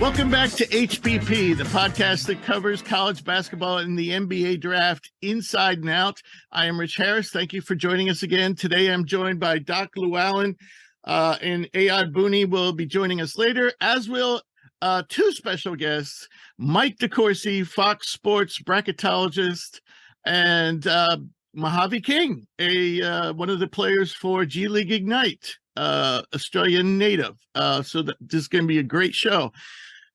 Welcome back to HPP, the podcast that covers college basketball and the NBA draft inside and out. I am Rich Harris. Thank you for joining us again. Today I'm joined by Doc Llewellyn and Ayad Booney will be joining us later, as will two special guests, Mike Decourcy, Fox Sports bracketologist, and Mojave King, one of the players for G League Ignite, Australian native. So this is going to be a great show.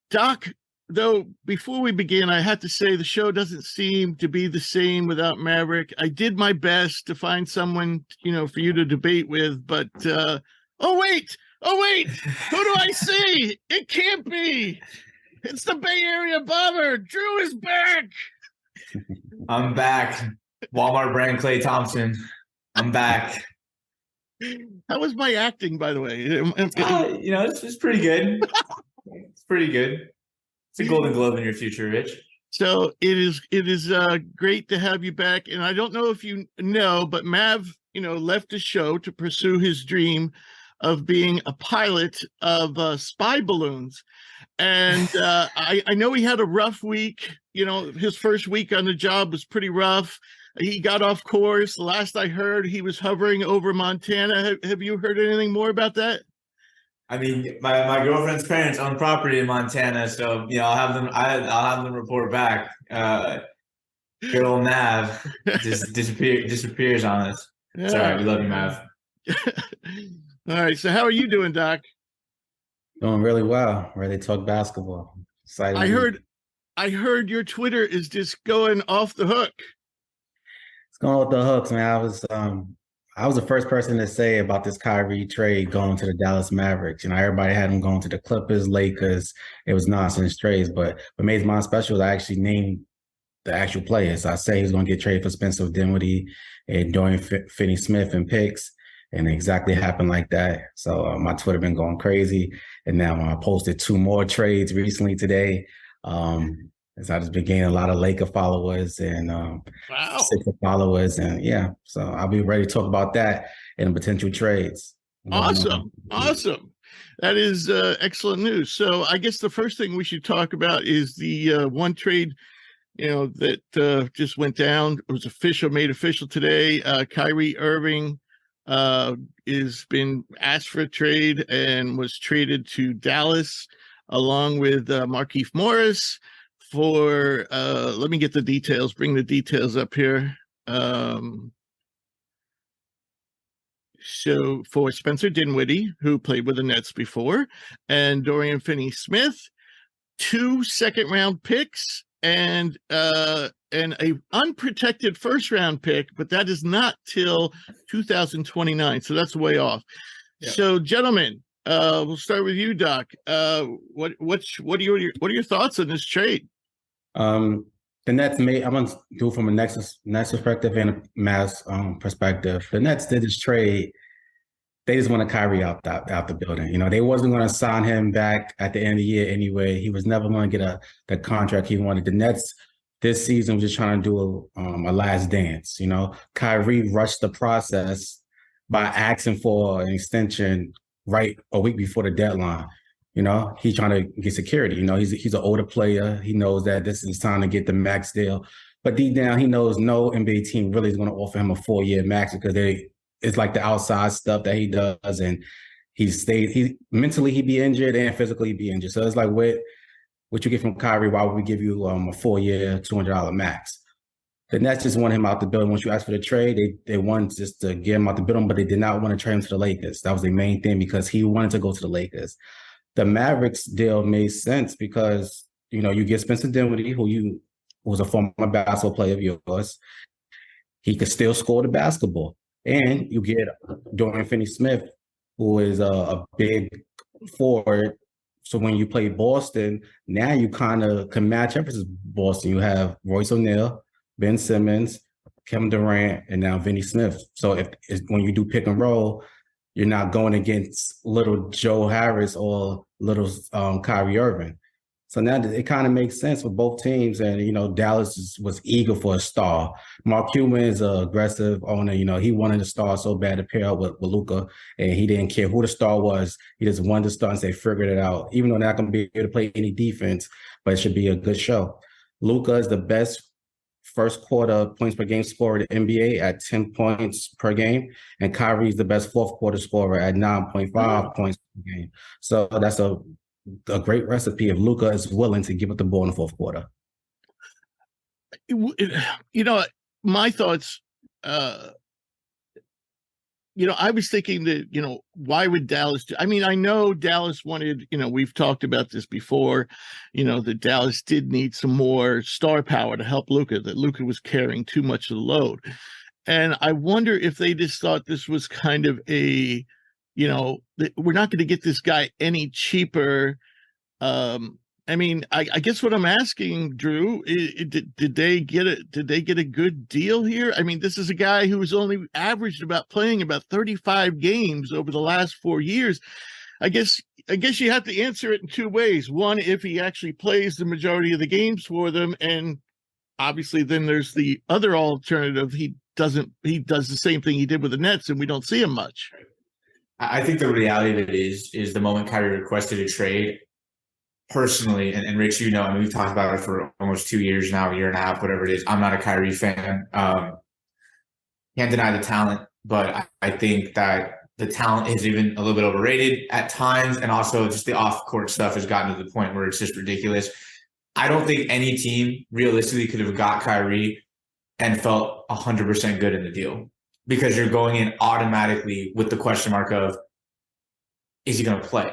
Doc, though, before we begin, I have to say the show doesn't seem to be the same without Maverick. I did my best to find someone, for you to debate with, but oh wait, who do I see? It can't be. It's the Bay Area Bomber. Drew is back. I'm back. Walmart brand Klay Thompson. I'm back. How was my acting, by the way? It's pretty good. It's pretty good. It's a Golden Globe in your future, Rich. So it is great to have you back. And I don't know if you know, but Mav, left the show to pursue his dream of being a pilot of spy balloons. And I know he had a rough week. His first week on the job was pretty rough. He got off course. Last I heard, he was hovering over Montana. Have you heard anything more about that? I mean, my girlfriend's parents own property in Montana, so I'll have them report back. Good old Mav just disappears on us. Yeah. Sorry, we love you, Mav. All right, so how are you doing, Doc? Doing really well. Ready to talk basketball. Excited. I heard your Twitter is just going off the hook. It's going off the hooks, man. I was the first person to say about this Kyrie trade going to the Dallas Mavericks. Everybody had him going to the Clippers, Lakers. It was nonsense trades. But what made mine special is I actually named the actual players. I say he's going to get traded for Spencer Dinwiddie and Dorian Finney-Smith and picks. And it exactly happened like that. So my Twitter been going crazy. And now I posted 2 more trades recently today. As I just been gaining a lot of Laker followers and Sixer followers. And so I'll be ready to talk about that and potential trades. Awesome. That is excellent news. So I guess the first thing we should talk about is the one trade, that just went down. It was made official today. Kyrie Irving has been asked for a trade and was traded to Dallas along with Markieff Morris for let me get the details, bring the details up here. So for Spencer Dinwiddie, who played with the Nets before, and Dorian Finney-Smith, 2 second-round picks and a unprotected first-round pick, but that is not till 2029, so that's way off. Yeah. So, gentlemen, we'll start with you, Doc. What are your thoughts on this trade? The Nets I'm going to do it from a Nets perspective and a Mavs perspective. The Nets did this trade. They just wanted Kyrie out the building. They wasn't going to sign him back at the end of the year anyway. He was never going to get the contract he wanted. The Nets this season was just trying to do a last dance. Kyrie rushed the process by asking for an extension right a week before the deadline. He's trying to get security. He's an older player. He knows that this is time to get the max deal. But deep down, he knows no NBA team really is going to offer him a 4-year max because it's like the outside stuff that he does. And mentally he'd be injured and physically he'd be injured. So it's like what you get from Kyrie, why would we give you a 4-year, $200 max? The Nets just want him out the building. Once you ask for the trade, they wanted just to get him out the building, but they did not want to trade him to the Lakers. That was the main thing because he wanted to go to the Lakers. The Mavericks deal made sense because, you get Spencer Dinwiddie, who was a former basketball player of yours. He could still score the basketball. And you get Dorian Finney-Smith, who is a big forward. So when you play Boston, now you kind of can match up versus Boston. You have Royce O'Neal, Ben Simmons, Kevin Durant, and now Vinny Smith. So when you do pick and roll, you're not going against little Joe Harris or little Kyrie Irving. So now it kind of makes sense for both teams. And, Dallas was eager for a star. Mark Cuban is an aggressive owner. He wanted a star so bad to pair up with Luka, and he didn't care who the star was. He just wanted the star and say, figured it out. Even though they're not going to be able to play any defense, but it should be a good show. Luka is the best first quarter points per game scorer in the NBA at 10 points per game. And Kyrie is the best fourth quarter scorer at 9.5 points per game. So that's a great recipe if Luka is willing to give up the ball in the fourth quarter. My thoughts, I was thinking that, why would Dallas I know Dallas wanted, we've talked about this before, that Dallas did need some more star power to help Luka, that Luka was carrying too much of the load. And I wonder if they just thought this was kind of we're not going to get this guy any cheaper. I guess what I'm asking, Drew, did they get a good deal here? This is a guy who was only averaged playing about 35 games over the last 4 years. I guess you have to answer it in two ways. One, if he actually plays the majority of the games for them, and obviously then there's the other alternative. He does the same thing he did with the Nets, and we don't see him much. I think the reality of it is the moment Kyrie requested a trade, personally, and Rich, we've talked about it for almost 2 years now, a year and a half, whatever it is. I'm not a Kyrie fan. Can't deny the talent, but I think that the talent is even a little bit overrated at times, and also just the off-court stuff has gotten to the point where it's just ridiculous. I don't think any team realistically could have got Kyrie and felt 100% good in the deal, because you're going in automatically with the question mark of, is he going to play?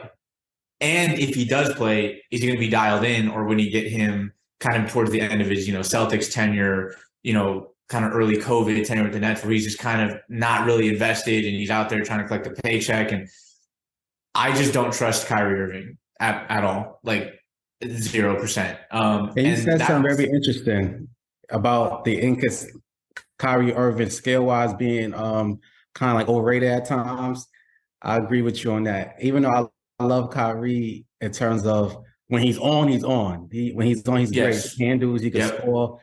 And if he does play, is he going to be dialed in, or when you get him kind of towards the end of his, Celtics tenure, kind of early COVID tenure with the Nets, where he's just kind of not really invested and he's out there trying to collect a paycheck. And I just don't trust Kyrie Irving at all, like 0%. And you said something very interesting about the Kyrie Irving scale-wise being kind of like overrated at times. I agree with you on that. Even though I love Kyrie in terms of when he's on, he's on. When he's on, he's great. He can do, he can score.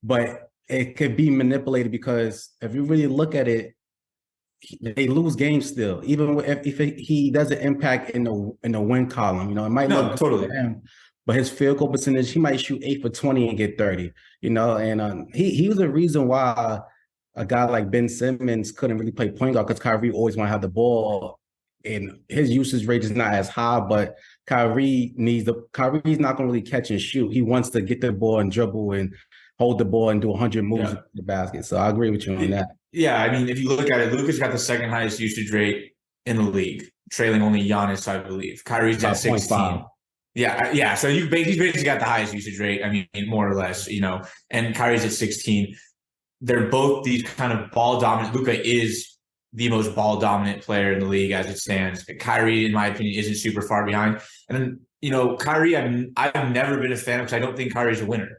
But it could be manipulated, because if you really look at it, they lose games still, even if he doesn't impact in the win column. It might look totally. But his field goal percentage, he might shoot 8 for 20 and get 30. And he was the reason why a guy like Ben Simmons couldn't really play point guard, because Kyrie always want to have the ball, and his usage rate is not as high. But Kyrie's not going to really catch and shoot. He wants to get the ball and dribble and hold the ball and do 100 moves in the basket. So I agree with you on that. Yeah, if you look at it, Luka's got the second highest usage rate in the league, trailing only Giannis, I believe. Kyrie's at 16. Yeah. So he's basically got the highest usage rate, more or less, and Kyrie's at 16. They're both these kind of ball dominant. Luka is the most ball dominant player in the league as it stands. Kyrie, in my opinion, isn't super far behind. And then, Kyrie, I've never been a fan, because I don't think Kyrie's a winner.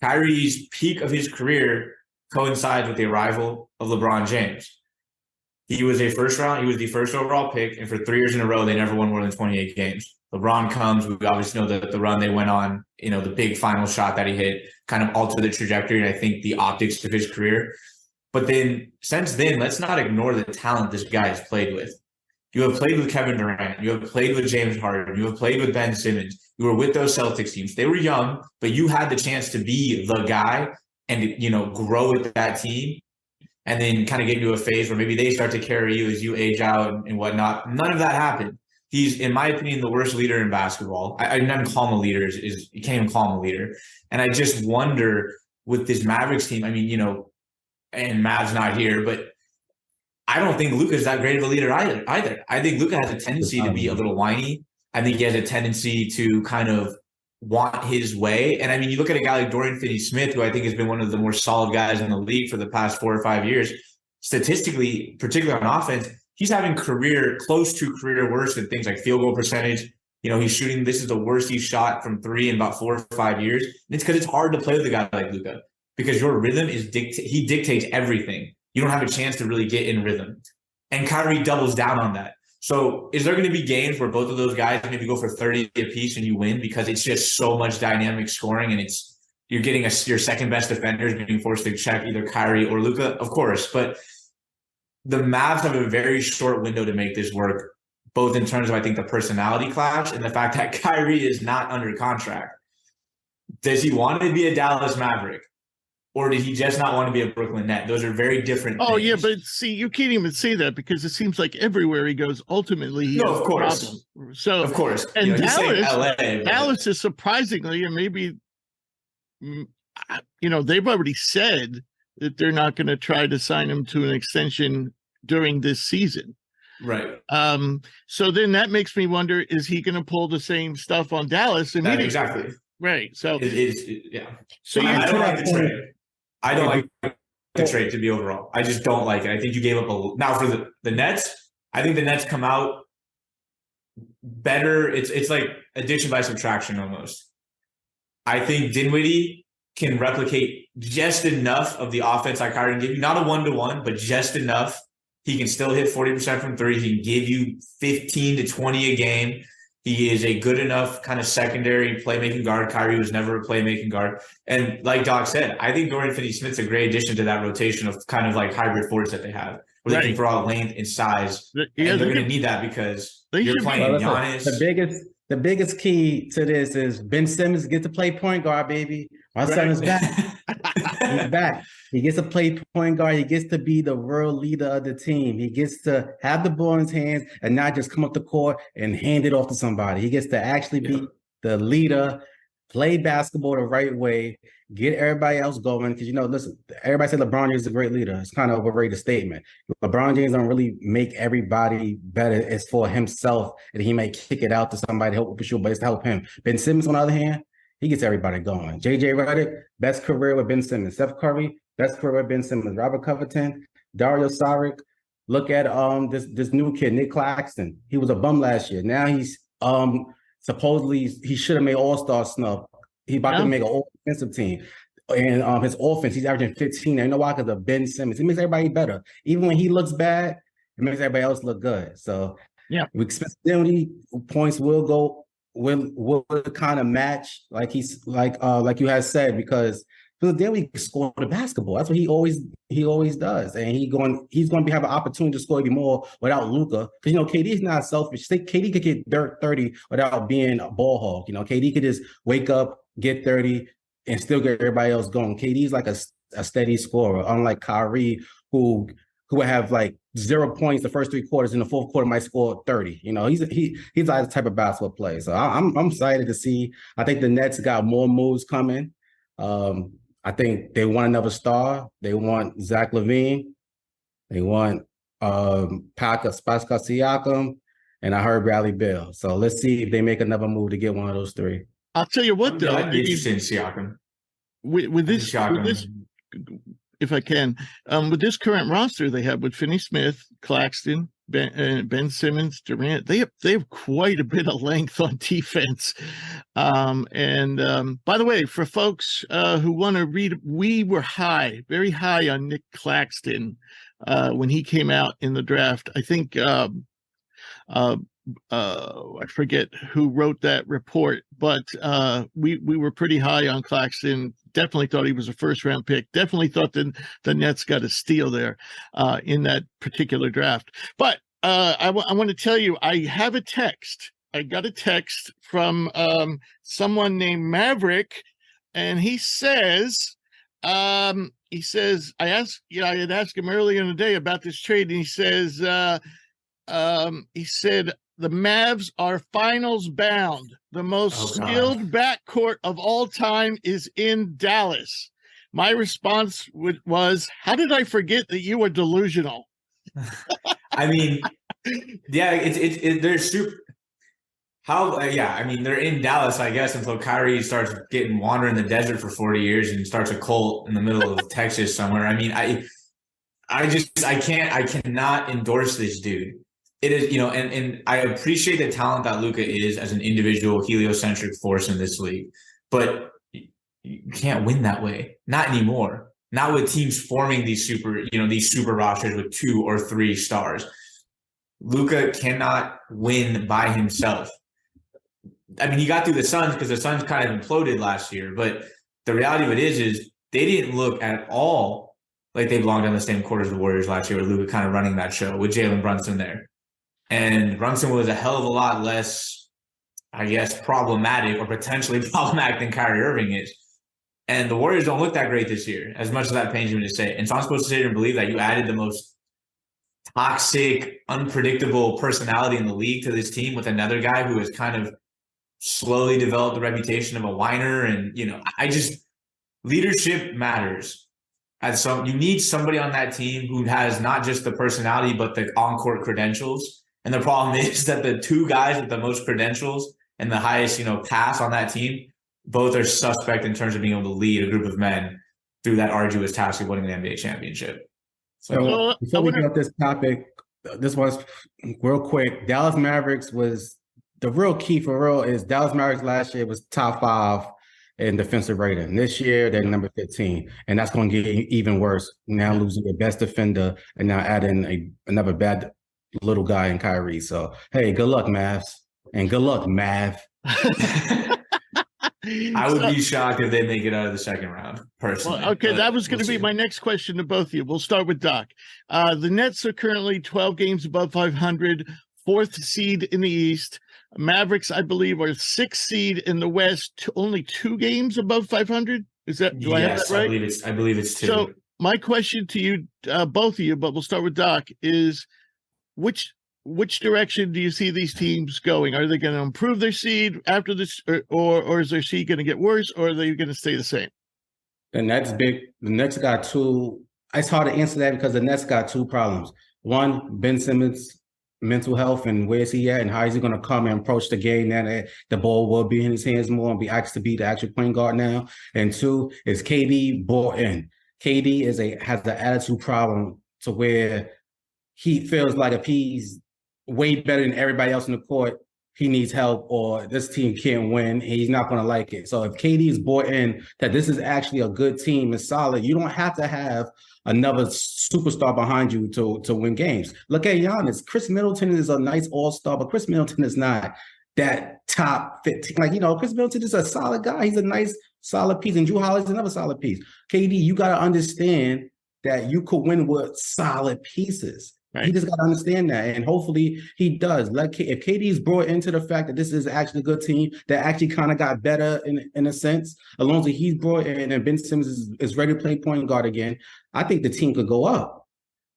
Kyrie's peak of his career coincides with the arrival of LeBron James. He was the first overall pick, and for 3 years in a row, they never won more than 28 games. LeBron comes, we obviously know the run they went on, the big final shot that he hit kind of altered the trajectory, and I think the optics of his career. But then, since then, let's not ignore the talent this guy has played with. You have played with Kevin Durant. You have played with James Harden. You have played with Ben Simmons. You were with those Celtics teams. They were young, but you had the chance to be the guy and, grow with that team, and then kind of get into a phase where maybe they start to carry you as you age out and whatnot. None of that happened. He's, in my opinion, the worst leader in basketball. I don't call him a leader. You can't even call him a leader. And I just wonder with this Mavericks team, and Mav's not here, but I don't think Luka's that great of a leader either. I think Luka has a tendency to be a little whiny. I think he has a tendency to kind of want his way. And you look at a guy like Dorian Finney-Smith, who I think has been one of the more solid guys in the league for the past 4 or 5 years. Statistically, particularly on offense, he's having close to career worst in things like field goal percentage. He's shooting, this is the worst he's shot from 3 in about 4 or 5 years. And it's because it's hard to play with a guy like Luka, because your rhythm he dictates everything. You don't have a chance to really get in rhythm. And Kyrie doubles down on that. So is there going to be games where both of those guys maybe go for 30 apiece and you win because it's just so much dynamic scoring and you're getting your second best defenders being forced to check either Kyrie or Luka? Of course, but the Mavs have a very short window to make this work, both in terms of, I think, the personality clash and the fact that Kyrie is not under contract. Does he want to be a Dallas Maverick? Or did he just not want to be a Brooklyn Net? Those are very different things. Oh, yeah, but see, you can't even say that because it seems like everywhere he goes, ultimately, he has of course. a problem. So, of course. And Dallas, Dallas is surprisingly, and maybe, they've already said that they're not going to try to sign him to an extension during this season. Right. So then that makes me wonder, is he going to pull the same stuff on Dallas immediately? Exactly. Right. So yeah. So I don't like the trade. I don't like the trade to be overall. I just don't like it. I think you gave up now for the Nets. I think the Nets come out better. It's like addition by subtraction almost. I think Dinwiddie can replicate just enough of the offense like Kyrie can give you. Not a 1-to-1, but just enough. He can still hit 40% from three. He can give you 15 to 20 a game. He is a good enough kind of secondary playmaking guard. Kyrie was never a playmaking guard. And like Doc said, I think Dorian Finney-Smith's a great addition to that rotation of kind of like hybrid forwards that they have, where they can throw out length and size. And they're going to need that because you're playing Giannis. The biggest key to this is Ben Simmons gets to play point guard, baby. My son is back. He's back. He gets to play point guard. He gets to be the real leader of the team. He gets to have the ball in his hands and not just come up the court and hand it off to somebody. He gets to actually be the leader, play basketball the right way, get everybody else going. Because, listen, everybody said LeBron James is a great leader. It's kind of an overrated statement. LeBron James don't really make everybody better. It's for himself, and he may kick it out to somebody to help with shoot, but it's to help him. Ben Simmons, on the other hand, he gets everybody going. JJ Redick, best career with Ben Simmons. Steph Curry, best career with Ben Simmons. Robert Covington, Dario Saric. Look at this new kid, Nick Claxton. He was a bum last year. Now he's supposedly he should have made All-Star snub. He's about to make an all-defensive team. And his offense, he's averaging 15. And you know why? Because of Ben Simmons. He makes everybody better. Even when he looks bad, it makes everybody else look good. So we expect points will kind of match like you had said, because then we score the basketball. That's what he always does. And he's going to have an opportunity to score even more without Luka. Because KD's not selfish. KD could get 30 without being a ball hog. KD could just wake up, get 30, and still get everybody else going. KD's like a steady scorer, unlike Kyrie, who would have like 0 points the first 3 quarters, in the fourth quarter might score 30. He's like the type of basketball player. So I'm excited to see. I think the Nets got more moves coming. I think they want another star. They want Zach LaVine. They want Pascal Siakam, and I heard Bradley Beal. So let's see if they make another move to get one of those 3. I'll tell you what, though. I'd be interested in Siakam. With this, if I can, with this current roster they have with Finney-Smith, Claxton, Ben Simmons, Durant, they have quite a bit of length on defense. And by the way, for folks who want to read, we were very high on Nick Claxton when he came out in the draft. I think I forget who wrote that report, but we were pretty high on Claxton. Definitely thought he was a first-round pick. Definitely thought the Nets got a steal there in that particular draft. But I want to tell you, I have a text. I got a text from someone named Maverick, and he says, I had asked him earlier in the day about this trade, and he says, he said, the Mavs are finals bound. The most skilled backcourt of all time is in Dallas. My response was, how did I forget that you were delusional? I mean, they're super. I mean, they're in Dallas, I guess, until Kyrie starts wandering the desert for 40 years and starts a cult in the middle of Texas somewhere. I mean, I cannot endorse this dude. It is, and I appreciate the talent that Luka is as an individual heliocentric force in this league, but you can't win that way. Not anymore. Not with teams forming these super rosters with 2 or 3 stars. Luka cannot win by himself. I mean, he got through the Suns because the Suns kind of imploded last year, but the reality of it is they didn't look at all like they belonged on the same court as the Warriors last year with Luka kind of running that show with Jalen Brunson there. And Brunson was a hell of a lot less, I guess, problematic or potentially problematic than Kyrie Irving is. And the Warriors don't look that great this year, as much as that pains me to say. And so I'm supposed to sit here and believe that you added the most toxic, unpredictable personality in the league to this team with another guy who has kind of slowly developed the reputation of a whiner. And, leadership matters. You need somebody on that team who has not just the personality, but the on-court credentials. And the problem is that the two guys with the most credentials and the highest, pass on that team, both are suspect in terms of being able to lead a group of men through that arduous task of winning an NBA championship. So before we get off this topic, this one's real quick. Dallas Mavericks was the real key for real is Dallas Mavericks last year was top 5 in defensive rating. This year, they're number 15, and that's going to get even worse. Now losing your best defender and now adding another bad little guy in Kyrie. So, hey, good luck, Mavs, and good luck, Mav. I would be shocked if they make it out of the second round, personally. Well, okay, that was going to be my next question to both of you. We'll start with Doc. The Nets are currently 12 games above 500, 4th seed in the East. Mavericks, I believe, are 6th seed in the West, only 2 games above 500. Is that do I have that right? I believe it's 2. So my question to you, both of you, but we'll start with Doc, is which direction do you see these teams going? Are they going to improve their seed after this, or is their seed going to get worse, or are they going to stay the same? The Nets The Nets got 2. It's hard to answer that because the Nets got 2 problems. One, Ben Simmons' mental health and where's he at and how is he going to come and approach the game now that the ball will be in his hands more and be asked to be the actual point guard now. And 2 is KD bought in. KD has the attitude problem to where he feels like if he's way better than everybody else in the court, he needs help or this team can't win. He's not going to like it. So if KD is bought in that this is actually a good team and solid, you don't have to have another superstar behind you to win games. Look at Giannis. Chris Middleton is a nice all-star, but Chris Middleton is not that top 15. Chris Middleton is a solid guy. He's a nice, solid piece. And Drew Holiday's another solid piece. KD, you got to understand that you could win with solid pieces. Right. He just got to understand that, and hopefully he does. If KD's brought into the fact that this is actually a good team that actually kind of got better in a sense, as long as he's brought in and Ben Simmons is ready to play point guard again, I think the team could go up.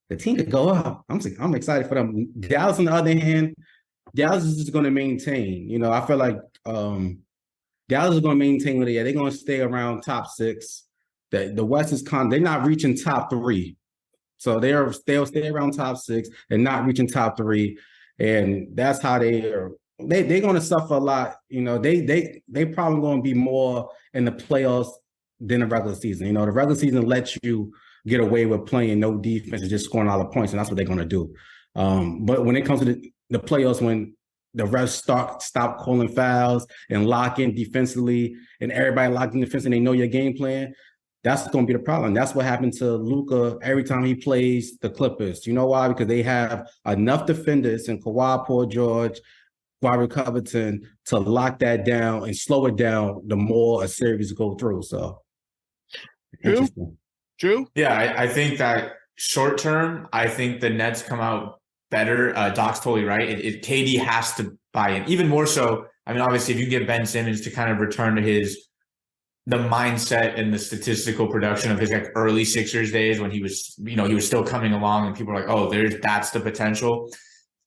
The team could go up. I'm excited for them. Dallas, on the other hand, Dallas is just going to maintain. I feel like Dallas is going to maintain where they're going to stay around top 6. The West is they're not reaching top 3. So they'll stay around top 6 and not reaching top 3, and that's how they're going to suffer a lot. They probably going to be more in the playoffs than the regular season. The regular season lets you get away with playing no defense and just scoring all the points, and that's what they're going to do. But when it comes to the playoffs, when the refs stop calling fouls and lock in defensively, and everybody locked in defense and they know your game plan, that's going to be the problem. That's what happened to Luka every time he plays the Clippers. You know why? Because they have enough defenders in Kawhi, Paul George, Robert Covington to lock that down and slow it down the more a series go through. So, True. Yeah, I think that short term, I think the Nets come out better. Doc's totally right. KD has to buy in, even more so. I mean, obviously, if you get Ben Simmons to kind of return to the mindset and the statistical production of his early Sixers days when he was still coming along and people were like, oh, that's the potential.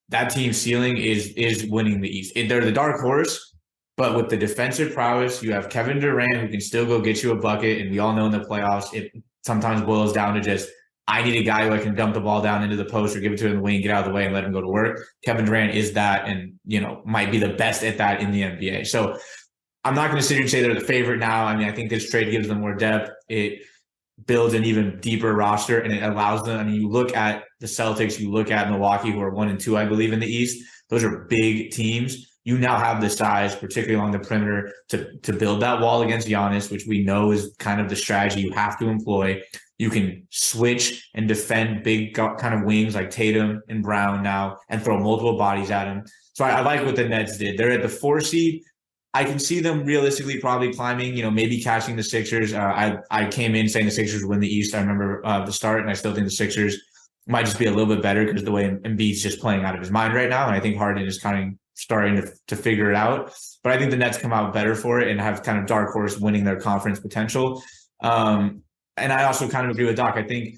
That team's ceiling is winning the East. They're the dark horse, but with the defensive prowess, you have Kevin Durant who can still go get you a bucket. And we all know in the playoffs, it sometimes boils down to just, I need a guy who I can dump the ball down into the post or give it to him in the wing, get out of the way and let him go to work. Kevin Durant is that and, might be the best at that in the NBA. So I'm not going to sit here and say they're the favorite now. I mean, I think this trade gives them more depth. It builds an even deeper roster, and it allows them. I mean, you look at the Celtics, you look at Milwaukee, who are 1 and 2, I believe, in the East. Those are big teams. You now have the size, particularly along the perimeter, to build that wall against Giannis, which we know is kind of the strategy you have to employ. You can switch and defend big kind of wings like Tatum and Brown now and throw multiple bodies at him. So I like what the Nets did. They're at the 4 seed. I can see them realistically probably climbing, maybe catching the Sixers. I came in saying the Sixers win the East. I remember the start, and I still think the Sixers might just be a little bit better because the way Embiid's just playing out of his mind right now. And I think Harden is kind of starting to figure it out. But I think the Nets come out better for it and have kind of dark horse winning their conference potential. And I also kind of agree with Doc. I think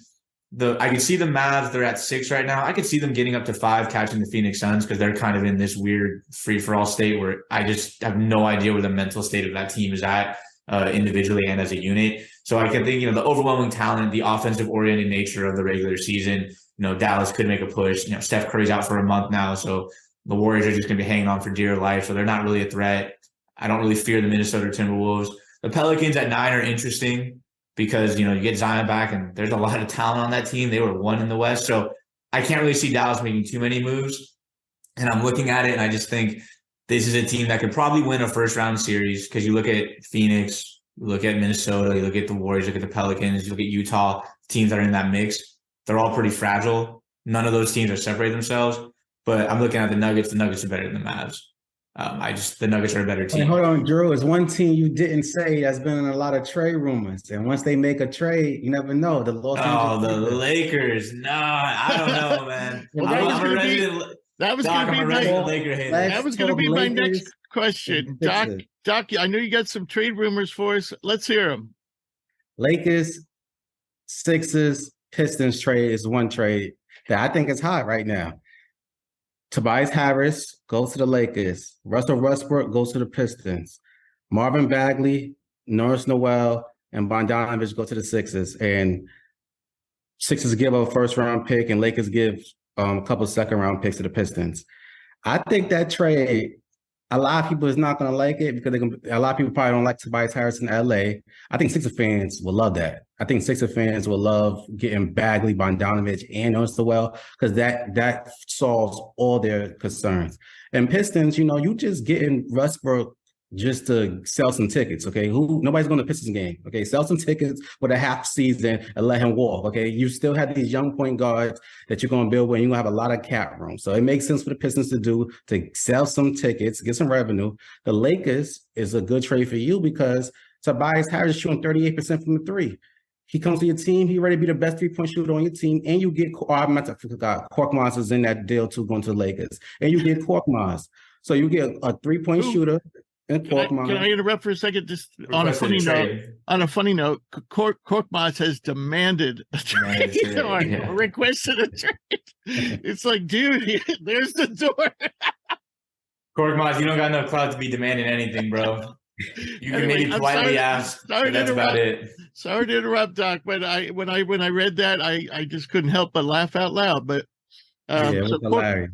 I can see the Mavs, they're at 6 right now. I could see them getting up to 5, catching the Phoenix Suns, because they're kind of in this weird free-for-all state where I just have no idea where the mental state of that team is at individually and as a unit. So I can think, the overwhelming talent, the offensive-oriented nature of the regular season, Dallas could make a push. Steph Curry's out for a month now, so the Warriors are just going to be hanging on for dear life, so they're not really a threat. I don't really fear the Minnesota Timberwolves. The Pelicans at 9 are interesting, because, you get Zion back and there's a lot of talent on that team. They were 1 in the West. So I can't really see Dallas making too many moves. And I'm looking at it and I just think this is a team that could probably win a first round series, because you look at Phoenix, you look at Minnesota, you look at the Warriors, you look at the Pelicans, you look at Utah, teams that are in that mix. They're all pretty fragile. None of those teams are separating themselves. But I'm looking at the Nuggets. The Nuggets are better than the Mavs. The Nuggets are a better team. Hey, hold on, Drew. It's one team you didn't say that's been in a lot of trade rumors, and once they make a trade, you never know. The Lakers. No, I don't know, man. That was going to be my next question, Doc. Doc, I know you got some trade rumors for us. Let's hear them. Lakers, Sixers, Pistons trade is one trade that I think is hot right now. Tobias Harris goes to the Lakers. Russell Westbrook goes to the Pistons. Marvin Bagley, Norris Noel, and Bogdanovich go to the Sixers. And Sixers give up a first-round pick, and Lakers give a couple second-round picks to the Pistons. I think that trade, a lot of people is not going to like it, because a lot of people probably don't like Tobias Harris in LA. I think Sixers fans will love that. I think Sixers fans will love getting Bagley, Bogdanovich, and Norris Noel, because that solves all their concerns. And Pistons, you just getting Westbrook just to sell some tickets, okay? Nobody's going to Pistons game, okay? Sell some tickets with a half season and let him walk, okay? You still have these young point guards that you're going to build with, and you're going to have a lot of cap room. So it makes sense for the Pistons to sell some tickets, get some revenue. The Lakers is a good trade for you, because Tobias Harris is shooting 38% from the 3. He comes to your team, he ready to be the best 3-point shooter on your team, and you get Korkmaz is in that deal too, going to the Lakers, and you get Korkmaz. So you get a 3-point shooter. Can I interrupt for a second? Just on a funny note, Korkmaz has demanded a trade, requested a trade. It's like, dude, there's the door. Korkmaz, you don't got enough clout to be demanding anything, bro. You can maybe politely ask. That's about it. Sorry to interrupt, Doc, but when I read that, I just couldn't help but laugh out loud. But it was hilarious.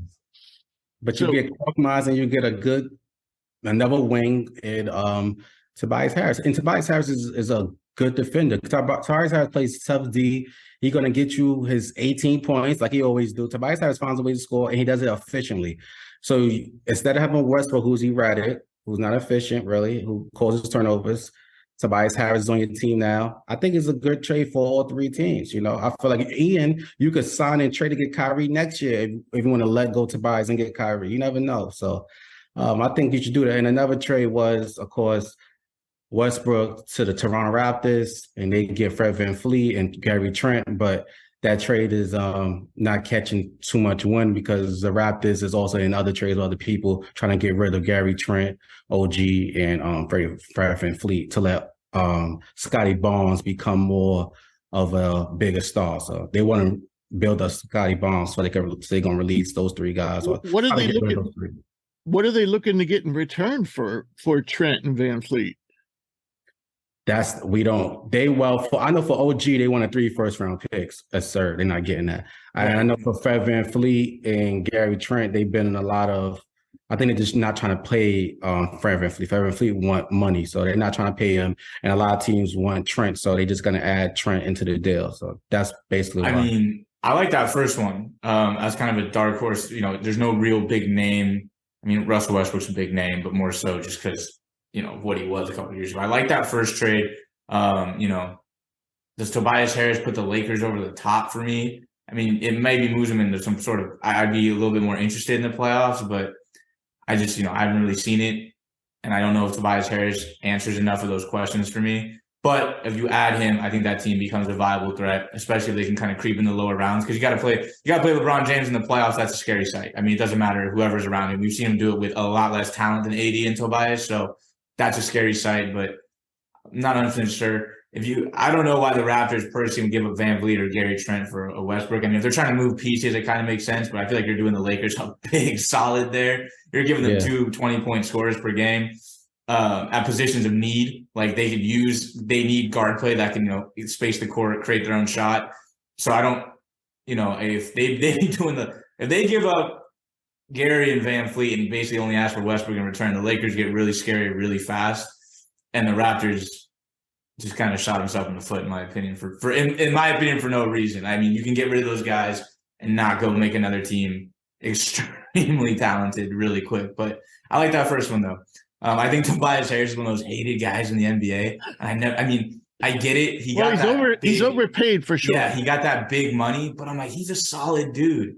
But you get Korkmaz, and you get another wing in Tobias Harris. And Tobias Harris is a good defender. Tobias Harris plays tough D. He's going to get you his 18 points like he always do. Tobias Harris finds a way to score, and he does it efficiently. So instead of having Westbrook, who's erratic, who's not efficient really, who causes turnovers, Tobias Harris is on your team now. I think it's a good trade for all 3 teams. I feel like, Ian, you could sign and trade to get Kyrie next year if you want to let go Tobias and get Kyrie. You never know. So I think you should do that. And another trade was, of course, Westbrook to the Toronto Raptors, and they get Fred VanVleet and Gary Trent. But that trade is not catching too much wind, because the Raptors is also in other trades with other people trying to get rid of Gary Trent, OG, and Fred VanVleet to let Scotty Barnes become more of a bigger star. So they want to build a Scotty Barnes so they're going to release those 3 guys. What are they looking? What are they looking to get in return for Trent and VanVleet? I know for OG, they wanted 3 first-round picks. That's they're not getting that. I know for Fred VanVleet and Gary Trent, they've been in a lot of, I think they're just not trying to pay Fred VanVleet. Fred VanVleet want money, so they're not trying to pay him. And a lot of teams want Trent, so they're just going to add Trent into the deal. So that's basically I like that first one as kind of a dark horse. There's no real big name. Russell Westbrook's a big name, but more so just because, what he was a couple of years ago. I like that first trade. does Tobias Harris put the Lakers over the top for me? I mean, it maybe moves them into some sort of, I'd be a little bit more interested in the playoffs, but I just, I haven't really seen it. And I don't know if Tobias Harris answers enough of those questions for me. But if you add him, I think that team becomes a viable threat, especially if they can kind of creep in the lower rounds. Because you got to play LeBron James in the playoffs. That's a scary sight. I mean, it doesn't matter whoever's around him. We've seen him do it with a lot less talent than AD and Tobias, so that's a scary sight. But I'm not 100% sure. I don't know why the Raptors personally would give up Van Vliet or Gary Trent for a Westbrook. I mean, if they're trying to move pieces, it kind of makes sense. But I feel like you're doing the Lakers a big solid there. You're giving them 2 20-point scorers per game. At positions of need, like they need guard play that can, space the court, create their own shot. So I don't, if they give up Gary and Van Fleet and basically only ask for Westbrook in return, the Lakers get really scary really fast, and the Raptors just kind of shot himself in the foot, in my opinion, in my opinion, for no reason. I mean, you can get rid of those guys and not go make another team extremely talented really quick. But I like that first one though. I think Tobias Harris is one of those hated guys in the NBA. I get it. He's overpaid for sure. Yeah, he got that big money, but I'm like, he's a solid dude.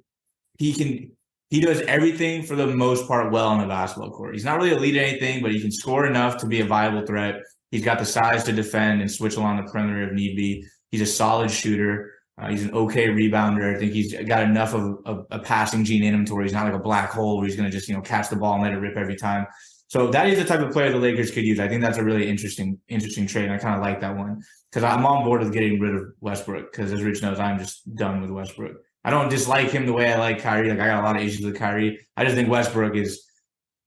He does everything for the most part well on the basketball court. He's not really elite at anything, but he can score enough to be a viable threat. He's got the size to defend and switch along the perimeter if need be. He's a solid shooter. He's an okay rebounder. I think he's got enough of a passing gene in him to where he's not like a black hole where he's going to just, catch the ball and let it rip every time. So that is the type of player the Lakers could use. I think that's a really interesting trade, and I kind of like that one because I'm on board with getting rid of Westbrook because, as Rich knows, I'm just done with Westbrook. I don't dislike him the way I like Kyrie. Like, I got a lot of issues with Kyrie. I just think Westbrook he's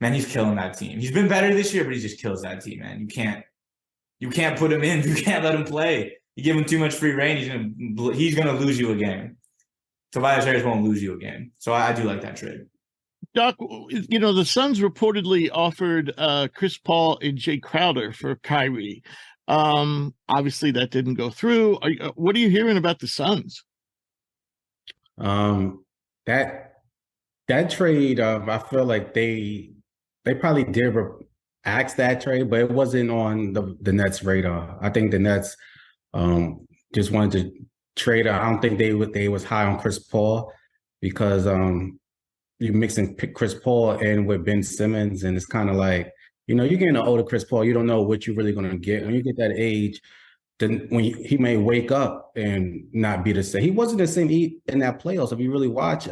killing that team. He's been better this year, but he just kills that team, man. You can't put him in. You can't let him play. You give him too much free reign, he's gonna lose you a game. Tobias Harris won't lose you a game. So I do like that trade. Doc, the Suns reportedly offered Chris Paul and Jay Crowder for Kyrie. Obviously, that didn't go through. What are you hearing about the Suns? That trade, I feel like they probably did ask that trade, but it wasn't on the Nets' radar. I think the Nets just wanted to trade. I don't think they was high on Chris Paul because you're mixing Chris Paul in with Ben Simmons, and it's kind of like, you're getting an older Chris Paul. You don't know what you're really going to get. When you get that age, then when he may wake up and not be the same. He wasn't the same in that playoffs. If you really watch,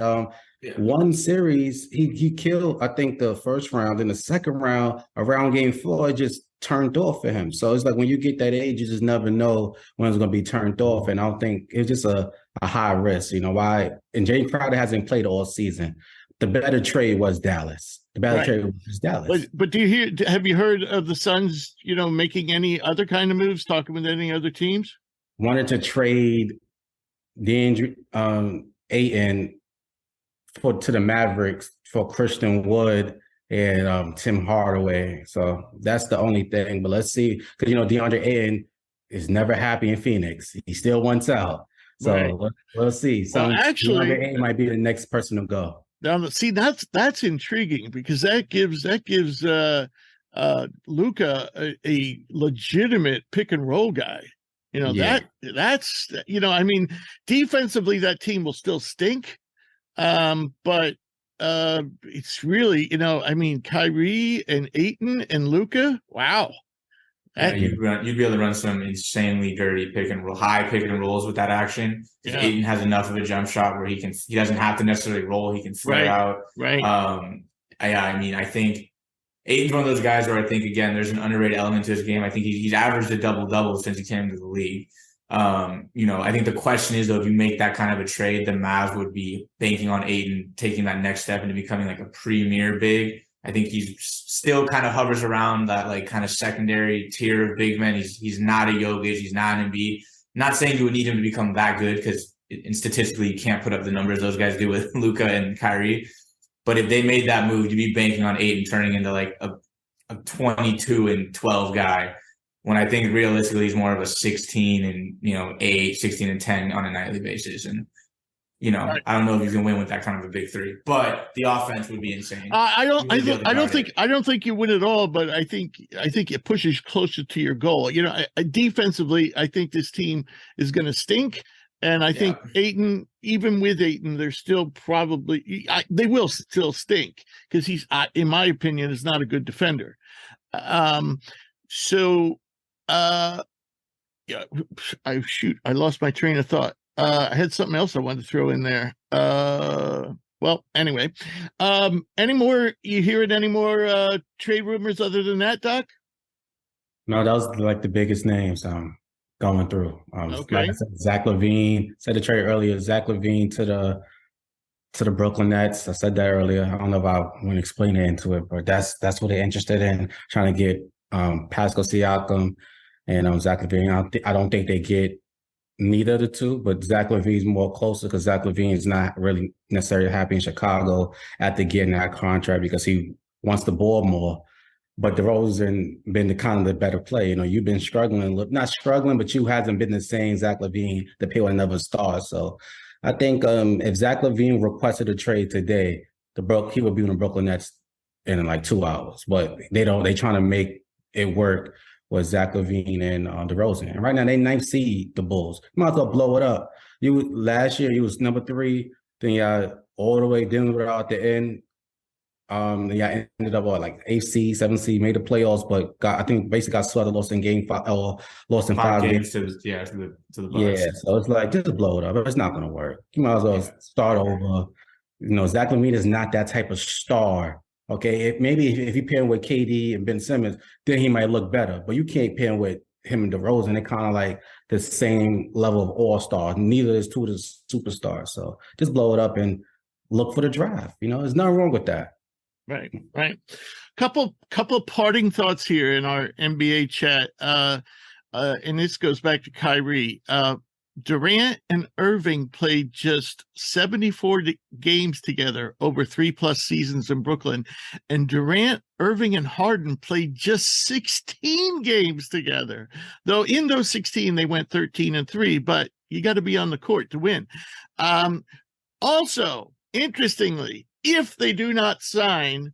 one series, he killed, I think, the first round. In the second round, around game 4, it just turned off for him. So it's like when you get that age, you just never know when it's going to be turned off. And I don't think it's just a high risk. Why? And Jay Crowder hasn't played all season. The better trade was Dallas. Trade was Dallas. But have you heard of the Suns, making any other kind of moves, talking with any other teams? Wanted to trade DeAndre Ayton to the Mavericks for Christian Wood and Tim Hardaway. So that's the only thing. But let's see, because DeAndre Ayton is never happy in Phoenix. He still wants out. So we'll see. So actually, DeAndre Ayton might be the next person to go. Now, see, that's intriguing because that gives Luka a legitimate pick and roll guy. That's defensively that team will still stink, but it's really Kyrie and Ayton and Luka. Wow. You'd be able to run some insanely dirty high pick and rolls with that action. Yeah. Ayton has enough of a jump shot where he doesn't have to necessarily roll. He can flare out. Right. I think Ayton's one of those guys where I think, again, there's an underrated element to his game. I think he's averaged a double-double since he came into the league. I think the question is, though, if you make that kind of a trade, the Mavs would be banking on Ayton taking that next step into becoming like a premier big. I think he's still kind of hovers around that like kind of secondary tier of big men. He's not a Jokic. He's not an Embiid. Not saying you would need him to become that good because statistically you can't put up the numbers those guys do with Luka and Kyrie. But if they made that move, you'd be banking on Ayton turning into like a 22 and 12 guy. When I think realistically he's more of a 16 and 8, 16 and 10 on a nightly basis. And Right. I don't know if he's going to win with that kind of a big three, but the offense would be insane. I don't think you win at all, but I think it pushes closer to your goal. Defensively, I think this team is going to stink, and I think Ayton, even with Ayton, they're still they will still stink because he's, in my opinion, is not a good defender. Yeah, I lost my train of thought. I had something else I wanted to throw in there. Well, anyway, you hearing any more trade rumors other than that, Doc? No, that was like the biggest names going through. Okay. Like I said, Zach LaVine, said the trade earlier, Zach LaVine to the Brooklyn Nets. I said that earlier. I don't know if I want to explain it into it, but that's what they're interested in, trying to get Pascal Siakam and Zach LaVine. I don't think they get neither of the two, but Zach LaVine's more closer because Zach LaVine is not really necessarily happy in Chicago after getting that contract because he wants the ball more. But DeRozan been the kind of the better play. You've been struggling, not struggling, but you hasn't been the same Zach LaVine to pay with another star. So I think if Zach LaVine requested a trade today, he would be in the Brooklyn Nets in like 2 hours. But they don't. They trying to make it work with Zach LaVine and DeRozan. And right now they 9th seed the Bulls. You might as well blow it up. Last year you was number 3. Then you all the way Denver out the end. Ended up like 8th seed, 7th seed, made the playoffs, but I think basically got swept, lost in game 5, or lost in 5 games to the Bucks. Yeah, so it's like just blow it up. It's not going to work. You might as well start over. Zach LaVine is not that type of star. Okay, if you pair him with KD and Ben Simmons, then he might look better. But you can't pair him with him and DeRozan. They're kind of like the same level of all-star. Neither is two of the superstars. So just blow it up and look for the draft. There's nothing wrong with that. Right. Couple parting thoughts here in our NBA chat. And this goes back to Kyrie. Durant and Irving played just 74 games together over 3+ seasons in Brooklyn. And Durant, Irving, and Harden played just 16 games together. Though in those 16, they went 13-3, but you got to be on the court to win. Also, interestingly, if they do not sign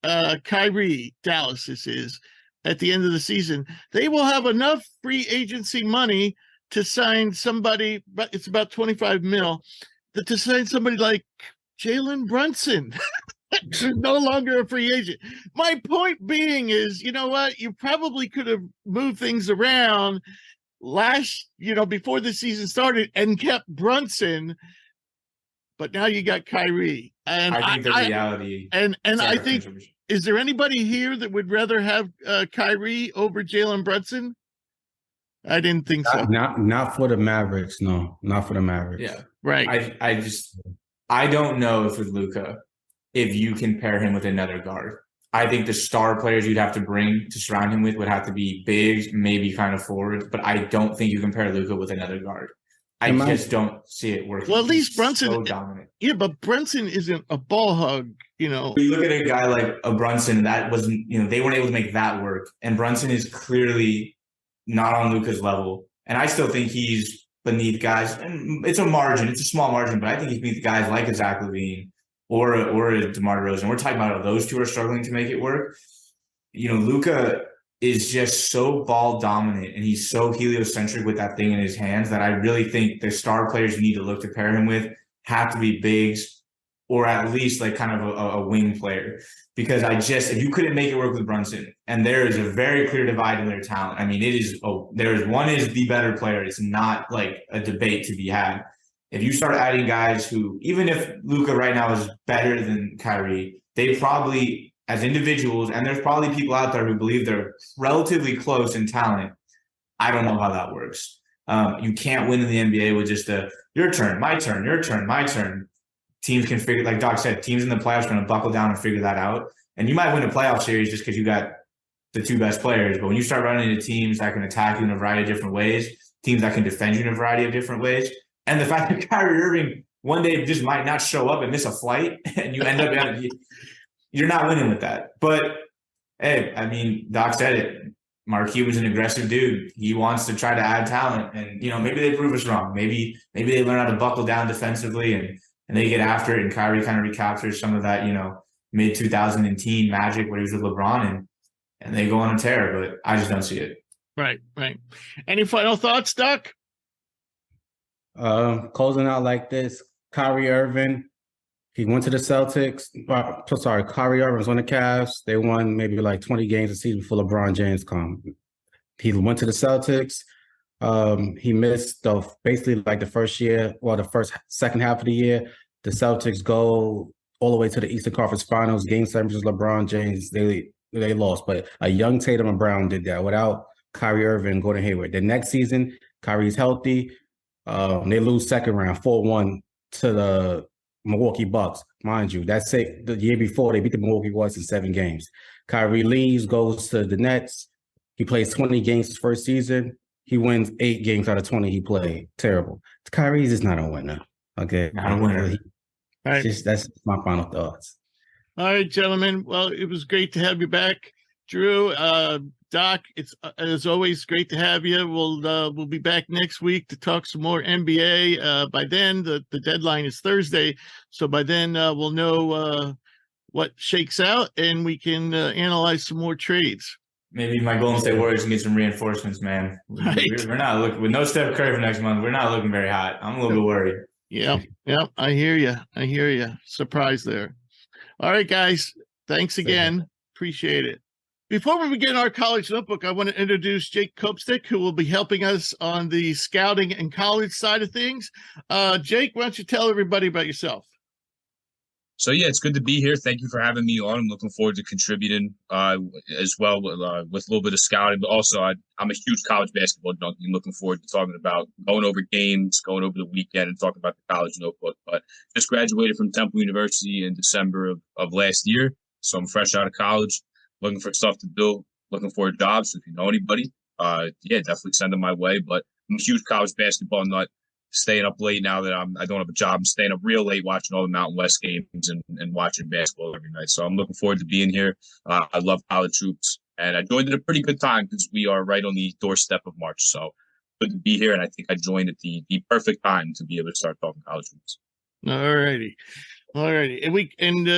Kyrie, Dallas this is, at the end of the season, they will have enough free agency money to sign somebody, but it's about 25 mil, to sign somebody like Jalen Brunson. Who's no longer a free agent. My point being is, you know what? You probably could have moved things around before the season started and kept Brunson, but now you got Kyrie. And I think the reality. And I think, is there anybody here that would rather have Kyrie over Jalen Brunson? I didn't think so. Not for the Mavericks. No, not for the Mavericks. Yeah, right. I don't know if with Luka, if you can pair him with another guard. I think the star players you'd have to bring to surround him with would have to be bigs, maybe kind of forwards, but I don't think you can pair Luka with another guard. I just don't see it working. Well, at least Brunson, so dominant. Yeah, but Brunson isn't a ball hug, You look at a guy like a Brunson, that wasn't, they weren't able to make that work. And Brunson is clearly not on Luka's level. And I still think he's beneath guys. And it's a margin. It's a small margin, but I think he's beneath guys like a Zach LaVine or a DeMar DeRozan. We're talking about those two are struggling to make it work. Luka is just so ball dominant and he's so heliocentric with that thing in his hands that I really think the star players you need to look to pair him with have to be bigs or at least like kind of a wing player. Because if you couldn't make it work with Brunson, and there is a very clear divide in their talent. I mean, one is the better player. It's not like a debate to be had. If you start adding guys who, even if Luka right now is better than Kyrie, they probably, as individuals, and there's probably people out there who believe they're relatively close in talent. I don't know how that works. You can't win in the NBA with just your turn, my turn, your turn, my turn. Teams can figure, like Doc said, teams in the playoffs are going to buckle down and figure that out. And you might win a playoff series just because you got the two best players. But when you start running into teams that can attack you in a variety of different ways, teams that can defend you in a variety of different ways, and the fact that Kyrie Irving one day just might not show up and miss a flight, and you end up you're not winning with that. But hey, I mean, Doc said it. Mark Cuban's an aggressive dude. He wants to try to add talent, and maybe they prove us wrong. Maybe they learn how to buckle down defensively, and they get after it. And Kyrie kind of recaptures some of that mid 2010 magic when he was with LeBron, and they go on a tear. But I just don't see it. Right. Any final thoughts, Doc? Closing out like this, Kyrie Irving. He went to the Celtics. Kyrie Irving was on the Cavs. They won maybe like 20 games a season before LeBron James come. He went to the Celtics. He missed basically like the second half of the year. The Celtics go all the way to the Eastern Conference Finals. Game 7 versus LeBron James. They lost, but a young Tatum and Brown did that without Kyrie Irving and Gordon Hayward. The next season, Kyrie's healthy. They lose second round 4-1 to the Milwaukee Bucks. Mind you, that's it. The year before, they beat the Milwaukee Bucks in 7 games. Kyrie leaves, goes to the Nets. He plays 20 games his first season. He wins 8 games out of 20 he played. Terrible. Kyrie's just not a winner. Okay. Not a winner. All right. That's my final thoughts. All right, gentlemen. Well, it was great to have you back. Drew, Doc, it's as always great to have you. We'll be back next week to talk some more NBA. By then, the deadline is Thursday, so by then we'll know what shakes out, and we can analyze some more trades. Maybe my Golden State Warriors can get some reinforcements, man. Right. We're not looking with no Steph Curry for next month. We're not looking very hot. I'm a little bit worried. Yeah, I hear you. Surprise there. All right, guys. Thanks again. Appreciate it. Before we begin our college notebook, I want to introduce Jake Kopstick, who will be helping us on the scouting and college side of things. Jake, why don't you tell everybody about yourself? So, yeah, it's good to be here. Thank you for having me on. I'm looking forward to contributing as well with a little bit of scouting. But also, I'm a huge college basketball junkie. I'm looking forward to talking about going over games, going over the weekend, and talking about the college notebook. But just graduated from Temple University in December of last year. So I'm fresh out of college. Looking for stuff to do, looking for jobs. So if you know anybody, definitely send them my way. But I'm a huge college basketball nut. Staying up late now that I don't have a job. I'm staying up real late watching all the Mountain West games and watching basketball every night. So I'm looking forward to being here. I love college hoops, and I joined at a pretty good time because we are right on the doorstep of March. So good to be here, and I think I joined at the perfect time to be able to start talking college hoops. All righty. And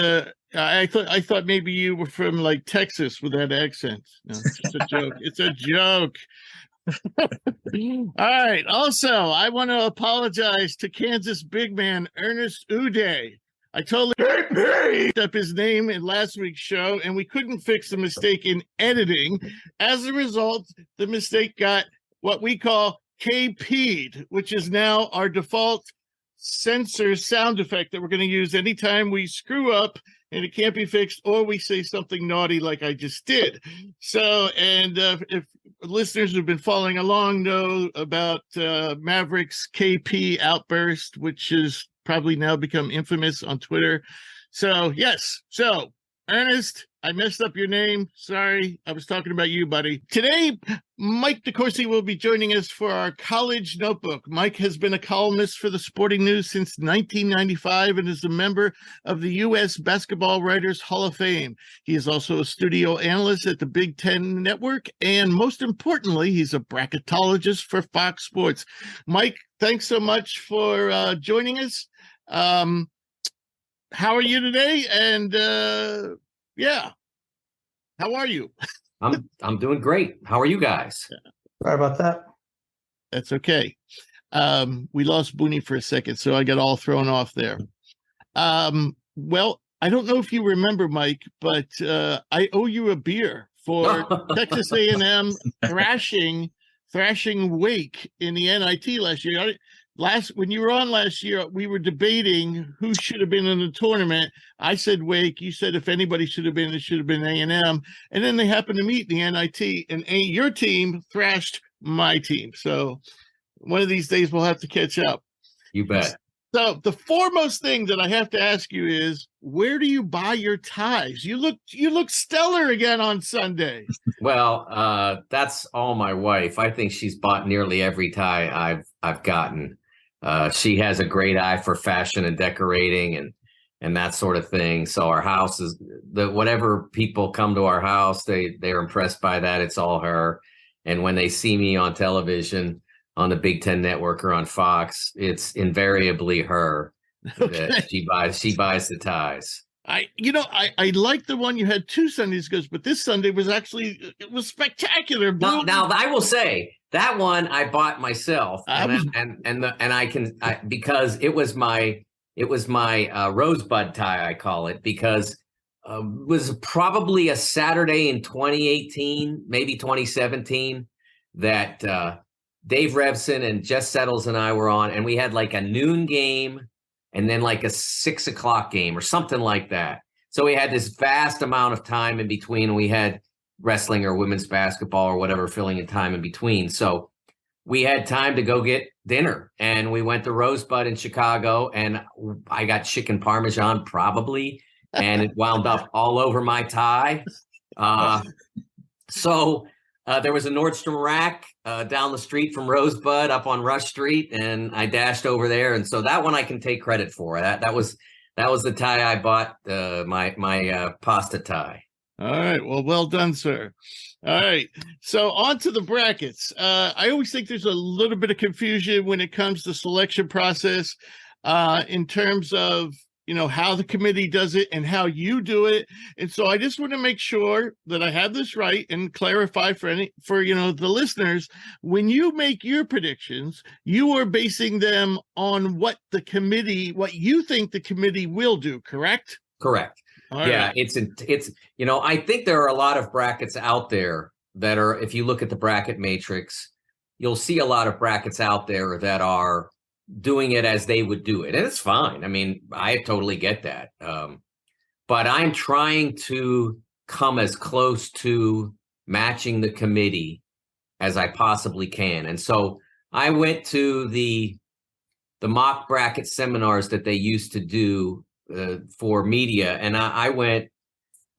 I thought maybe you were from like Texas with that accent. No, it's just a joke. It's a joke. All right. Also, I want to apologize to Kansas big man Ernest Uday. I totally messed up his name in last week's show, and we couldn't fix the mistake in editing. As a result, the mistake got what we call KP'd, which is now our default censor sound effect that we're going to use anytime we screw up and it can't be fixed, or we say something naughty like I just did. So, and if listeners who've been following along know about Maverick's KP outburst, which has probably now become infamous on Twitter. So, yes. So, Ernest, I messed up your name. Sorry. I was talking about you, buddy. Today, Mike Decourcy will be joining us for our college notebook. Mike has been a columnist for the Sporting News since 1995 and is a member of the U.S. Basketball Writers Hall of Fame. He is also a studio analyst at the Big Ten Network, and most importantly, he's a bracketologist for Fox Sports. Mike, thanks so much for joining us. How are you today? And how are you? I'm doing great. How are you guys? Sorry about that. That's okay. We lost Booney for a second, so I got all thrown off there. Well, I don't know if you remember, Mike, but I owe you a beer for Texas A&M thrashing Wake in the NIT last year. When you were on last year, we were debating who should have been in the tournament. I said Wake. You said if anybody should have been, it should have been A&M. And then they happened to meet in the NIT, and your team thrashed my team. So one of these days we'll have to catch up. You bet. So the foremost thing that I have to ask you is, where do you buy your ties? You look stellar again on Sunday. Well, that's all my wife. I think she's bought nearly every tie I've gotten. She has a great eye for fashion and decorating and that sort of thing. So our house is whatever people come to our house, they're impressed by that. It's all her. And when they see me on television on the Big Ten Network or on Fox, it's invariably her. Okay. That she buys the ties. I like the one you had 2 Sundays ago, but this Sunday was spectacular. Now I will say that one I bought myself, because it was my rosebud tie, I call it, because it was probably a Saturday in 2018, maybe 2017, that Dave Revson and Jess Settles and I were on, and we had like a noon game and then like a 6 o'clock game or something like that. So we had this vast amount of time in between, and we had wrestling or women's basketball or whatever filling in time in between. So we had time to go get dinner, and we went to Rosebud in Chicago, and I got chicken Parmesan probably, and it wound up all over my tie. So there was a Nordstrom rack down the street from Rosebud up on Rush Street, and I dashed over there. And so that one I can take credit for. That was the tie I bought, my pasta tie. All right. Well done, sir. All right. So on to the brackets. I always think there's a little bit of confusion when it comes to selection process in terms of, how the committee does it and how you do it. And so I just want to make sure that I have this right and clarify for the listeners. When you make your predictions, you are basing them on what you think the committee will do, correct? Correct. All yeah, right. it's I think there are a lot of brackets out there that are, if you look at the bracket matrix, you'll see a lot of brackets out there that are doing it as they would do it. And it's fine. I mean, I totally get that. But I'm trying to come as close to matching the committee as I possibly can. And so I went to the mock bracket seminars that they used to do for media. And I went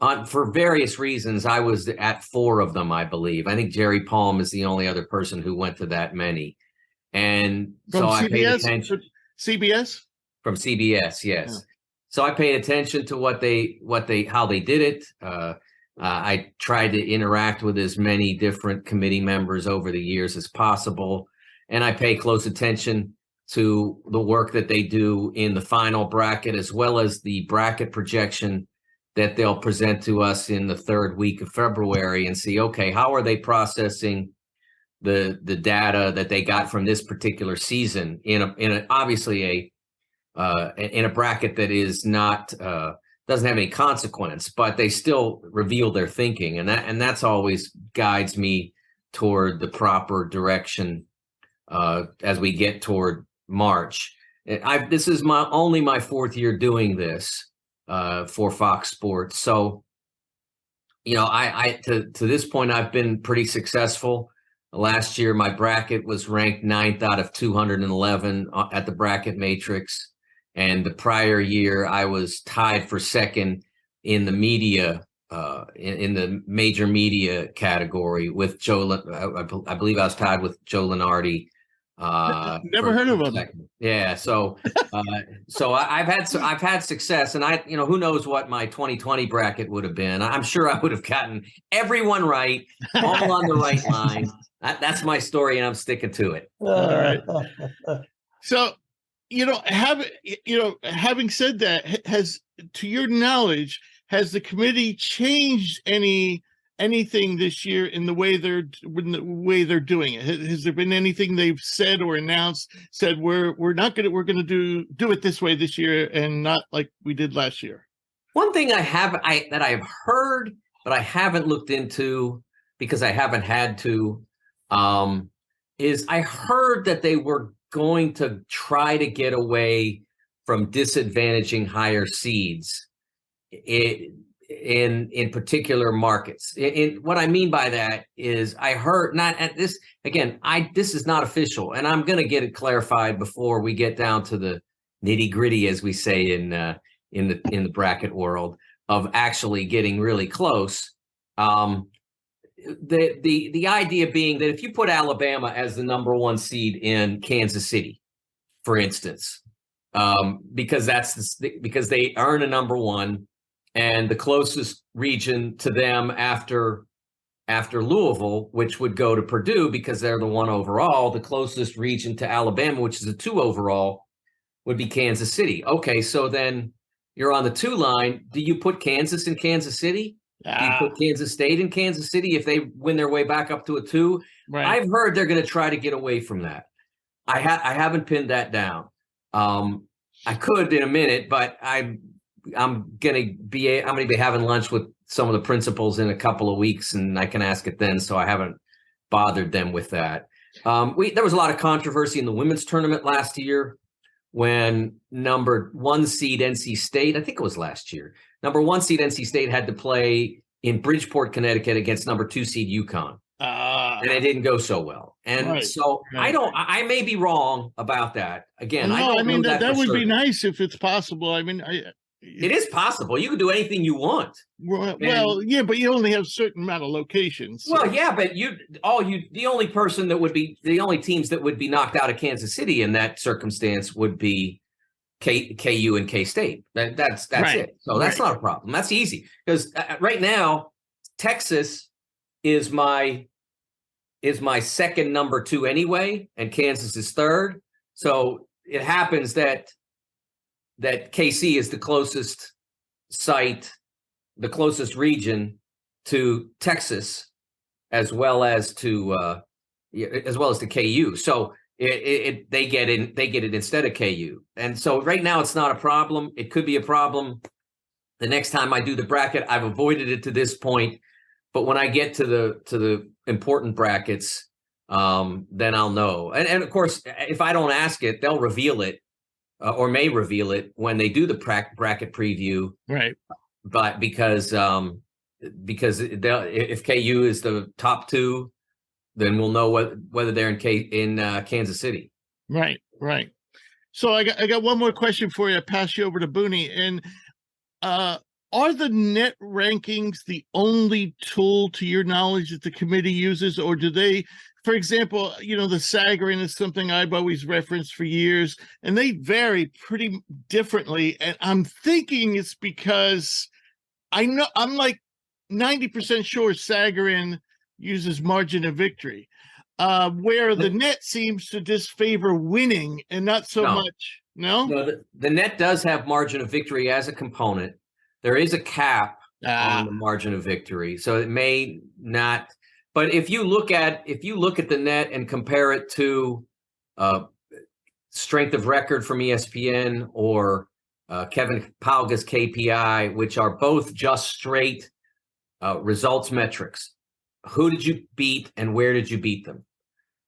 on for various reasons. I was at 4 of them, I believe. I think Jerry Palm is the only other person who went to that many. And so I paid attention. CBS? From CBS, yes. Yeah. So I paid attention to how they did it. I tried to interact with as many different committee members over the years as possible. And I pay close attention to the work that they do in the final bracket, as well as the bracket projection that they'll present to us in the 3rd week of February, and see, okay, how are they processing the data that they got from this particular season in a obviously in a bracket that is not doesn't have any consequence, but they still reveal their thinking, and that's always guides me toward the proper direction as we get toward March. This is only my 4th year doing this for Fox Sports, so I to this point I've been pretty successful. Last year, my bracket was ranked 9th out of 211 at the bracket matrix. And the prior year, I was tied for 2nd in the media, in the major media category with Joe. I believe I was tied with Joe Lenardi. Never heard of him. Yeah. So I've had success, and who knows what my 2020 bracket would have been. I'm sure I would have gotten everyone right, all on the right line. That's my story, and I'm sticking to it. All right. So, having said that, to your knowledge, has the committee changed anything this year in the way they're doing it? Has there been anything they've said or announced? Said we're going to do it this way this year and not like we did last year? One thing that I've heard, but I haven't looked into because I haven't had to. Is I heard that they were going to try to get away from disadvantaging higher seeds in particular markets. What I mean by that is I heard, not at this again, this is not official, and I'm going to get it clarified before we get down to the nitty gritty, as we say in the bracket world, of actually getting really close. The idea being that if you put Alabama as the number 1 seed in Kansas City, for instance, because they earn a number 1, And the closest region to them after Louisville, which would go to Purdue because they're the 1 overall, the closest region to Alabama, which is a 2 overall, would be Kansas City. Okay, so then you're on the 2 line. Do you put Kansas in Kansas City? Do you put Kansas State in Kansas City if they win their way back up to a 2? Right. I've heard they're going to try to get away from that. I haven't pinned that down. I could in a minute, but I'm going to be having lunch with some of the principals in a couple of weeks, and I can ask it then. So I haven't bothered them with that. There was a lot of controversy in the women's tournament last year when number 1 seed NC State, I think it was last year, number 1 seed NC State had to play in Bridgeport, Connecticut against number 2 seed UConn. And it didn't go so well. And so I may be wrong about that. Again, no, I mean, that would be nice if it's possible. I mean, it is possible. You can do anything you want. Well, yeah, but you only have a certain amount of locations. So. Well, yeah, but the only teams that would be knocked out of Kansas City in that circumstance would be KU and K-State. That's it. So that's not a problem. That's easy because right now Texas is my second number 2 anyway, and Kansas is third. So it happens that KC is the closest site, the closest region to Texas, as well as to KU. So they get it instead of KU. And so right now it's not a problem. It could be a problem the next time I do the bracket. I've avoided it to this point, but when I get to the important brackets, then I'll know. And of course, if I don't ask it, they'll reveal it. Or may reveal it when they do the bracket preview, right? But because if KU is the top 2, then we'll know whether they're in Kansas City. Right. So I got one more question for you. I'll pass you over to Booney. And are the net rankings the only tool, to your knowledge, that the committee uses, or do they? For example, the Sagarin is something I've always referenced for years, and they vary pretty differently. And I'm thinking it's because I'm like 90% sure Sagarin uses margin of victory, where the net seems to disfavor winning and not so much. No, the net does have margin of victory as a component. There is a cap on the margin of victory, so it may not. But if you look at the net and compare it to strength of record from ESPN or Kevin Palga's KPI, which are both just straight results metrics, who did you beat and where did you beat them?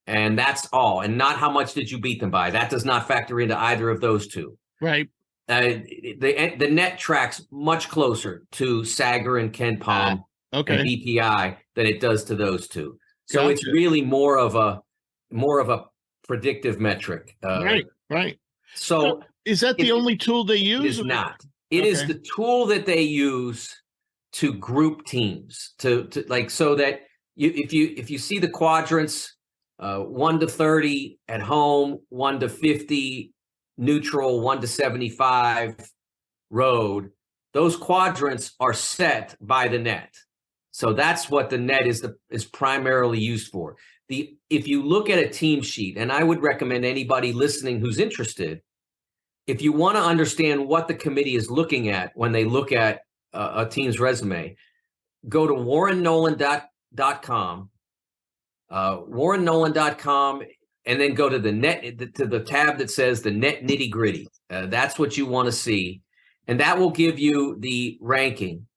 And that's all, and not how much did you beat them by. That does not factor into either of those two. Right. The net tracks much closer to Sagarin, Ken Palm, and BPI than it does to those two. So It's really more of a predictive metric. Right. So is that the only tool they use? It is not. It is the tool that they use to group teams to like, so that if you see the quadrants, 1 to 30 at home, 1 to 50 neutral, 1 to 75 road, those quadrants are set by the net. So that's what the net is primarily used for. If you look at a team sheet, and I would recommend anybody listening who's interested, if you want to understand what the committee is looking at when they look at a team's resume, go to warrennolan.com, warrennolan.com, and then go to the net, to the tab that says the net nitty gritty. That's what you want to see. And that will give you the ranking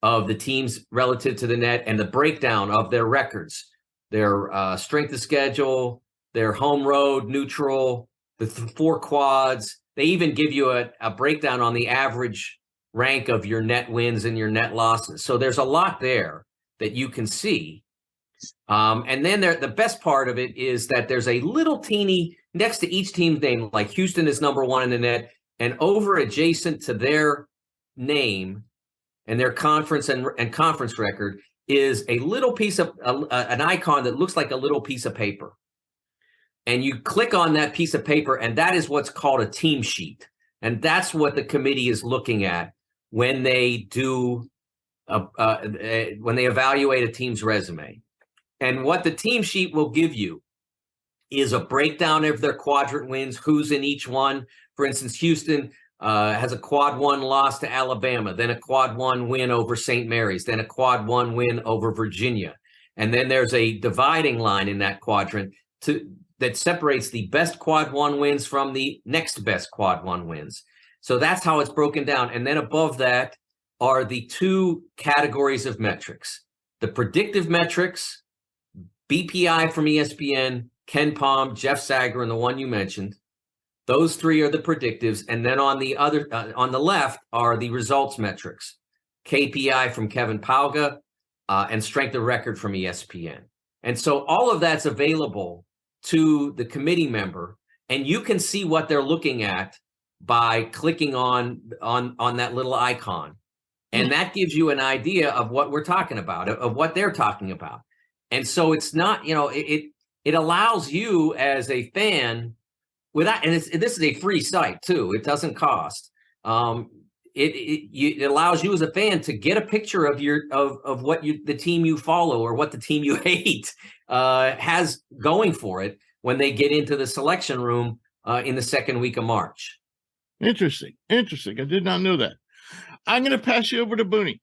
of the teams relative to the net and the breakdown of their records, their strength of schedule, their home road, neutral, the 4 quads. They even give you a breakdown on the average rank of your net wins and your net losses. So there's a lot there that you can see. And then the best part of it is that there's a little teeny next to each team's name, like Houston is number 1 in the net, and over adjacent to their name and their conference and conference record is a little piece of an icon that looks like a little piece of paper. And you click on that piece of paper, and that is what's called a team sheet. And that's what the committee is looking at when they do when they evaluate a team's resume. And what the team sheet will give you is a breakdown of their quadrant wins, who's in each one. For instance, Houston has a quad 1 loss to Alabama, then a quad 1 win over St. Mary's, then a quad 1 win over Virginia. And then there's a dividing line in that quadrant that separates the best quad 1 wins from the next best quad 1 wins. So that's how it's broken down. And then above that are the 2 categories of metrics: the predictive metrics, BPI from ESPN, Ken Palm, Jeff Sager, and the one you mentioned. Those 3 are the predictives. And then on the other, on the left are the results metrics: KPI from Kevin Pauga, and strength of record from ESPN. And so all of that's available to the committee member, and you can see what they're looking at by clicking on that little icon. And that gives you an idea of what we're talking about, of what they're talking about. And so it's not, it allows you as a fan without, and this is a free site too. It doesn't cost. It allows you as a fan to get a picture of what the team you follow or what the team you hate has going for it when they get into the selection room in the second week of March. Interesting. I did not know that. I'm going to pass you over to Booney.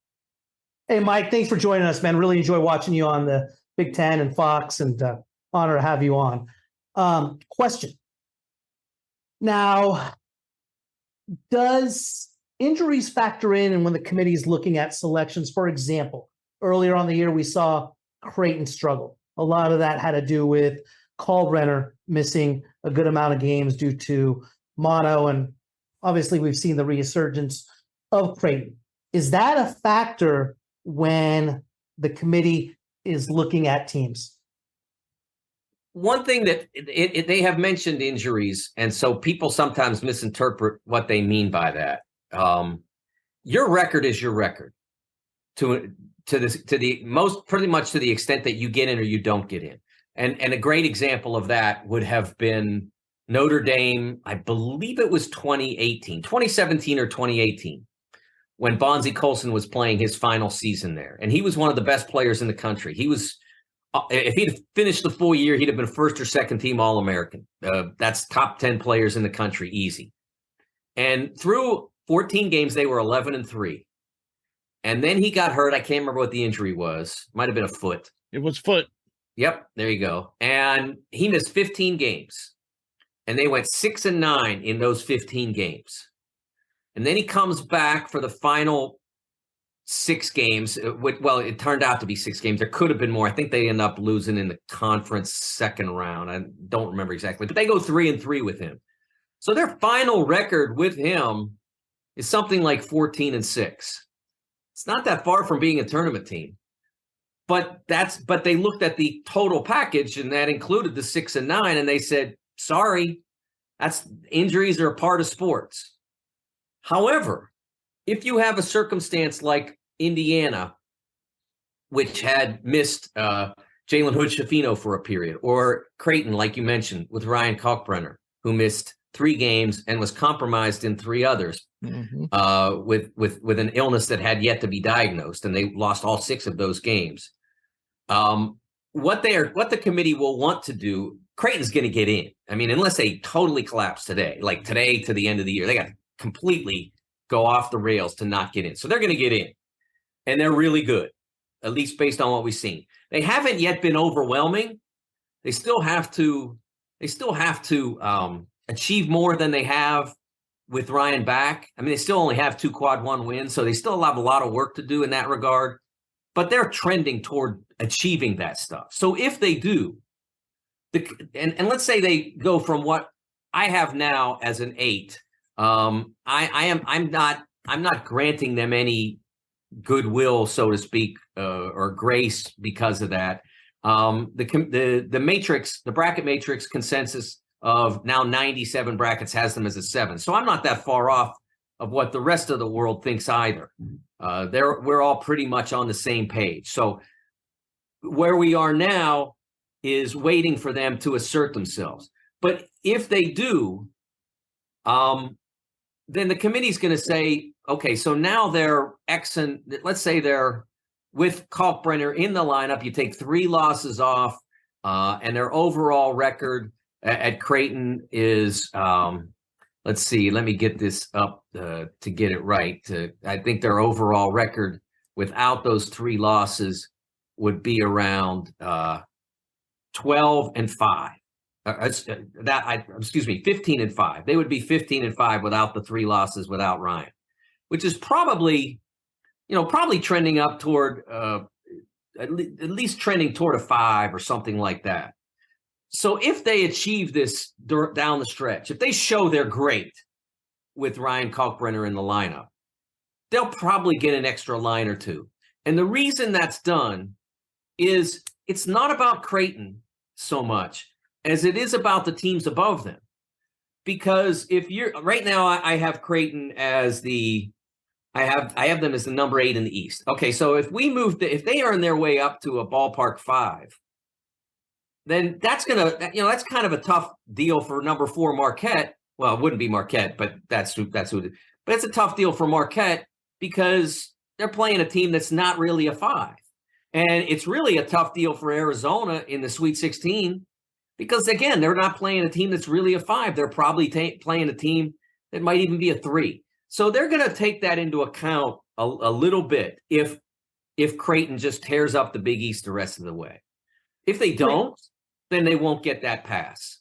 Hey, Mike, thanks for joining us, man. Really enjoy watching you on the Big Ten and Fox, and honor to have you on. Question. Now, does injuries factor in and when the committee is looking at selections? For example, earlier on the year, we saw Creighton struggle. A lot of that had to do with Kalkbrenner missing a good amount of games due to mono, and obviously we've seen the resurgence of Creighton. Is that a factor when the committee is looking at teams? One thing that they have mentioned injuries, and so people sometimes misinterpret what they mean by that. Your record is your record to the most, pretty much to the extent that you get in or you don't get in. And a great example of that would have been Notre Dame. I believe it was 2017 or 2018, when Bonzie Colson was playing his final season there. And he was one of the best players in the country. He was, if he'd finished the full year, he'd have been first or second team All-American. That's top 10 players in the country, easy. And through 14 games, they were 11-3. And then he got hurt. I can't remember what the injury was. Might have been a foot. It was foot. Yep, there you go. And he missed 15 games. And they went 6-9 in those 15 games. And then he comes back for the final 6 games. Well, it turned out to be 6 games. There could have been more. I think they end up losing in the conference second round. I don't remember exactly. But they go 3-3 with him. So their final record with him is something like 14-6. It's not that far from being a tournament team. But they looked at the total package, and that included the 6-9, and they said, sorry, injuries are a part of sports. However, if you have a circumstance like Indiana, which had missed Jalen Hood-Schifino for a period, or Creighton, like you mentioned, with Ryan Kalkbrenner, who missed 3 games and was compromised in 3 others with an illness that had yet to be diagnosed, and they lost all 6 of those games. What the committee will want to do, Creighton's going to get in. I mean, unless they totally collapse today, like today to the end of the year, they got to completely go off the rails to not get in. So they're going to get in, and they're really good, at least based on what we've seen. They haven't yet been overwhelming. They still have to achieve more than they have with Ryan back. I mean, they still only have 2 quad 1 wins, so they still have a lot of work to do in that regard. But they're trending toward achieving that stuff. So if they do, and let's say they go from what I have now as an 8, I'm not granting them any goodwill, so to speak, or grace because of that. The matrix, the bracket matrix consensus of now 97 brackets has them as a 7. So I'm not that far off of what the rest of the world thinks either. We're all pretty much on the same page. So where we are now is waiting for them to assert themselves. But if they do, then the committee's going to say, okay, so now they're let's say they're with Kalkbrenner in the lineup. You take 3 losses off, and their overall record at Creighton is, let's see, let me get this up to get it right. I think their overall record without those 3 losses would be around 12-5. 15-5. They would be 15-5 without the 3 losses without Ryan, which is probably trending up toward at least trending toward a 5 or something like that. So if they achieve this down the stretch, if they show they're great with Ryan Kalkbrenner in the lineup, they'll probably get an extra line or 2. And the reason that's done is it's not about Creighton so much as it is about the teams above them. Because if you're right now, I have Creighton as I have them as the number 8 in the East. Okay, so if if they earn their way up to a ballpark 5, then that's kind of a tough deal for number 4 Marquette. Well, it wouldn't be Marquette, but that's who it is. But it's a tough deal for Marquette because they're playing a team that's not really a 5. And it's really a tough deal for Arizona in the Sweet 16 because, again, they're not playing a team that's really a 5. They're probably playing a team that might even be a 3. So they're going to take that into account a little bit if Creighton just tears up the Big East the rest of the way. If they don't, then they won't get that pass.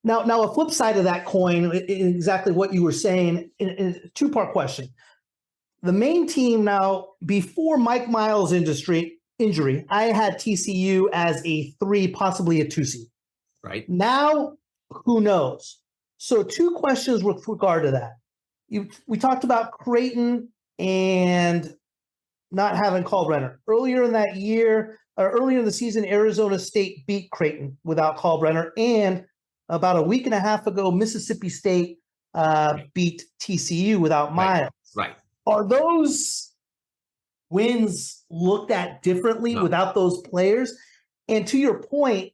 Now, a flip side of that coin, exactly what you were saying, in a 2-part question. The main team now, before Mike Miles' injury, I had TCU as a 3, possibly a 2 seed. Right. Now, who knows? So 2 questions with regard to that. We talked about Creighton and not having Kalkbrenner. Earlier in that year, or earlier in the season, Arizona State beat Creighton without Kalkbrenner. And about a week and a half ago, Mississippi State beat TCU without Miles. Right. Are those wins looked at differently without those players? And to your point,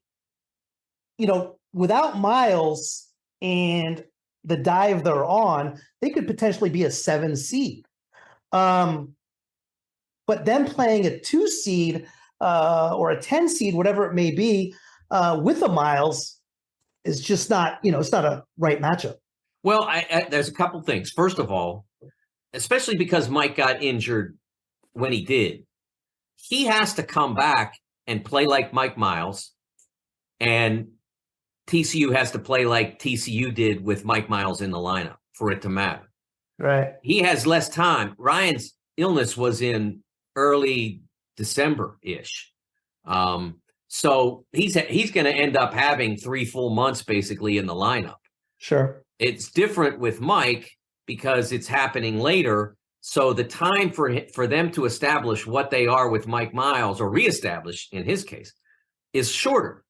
without Miles and the dive they're on, they could potentially be a 7 seed. But them playing a 2 seed or a 10 seed, whatever it may be, with a Miles is just not, it's not a right matchup. Well, there's a couple things. First of all, especially because Mike got injured when he did, he has to come back and play like Mike Miles, and TCU has to play like TCU did with Mike Miles in the lineup for it to matter. Right. He has less time. Ryan's illness was in early December-ish. So he's going to end up having 3 full months basically in the lineup. Sure. It's different with Mike because it's happening later. So the time for them to establish what they are with Mike Miles, or reestablish in his case, is shorter.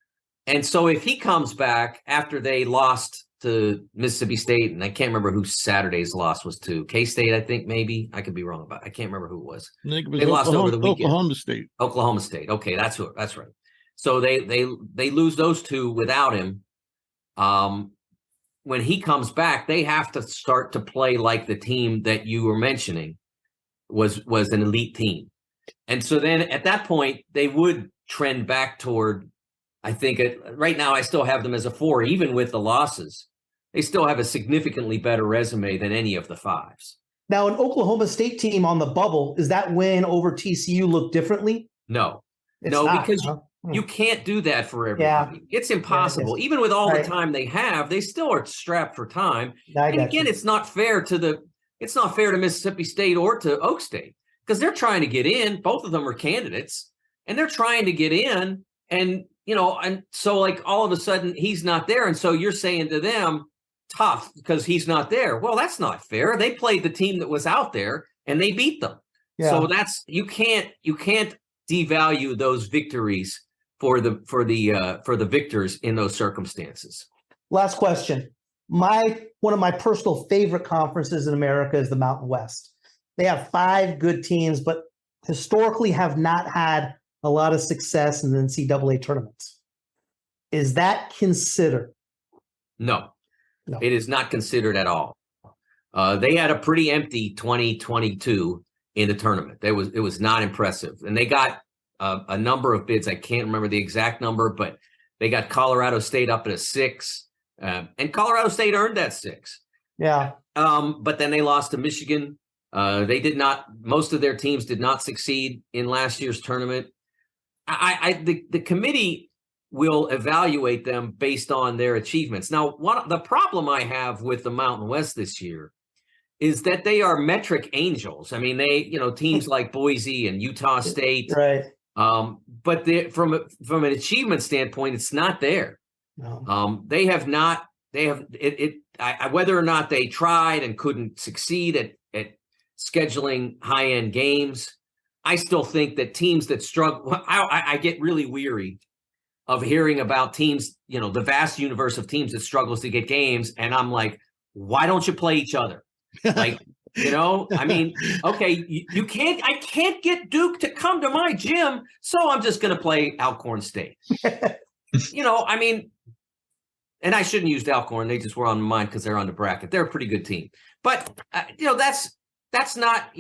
And so if he comes back after they lost to Mississippi State, and I can't remember who Saturday's loss was to, K-State, I think, maybe. I could be wrong about it. I can't remember who it was. I think it was they lost over the weekend. Oklahoma State. Okay, that's right. So they lose those 2 without him. When he comes back, they have to start to play like the team that you were mentioning was an elite team. And so then at that point, they would trend back toward, I think right now I still have them as a 4, even with the losses. They still have a significantly better resume than any of the 5s. Now, an Oklahoma State team on the bubble, is that win over TCU look differently? No, not, because you can't do that for everybody. Yeah. It's impossible. Even with all the time they have, they still are strapped for time. And again, it's not fair to Mississippi State or to Oak State because they're trying to get in. Both of them are candidates, and they're trying to get in. And and so like all of a sudden he's not there, and so you're saying to them, tough because he's not there. Well, that's not fair. They played the team that was out there and they beat them. Yeah. So that's you can't devalue those victories for the victors in those circumstances. Last question. One of my personal favorite conferences in America is the Mountain West. They have 5 good teams, but historically have not had a lot of success in the NCAA tournaments. Is that considered? No, it is not considered at all. They had a pretty empty 2022 in the tournament. It was not impressive. And they got a number of bids. I can't remember the exact number, but they got Colorado State up at a 6. And Colorado State earned that 6. Yeah. But then they lost to Michigan. Most of their teams did not succeed in last year's tournament. The committee will evaluate them based on their achievements. Now, the problem I have with the Mountain West this year is that they are metric angels. I mean, teams like Boise and Utah State, right? But from an achievement standpoint, it's not there. No. They have not. They have it. Whether or not they tried and couldn't succeed at scheduling high-end games, I still think that teams that struggle. I get really weary of hearing about teams. The vast universe of teams that struggles to get games, and I'm like, why don't you play each other? Like, I mean, okay, you can't. I can't get Duke to come to my gym, so I'm just going to play Alcorn State. I mean. And I shouldn't use Alcorn. They just were on mine because they're on the bracket. They're a pretty good team. But, that's not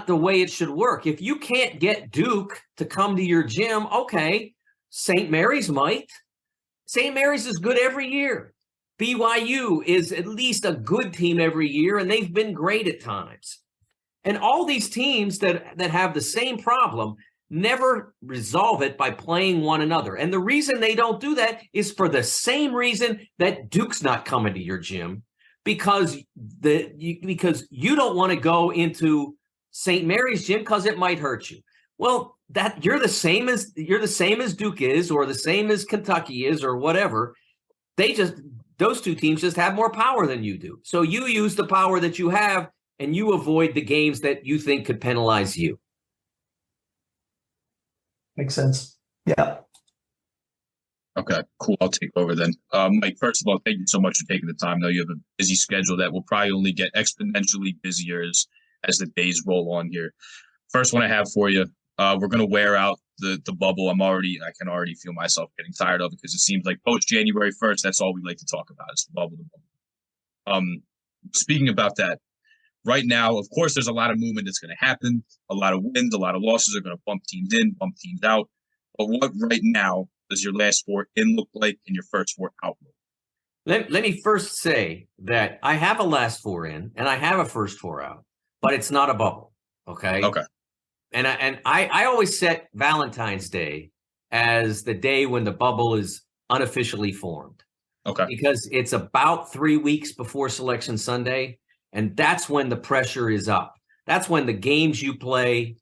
the way it should work. If you can't get Duke to come to your gym, okay, St. Mary's might. St. Mary's is good every year. BYU is at least a good team every year, and they've been great at times. And all these teams that have the same problem never resolve it by playing one another. And the reason they don't do that is for the same reason that Duke's not coming to your gym, because you don't want to go into St. Mary's gym because it might hurt you. Well, that you're the same as Duke is, or the same as Kentucky is, or whatever. Those two teams just have more power than you do. So you use the power that you have, and you avoid the games that you think could penalize you. Makes sense. Yeah. Okay, cool. I'll take over then. Mike, first of all, thank you so much for taking the time. I know you have a busy schedule that will probably only get exponentially busier as the days roll on here. First one I have for you, we're going to wear out the bubble. I can already feel myself getting tired of it, because it seems like post January 1st, that's all we like to talk about is the bubble. Speaking about that, right now, of course, there's a lot of movement that's going to happen. A lot of wins, a lot of losses are going to bump teams in, bump teams out. But what right now does your last 4 in look like and your first 4 out look? Let me first say that I have a last 4 in and I have a first 4 out, but it's not a bubble. Okay. Okay. And I always set Valentine's Day as the day when the bubble is unofficially formed. Okay. Because it's about 3 weeks before Selection Sunday. And that's when the pressure is up. That's when the games you play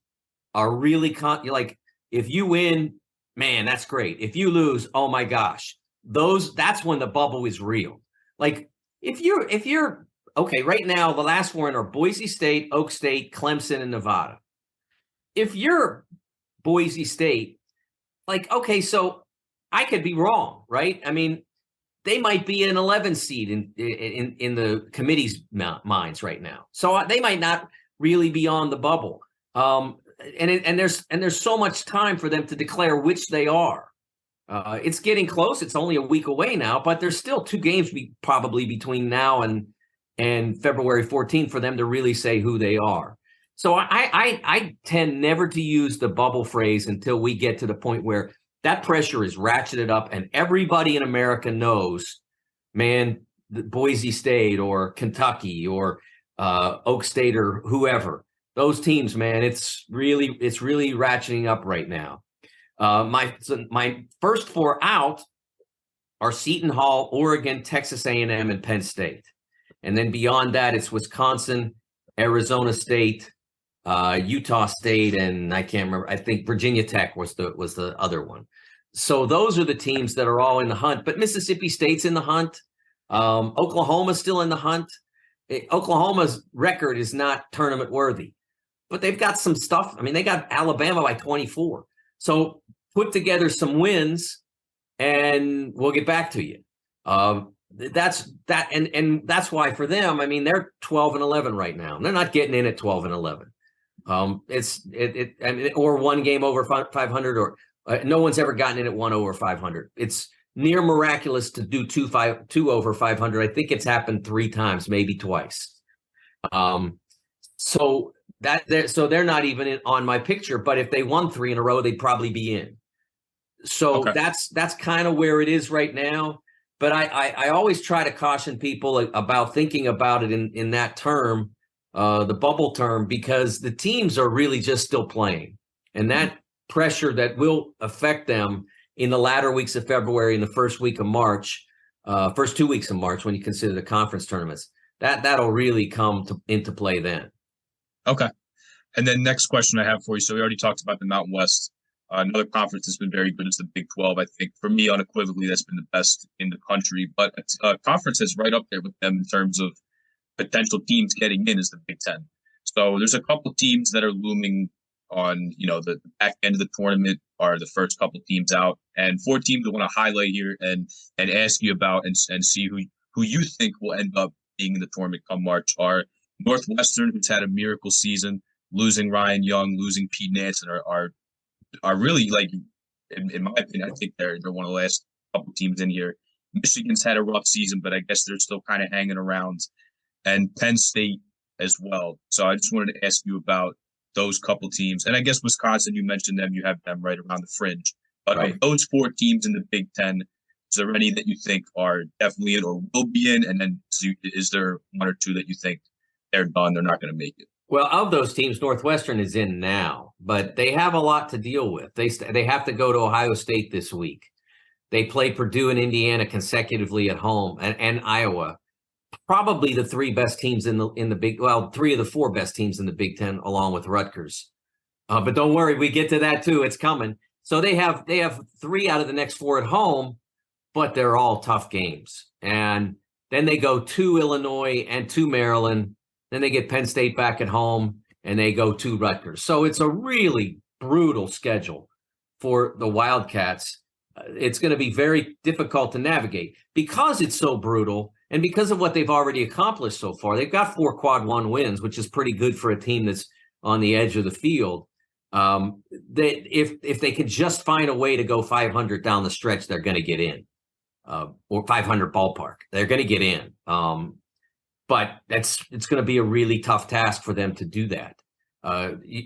are really like, if you win, man, that's great. If you lose, oh my gosh, that's when the bubble is real. Like if you're okay, right now, the last 4 in are Boise State, Oak State, Clemson, and Nevada. If you're Boise State, like, okay, so I could be wrong, right? I mean, they might be an 11 seed in the committee's minds right now. So they might not really be on the bubble. And there's so much time for them to declare which they are. It's getting close. It's only a week away now, but there's still 2 games probably between now and February 14th for them to really say who they are. So I tend never to use the bubble phrase until we get to the point where that pressure is ratcheted up and everybody in America knows, man, Boise State or Kentucky or Oak State or whoever, those teams, man, it's really ratcheting up right now. My first 4 out are Seton Hall, Oregon, Texas A&M, and Penn State. And then beyond that, it's Wisconsin, Arizona State, Utah State, and I can't remember. I think Virginia Tech was the other one. So those are the teams that are all in the hunt. But Mississippi State's in the hunt. Oklahoma's still in the hunt. Oklahoma's record is not tournament worthy, but they've got some stuff. I mean, they got Alabama by 24. So put together some wins, and we'll get back to you. That's why for them, I mean, they're 12-11 right now. They're not getting in at 12-11. Or one game over 500, or no one's ever gotten in at 1 over 500. It's near miraculous to do two over 500. I think it's happened 3 times, maybe twice. So they're not even on my picture. But if they won 3 in a row, they'd probably be in. So that's kind of where it is right now. But I always try to caution people about thinking about it in that term, the bubble term, because the teams are really just still playing, and that pressure that will affect them in the latter weeks of February and the first week of March, first 2 weeks of March, when you consider the conference tournaments, that'll really come into play then. Okay. And then next question I have for you. So we already talked about the Mountain West. Another conference that's been very good is the Big 12. I think for me, unequivocally, that's been the best in the country. But a conference that's right up there with them in terms of potential teams getting in is the Big 10. So there's a couple teams that are looming on, the back end of the tournament are the first couple teams out. And 4 teams I want to highlight here and ask you about and see who you think will end up being in the tournament come March are Northwestern, who's had a miracle season, losing Ryan Young, losing Pete Nance, and are really, like, in my opinion, I think they're one of the last couple teams in here. Michigan's had a rough season, but I guess they're still kind of hanging around. And Penn State as well. So I just wanted to ask you about those couple teams. And I guess Wisconsin, you mentioned them. You have them right around the fringe. But of those 4 teams in the Big 10, is there any that you think are definitely in or will be in? And then is there 1 or 2 that you think they're done, they're not going to make it? Well, of those teams, Northwestern is in now, but they have a lot to deal with. They have to go to Ohio State this week. They play Purdue and Indiana consecutively at home, and Iowa. Probably the 3 best teams in the Big. Well, 3 of the 4 best teams in the Big 10, along with Rutgers. But don't worry, we get to that too. It's coming. So they have 3 out of the next 4 at home, but they're all tough games. And then they go to Illinois and to Maryland. Then they get Penn State back at home, and they go to Rutgers. So it's a really brutal schedule for the Wildcats. It's going to be very difficult to navigate because it's so brutal and because of what they've already accomplished so far. They've got 4 quad 1 wins, which is pretty good for a team that's on the edge of the field. If they can just find a way to go 500 down the stretch, they're going to get in, or 500 ballpark. They're going to get in. But it's going to be a really tough task for them to do that.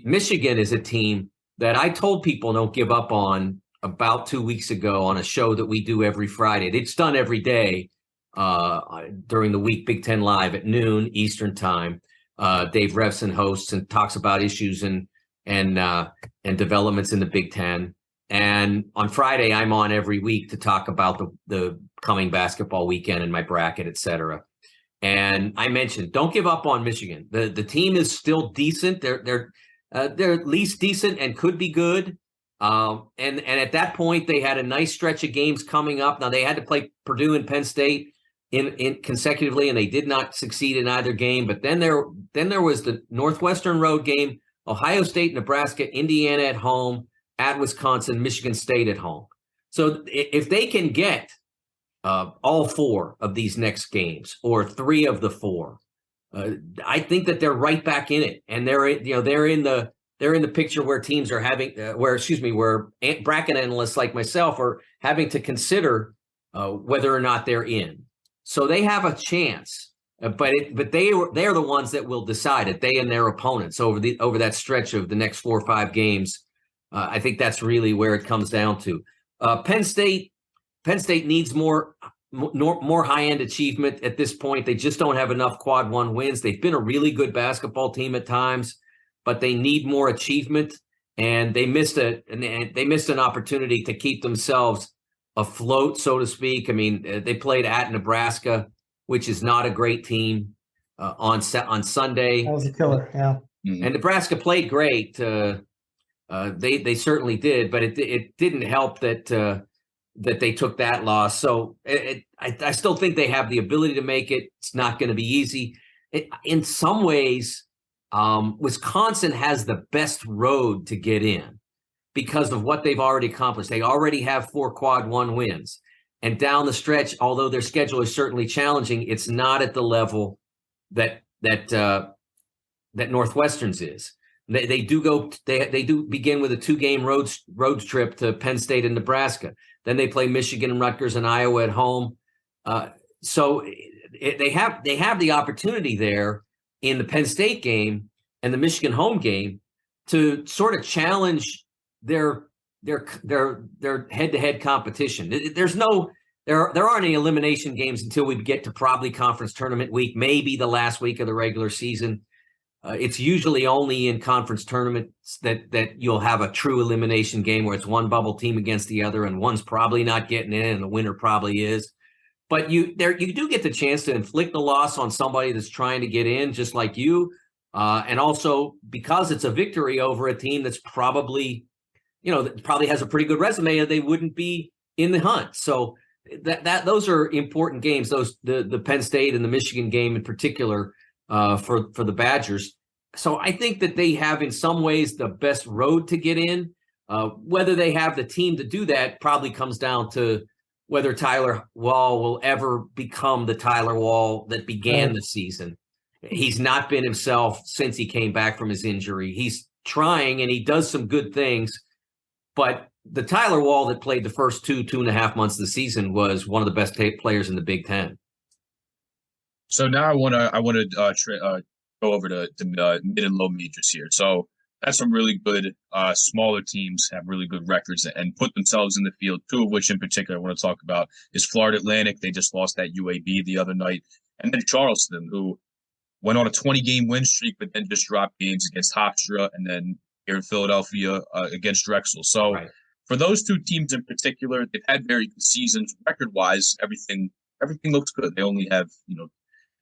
Michigan is a team that I told people don't give up on about 2 weeks ago on a show that we do every Friday. It's done every day during the week, Big 10 Live at noon Eastern time. Dave Revson hosts and talks about issues and developments in the Big 10. And on Friday, I'm on every week to talk about the coming basketball weekend and my bracket, et cetera. And I mentioned, don't give up on Michigan. The team is still decent. They're at least decent and could be good. And at that point, they had a nice stretch of games coming up. Now they had to play Purdue and Penn State in consecutively, and they did not succeed in either game. But then there was the Northwestern road game, Ohio State, Nebraska, Indiana at home, at Wisconsin, Michigan State at home. So if they can get all 4 of these next games, or 3 of the 4, I think that they're right back in it, and they're in the picture where teams are having, where bracket analysts like myself are having to consider whether or not they're in. So they have a chance, but they're the ones that will decide it. They and their opponents over that stretch of the next 4 or 5 games. I think that's really where it comes down to. Penn State needs more high-end achievement at this point. They just don't have enough quad 1 wins. They've been a really good basketball team at times, but they need more achievement, and they missed an opportunity to keep themselves afloat, so to speak. I mean, they played at Nebraska, which is not a great team, on Sunday. That was a killer, yeah. And Nebraska played great. They certainly did, but it didn't help that they took that loss. So I still think they have the ability to make it. It's not going to be easy. In some ways, Wisconsin has the best road to get in because of what they've already accomplished. They already have 4 quad 1 wins. And down the stretch, although their schedule is certainly challenging, it's not at the level that Northwestern's is. They do begin with a 2-game road trip to Penn State and Nebraska. Then they play Michigan and Rutgers and Iowa at home. So they have the opportunity there in the Penn State game and the Michigan home game to sort of challenge their head-to-head competition. There aren't any elimination games until we get to probably conference tournament week, maybe the last week of the regular season. It's usually only in conference tournaments that you'll have a true elimination game where it's one bubble team against the other, and one's probably not getting in, and the winner probably is. But you do get the chance to inflict a loss on somebody that's trying to get in, just like you, and also because it's a victory over a team that's probably has a pretty good resume, and they wouldn't be in the hunt. So those are important games. The Penn State and the Michigan game in particular. For the Badgers. So I think that they have in some ways the best road to get in. Whether they have the team to do that probably comes down to whether Tyler Wall will ever become the Tyler Wall that began the season. He's not been himself since he came back from his injury. He's trying and he does some good things, but the Tyler Wall that played the first 2.5 months of the season was one of the best players in the Big Ten. So now I want to go over to mid and low majors here. So that's some really good smaller teams have really good records and put themselves in the field. Two of which in particular I want to talk about is Florida Atlantic. They just lost at UAB the other night, and then Charleston, who went on a 20-game win streak, but then just dropped games against Hofstra and then here in Philadelphia against Drexel. So for those two teams in particular, they've had very good seasons record-wise. Everything looks good. They only have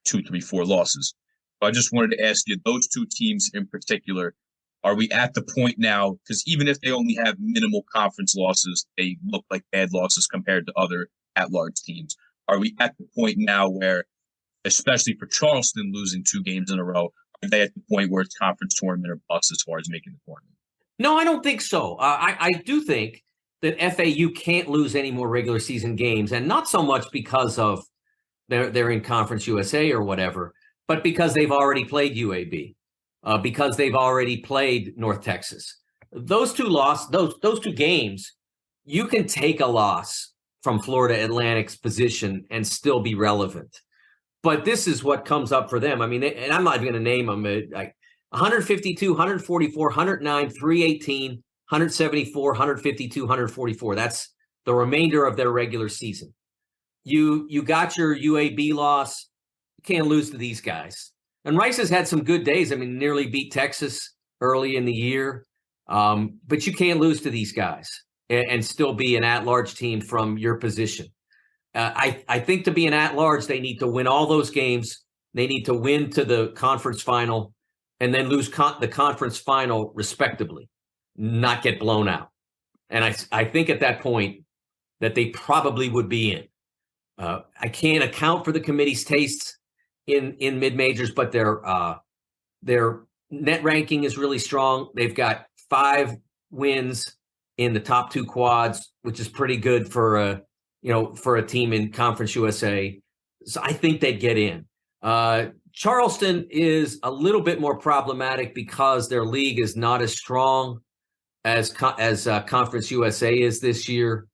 2, 3, 4 losses. So I just wanted to ask you, those two teams in particular, are we at the point now, because even if they only have minimal conference losses, they look like bad losses compared to other at-large teams. Are we at the point now where, especially for Charleston losing 2 games in a row, are they at the point where it's conference tournament or bust as far as making the tournament? No, I don't think so. I do think that FAU can't lose any more regular season games, and not so much because of they're in Conference USA or whatever, but because they've already played UAB, because they've already played North Texas. Those two games, you can take a loss from Florida Atlantic's position and still be relevant. But this is what comes up for them. I mean, and I'm not even going to name them, like 152, 144, 109, 318, 174, 152, 144. That's the remainder of their regular season. You got your UAB loss. You can't lose to these guys. And Rice has had some good days. I mean, nearly beat Texas early in the year. But you can't lose to these guys and still be an at-large team from your position. I think to be an at-large, they need to win all those games. They need to win to the conference final and then lose the conference final respectably, not get blown out. And I think at that point that they probably would be in. I can't account for the committee's tastes in mid-majors, but their net ranking is really strong. They've got 5 wins in the top 2 quads, which is pretty good for a team in Conference USA. So I think they'd get in. Charleston is a little bit more problematic because their league is not as strong as Conference USA is this year.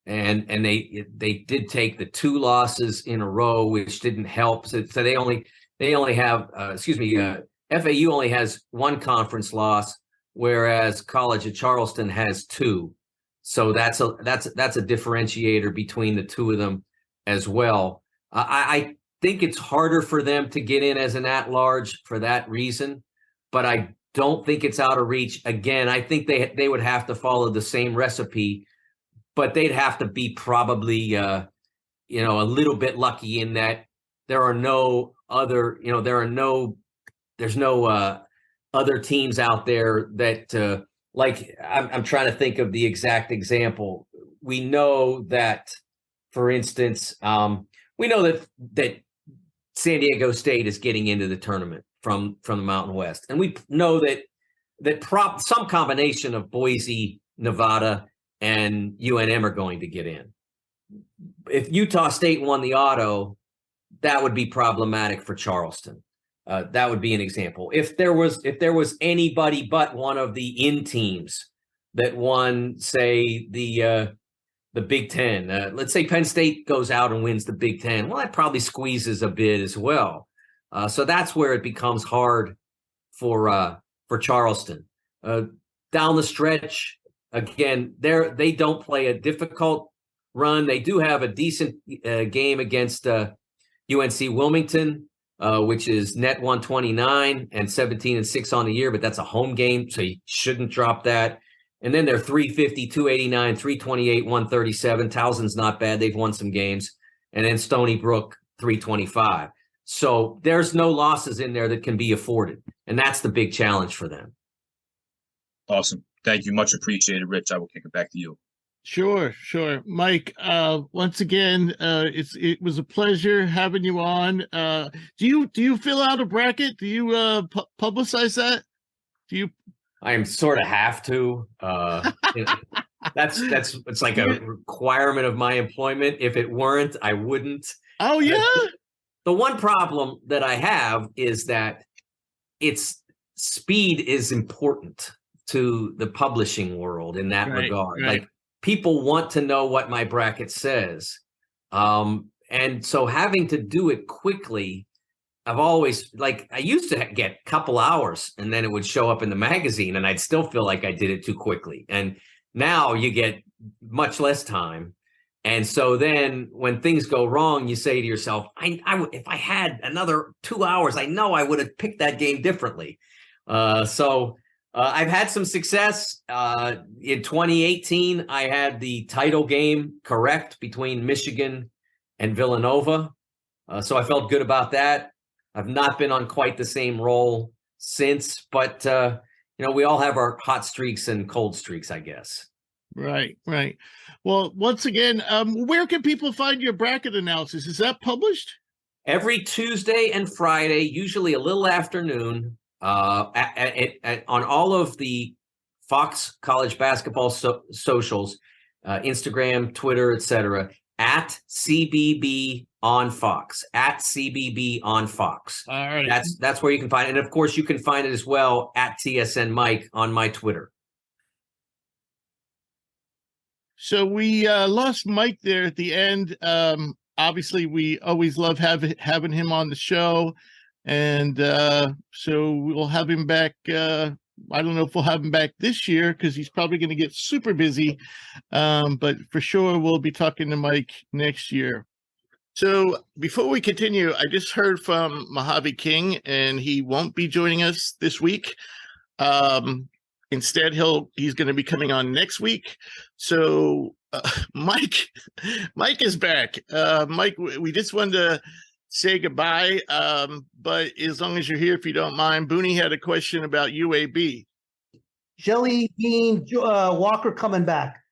And they did take the 2 losses in a row, which didn't help. So they only have FAU only has 1 conference loss, whereas College of Charleston has 2. So that's a differentiator between the two of them as well. I think it's harder for them to get in as an at-large for that reason, but I don't think it's out of reach. Again, I think they would have to follow the same recipe. But they'd have to be probably, a little bit lucky in that there's no other teams out there that, I'm trying to think of the exact example. We know that, for instance, we know that San Diego State is getting into the tournament from the Mountain West, and we know that some combination of Boise, Nevada, and UNM are going to get in. If Utah State won the auto, that would be problematic for Charleston. That would be an example. If there was anybody but one of the in teams that won, say, the Big Ten, let's say Penn State goes out and wins the Big Ten, well, that probably squeezes a bit as well. So that's where it becomes hard for Charleston. Down the stretch, again, they don't play a difficult run. They do have a decent game against UNC Wilmington, which is net 129 and 17-6 on the year, but that's a home game, so you shouldn't drop that. And then they're 350, 289, 328, 137. Towson's not bad. They've won some games. And then Stony Brook, 325. So there's no losses in there that can be afforded. And that's the big challenge for them. Awesome. Thank you. Much appreciated, Rich. I will kick it back to you. Sure. Mike, once again, it was a pleasure having you on. Do you fill out a bracket? Do you publicize that? I am sort of have to. It's like a requirement of my employment. If it weren't, I wouldn't. Oh yeah. The one problem that I have is that speed is important to the publishing world in that regard. Right. Like, people want to know what my bracket says. And so having to do it quickly, I used to get a couple hours and then it would show up in the magazine and I'd still feel like I did it too quickly. And now you get much less time. And so then when things go wrong, you say to yourself, if I had another 2 hours, I know I would have picked that game differently. So I've had some success. In 2018, I had the title game correct between Michigan and Villanova. So I felt good about that. I've not been on quite the same roll since, but we all have our hot streaks and cold streaks, I guess. Right. Well, once again, where can people find your bracket analysis? Is that published? Every Tuesday and Friday, usually a little afternoon, on all of the Fox college basketball socials, Instagram, Twitter, etc., at CBB on Fox, at CBB on Fox. All right. That's where you can find it. And of course, you can find it as well at TSN Mike on my Twitter. So we lost Mike there at the end. Obviously, we always love having him on the show. And so we'll have him back. I don't know if we'll have him back this year because he's probably going to get super busy. But for sure, we'll be talking to Mike next year. So before we continue, I just heard from Mojave King, and he won't be joining us this week. Instead, he's going to be coming on next week. So Mike is back. Mike, we just wanted to say goodbye. But as long as you're here, if you don't mind, Booney had a question about UAB. Jelly Bean Walker coming back.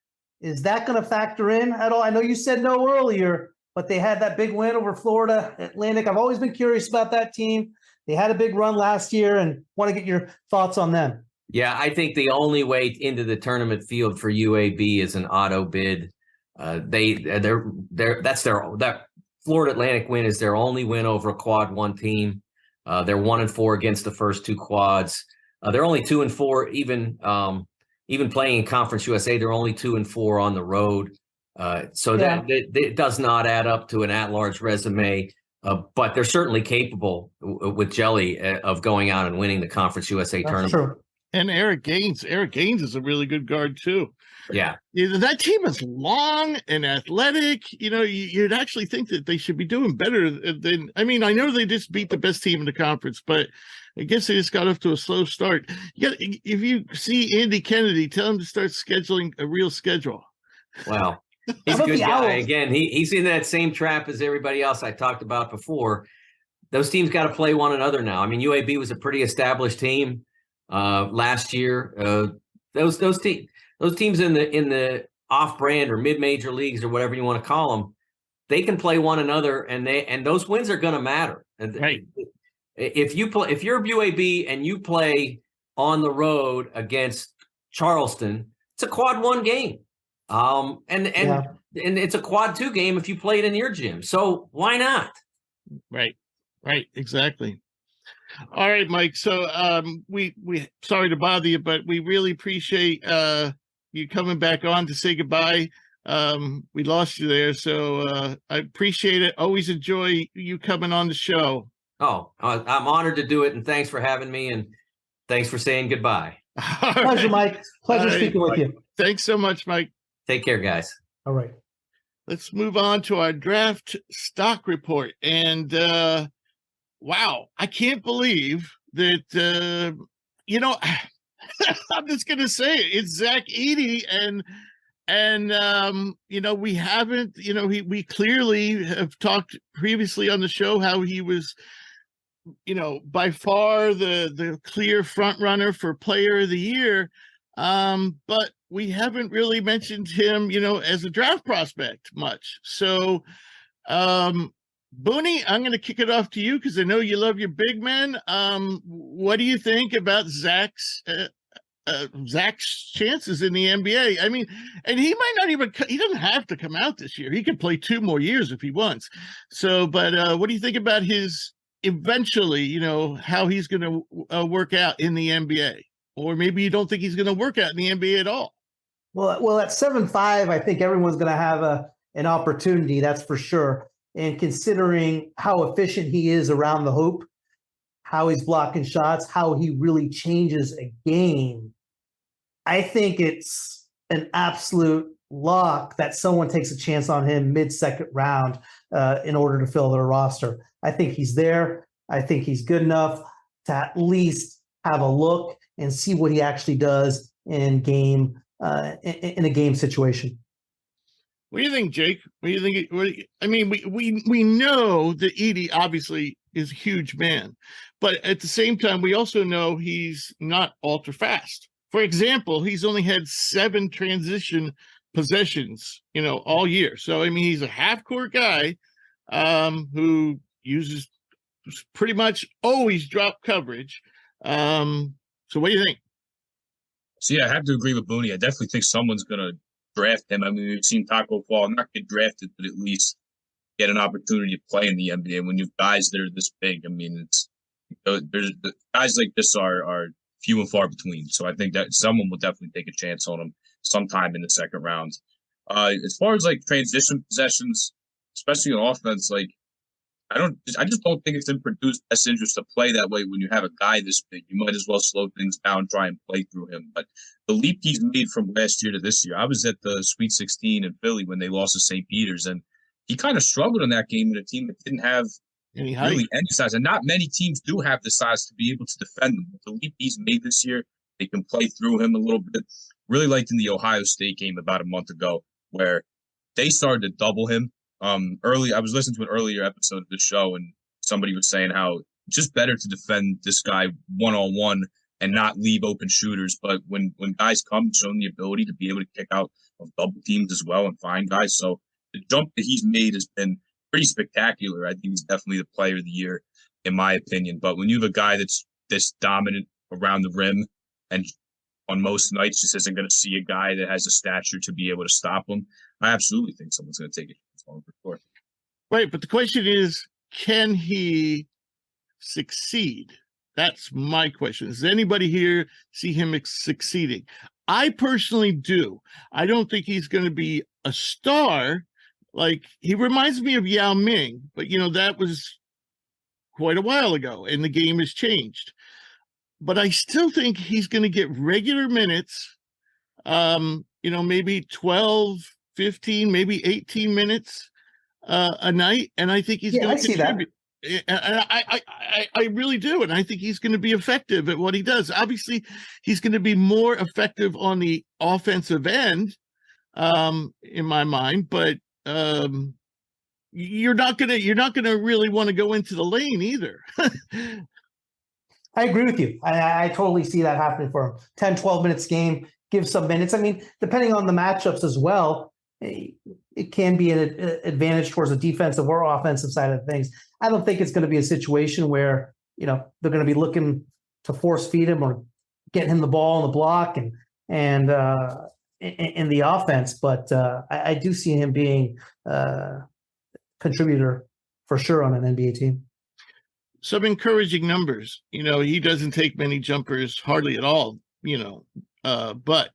Is that going to factor in at all? I know you said no earlier, but they had that big win over Florida Atlantic. I've always been curious about that team. They had a big run last year and want to get your thoughts on them. Yeah, I think the only way into the tournament field for UAB is an auto bid. That Florida Atlantic win is their only win over a quad one team. They're 1-4 against the first two quads. They're only 2-4, even playing in Conference USA. They're only 2-4 on the road. That it does not add up to an at-large resume. But they're certainly capable with Jelly of going out and winning the Conference USA tournament. True. And Eric Gaines. Eric Gaines is a really good guard too. Yeah. That team is long and athletic. You'd actually think that they should be doing better than. I mean, I know they just beat the best team in the conference, but I guess they just got off to a slow start. If you see Andy Kennedy, tell him to start scheduling a real schedule. Wow. He's a good guy. Again, he's in that same trap as everybody else I talked about before. Those teams got to play one another now. I mean, UAB was a pretty established team last year. Those teams in the off-brand or mid-major leagues or whatever you want to call them, they can play one another, and those wins are going to matter. Right. If you're UAB and you play on the road against Charleston, it's a quad one game. And it's a quad two game if you play it in your gym. So why not? Right. Exactly. All right, Mike. So we sorry to bother you, but we really appreciate you coming back on to say goodbye. We lost you there, so I appreciate it. Always enjoy you coming on the show. Oh, I'm honored to do it, and thanks for having me, and thanks for saying goodbye. Pleasure, Mike. Pleasure speaking with you. Thanks so much, Mike. Take care, guys. All right. Let's move on to our draft stock report. And wow, I can't believe that, I'm just going to say it. It's Zach Edey. And we haven't, we clearly have talked previously on the show how he was, by far the clear front runner for player of the year. But we haven't really mentioned him, as a draft prospect much. So, Booney, I'm going to kick it off to you because I know you love your big men. What do you think about Zach's chances in the NBA? I mean, and he might not even, he doesn't have to come out this year. He could play 2 more years if he wants. So, but what do you think about his eventually, how he's going to work out in the NBA? Or maybe you don't think he's going to work out in the NBA at all. Well, at 7'5", I think everyone's going to have an opportunity. That's for sure. And considering how efficient he is around the hoop, how he's blocking shots, how he really changes a game, I think it's an absolute lock that someone takes a chance on him mid-second round in order to fill their roster. I think he's there. I think he's good enough to at least have a look and see what he actually does in a game situation. What do you think, Jake? What do you think? I mean, we know that Edey obviously is a huge man, but at the same time, we also know he's not ultra fast. For example, he's only had 7 transition possessions, all year. So, I mean, he's a half-court guy who uses pretty much always drop coverage. So what do you think? So, yeah, I have to agree with Booney. I definitely think someone's going to draft him. I mean, we've seen Taco Fall not get drafted, but at least get an opportunity to play in the NBA. When you have guys that are this big, I mean, there's guys like this are few and far between. So I think that someone will definitely take a chance on him sometime in the second round. As far as like transition possessions, especially on offense, like I just don't think it's in Purdue's best interest to play that way when you have a guy this big. You might as well slow things down, try and play through him. But the leap he's made from last year to this year, I was at the Sweet 16 in Philly when they lost to St. Peter's, and he kind of struggled in that game in a team that didn't have any size. And not many teams do have the size to be able to defend him. But the leap he's made this year, they can play through him a little bit. Really liked in the Ohio State game about a month ago where they started to double him. I was listening to an earlier episode of the show, and somebody was saying how it's just better to defend this guy one-on-one and not leave open shooters. But when guys come, show them the ability to be able to kick out of double teams as well and find guys. So the jump that he's made has been pretty spectacular. I think he's definitely the player of the year, in my opinion. But when you have a guy that's this dominant around the rim and on most nights just isn't going to see a guy that has a stature to be able to stop him, I absolutely think someone's going to take it for sure. Right, but the question is, can he succeed? That's my question. Does anybody here see him succeeding? I personally do. I don't think he's going to be a star. Like, he reminds me of Yao Ming, but, that was quite a while ago, and the game has changed. But I still think he's going to get regular minutes, maybe 12, 15, maybe 18 minutes a night, and I think he's going to contribute. And I really do, and I think he's going to be effective at what he does. Obviously, he's going to be more effective on the offensive end, in my mind. But you're not gonna really want to go into the lane either. I agree with you. I totally see that happening for him. 10, 12 minutes game, give some minutes. I mean, depending on the matchups as well, it can be an advantage towards the defensive or offensive side of things. I don't think it's going to be a situation where, they're going to be looking to force feed him or get him the ball on the block and in the offense. But I do see him being a contributor for sure on an NBA team. some encouraging numbers. He doesn't take many jumpers, hardly at all, but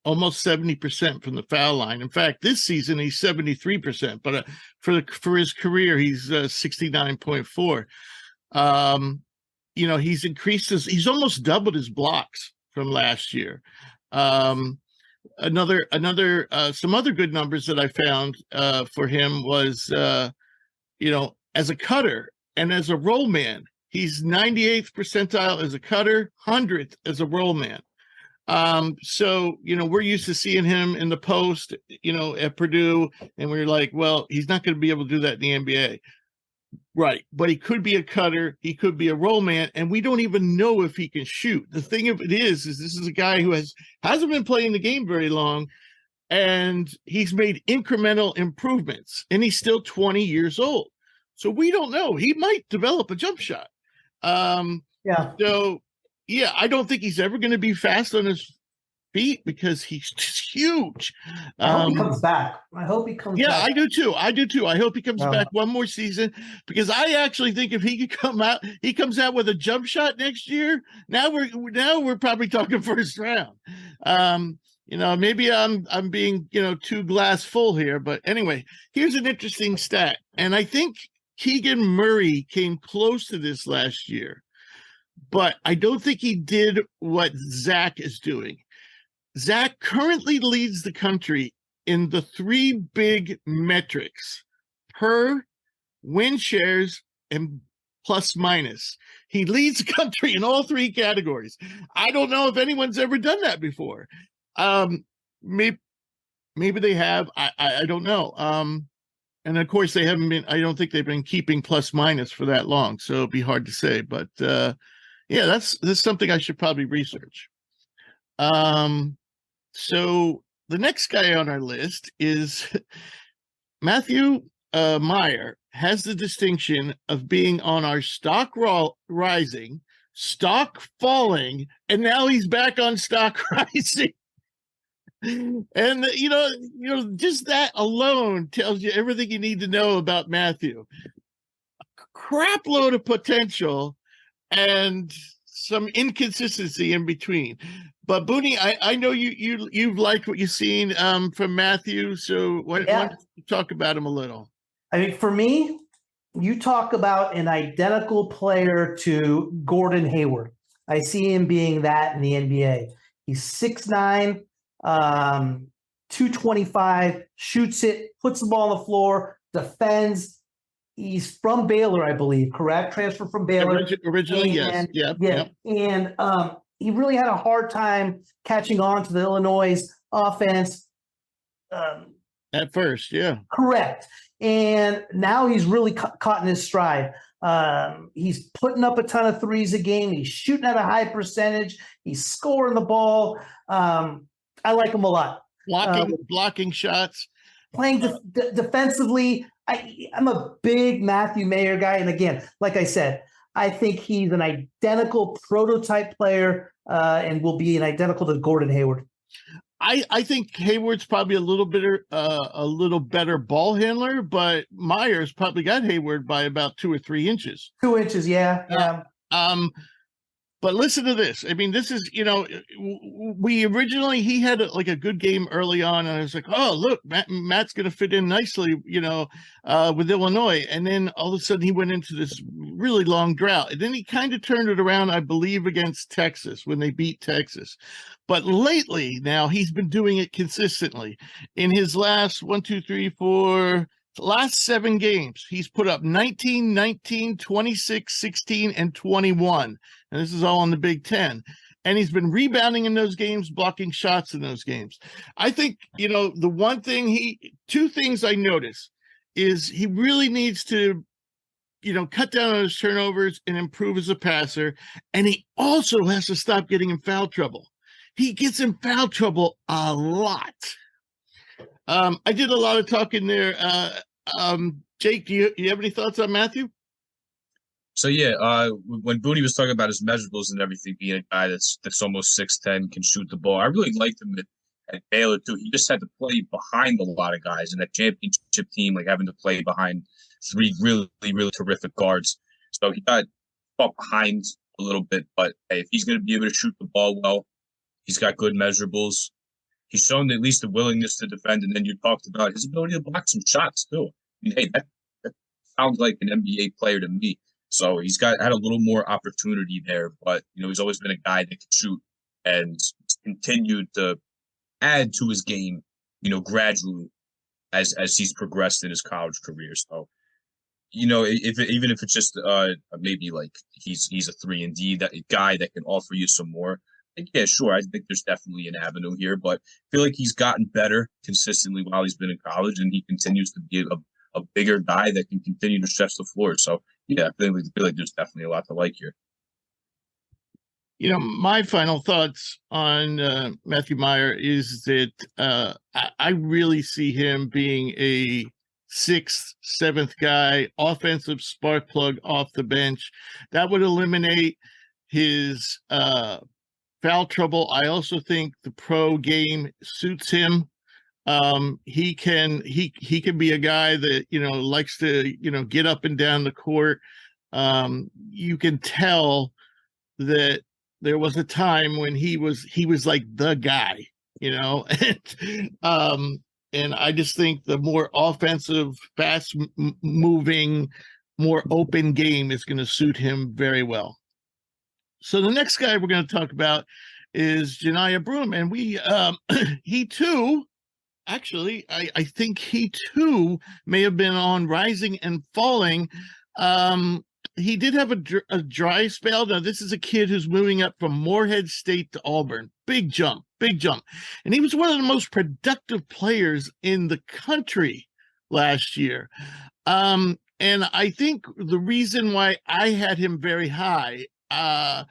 almost 70% from the foul line. In fact, this season he's 73%, but for his career he's 69.4. He's he's almost doubled his blocks from last year. Some other good numbers that I found for him was as a cutter and as a roll man, he's 98th percentile as a cutter, 100th as a roll man. So we're used to seeing him in the post, at Purdue, and we're like, well, he's not going to be able to do that in the NBA. Right. But he could be a cutter. He could be a roll man. And we don't even know if he can shoot. The thing of it is this is a guy who hasn't been playing the game very long, and he's made incremental improvements, and he's still 20 years old. So we don't know. He might develop a jump shot. So, yeah, I don't think he's ever going to be fast on his feet because he's just huge. I hope he comes back. I hope he comes back. Yeah, I do too. I hope he comes back one more season, because I actually think if he could he comes out with a jump shot next year. Now we're probably talking first round. Maybe I'm being, too glass full here, but anyway, here's an interesting stat. And I think Keegan Murray came close to this last year, but I don't think he did what Zach is doing. Zach currently leads the country in the three big metrics: per, win shares, and plus minus. He leads the country in all three categories. I don't know if anyone's ever done that before. Maybe they have. I don't know. And of course they haven't been. I don't think they've been keeping plus minus for that long, so it'd be hard to say. But yeah, that's something I should probably research. So the next guy on our list is Matthew Meyer. Has the distinction of being on our stock rising, stock falling, and now he's back on stock rising. And just that alone tells you everything you need to know about Matthew. A crap load of potential and some inconsistency in between. But Booney, I know you've liked what you've seen from Matthew, so why don't you talk about him a little? I mean, for me, you talk about an identical player to Gordon Hayward. I see him being that in the NBA. He's 6'9", 225, shoots it, puts the ball on the floor, defends. He's from Baylor, I believe, correct? Transfer from Baylor. Originally, yes. Yep. And he really had a hard time catching on to the Illinois offense. At first, yeah. Correct. And now he's really caught in his stride. He's putting up a ton of threes a game. He's shooting at a high percentage. He's scoring the ball. I like him a lot. Blocking shots. Playing defensively. I'm a big Matthew Meyer guy. And again, like I said, I think he's an identical prototype player and will be an identical to Gordon Hayward. I think Hayward's probably a little better ball handler, but Meyer's probably got Hayward by about 2 or 3 inches. 2 inches, yeah. But listen to this. I mean, this is, he had a good game early on, and I was like, oh, look, Matt's going to fit in nicely, with Illinois. And then all of a sudden he went into this really long drought. And then he kind of turned it around, I believe, against Texas when they beat Texas. But lately now he's been doing it consistently. In his last 7 games, he's put up 19, 19, 26, 16, and 21. And this is all in the Big Ten. And he's been rebounding in those games, blocking shots in those games. I think, the 2 things I notice is he really needs to, cut down on his turnovers and improve as a passer. And he also has to stop getting in foul trouble. He gets in foul trouble a lot. I did a lot of talking there. Jake, do you have any thoughts on Matthew? So yeah, when Booney was talking about his measurables and everything, being a guy that's almost 6'10", can shoot the ball, I really liked him at Baylor too. He just had to play behind a lot of guys in that championship team, like having to play behind 3 really, really terrific guards. So he got caught behind a little bit, but hey, if he's going to be able to shoot the ball well, he's got good measurables. He's shown at least the willingness to defend, and then you talked about his ability to block some shots too. I mean, hey, that sounds like an NBA player to me. So he's had a little more opportunity there, but he's always been a guy that can shoot and continued to add to his game, gradually as he's progressed in his college career. So, even if it's just maybe like he's a 3-and-D that guy that can offer you some more. Yeah, sure. I think there's definitely an avenue here, but I feel like he's gotten better consistently while he's been in college, and he continues to be a bigger guy that can continue to stretch the floor. So, yeah, I feel like there's definitely a lot to like here. My final thoughts on Matthew Meyer is that I really see him being a 6th, 7th guy, offensive spark plug off the bench. That would eliminate his foul trouble. I also think the pro game suits him. He can be a guy that likes to get up and down the court. You can tell that there was a time when he was like the guy, and I just think the more offensive, fast moving, more open game is going to suit him very well. So the next guy we're going to talk about is Johni Broome, and he too, actually, I think he too may have been on rising and falling. He did have a dry spell. Now, this is a kid who's moving up from Morehead State to Auburn. Big jump. And he was one of the most productive players in the country last year. And I think the reason why I had him very high, I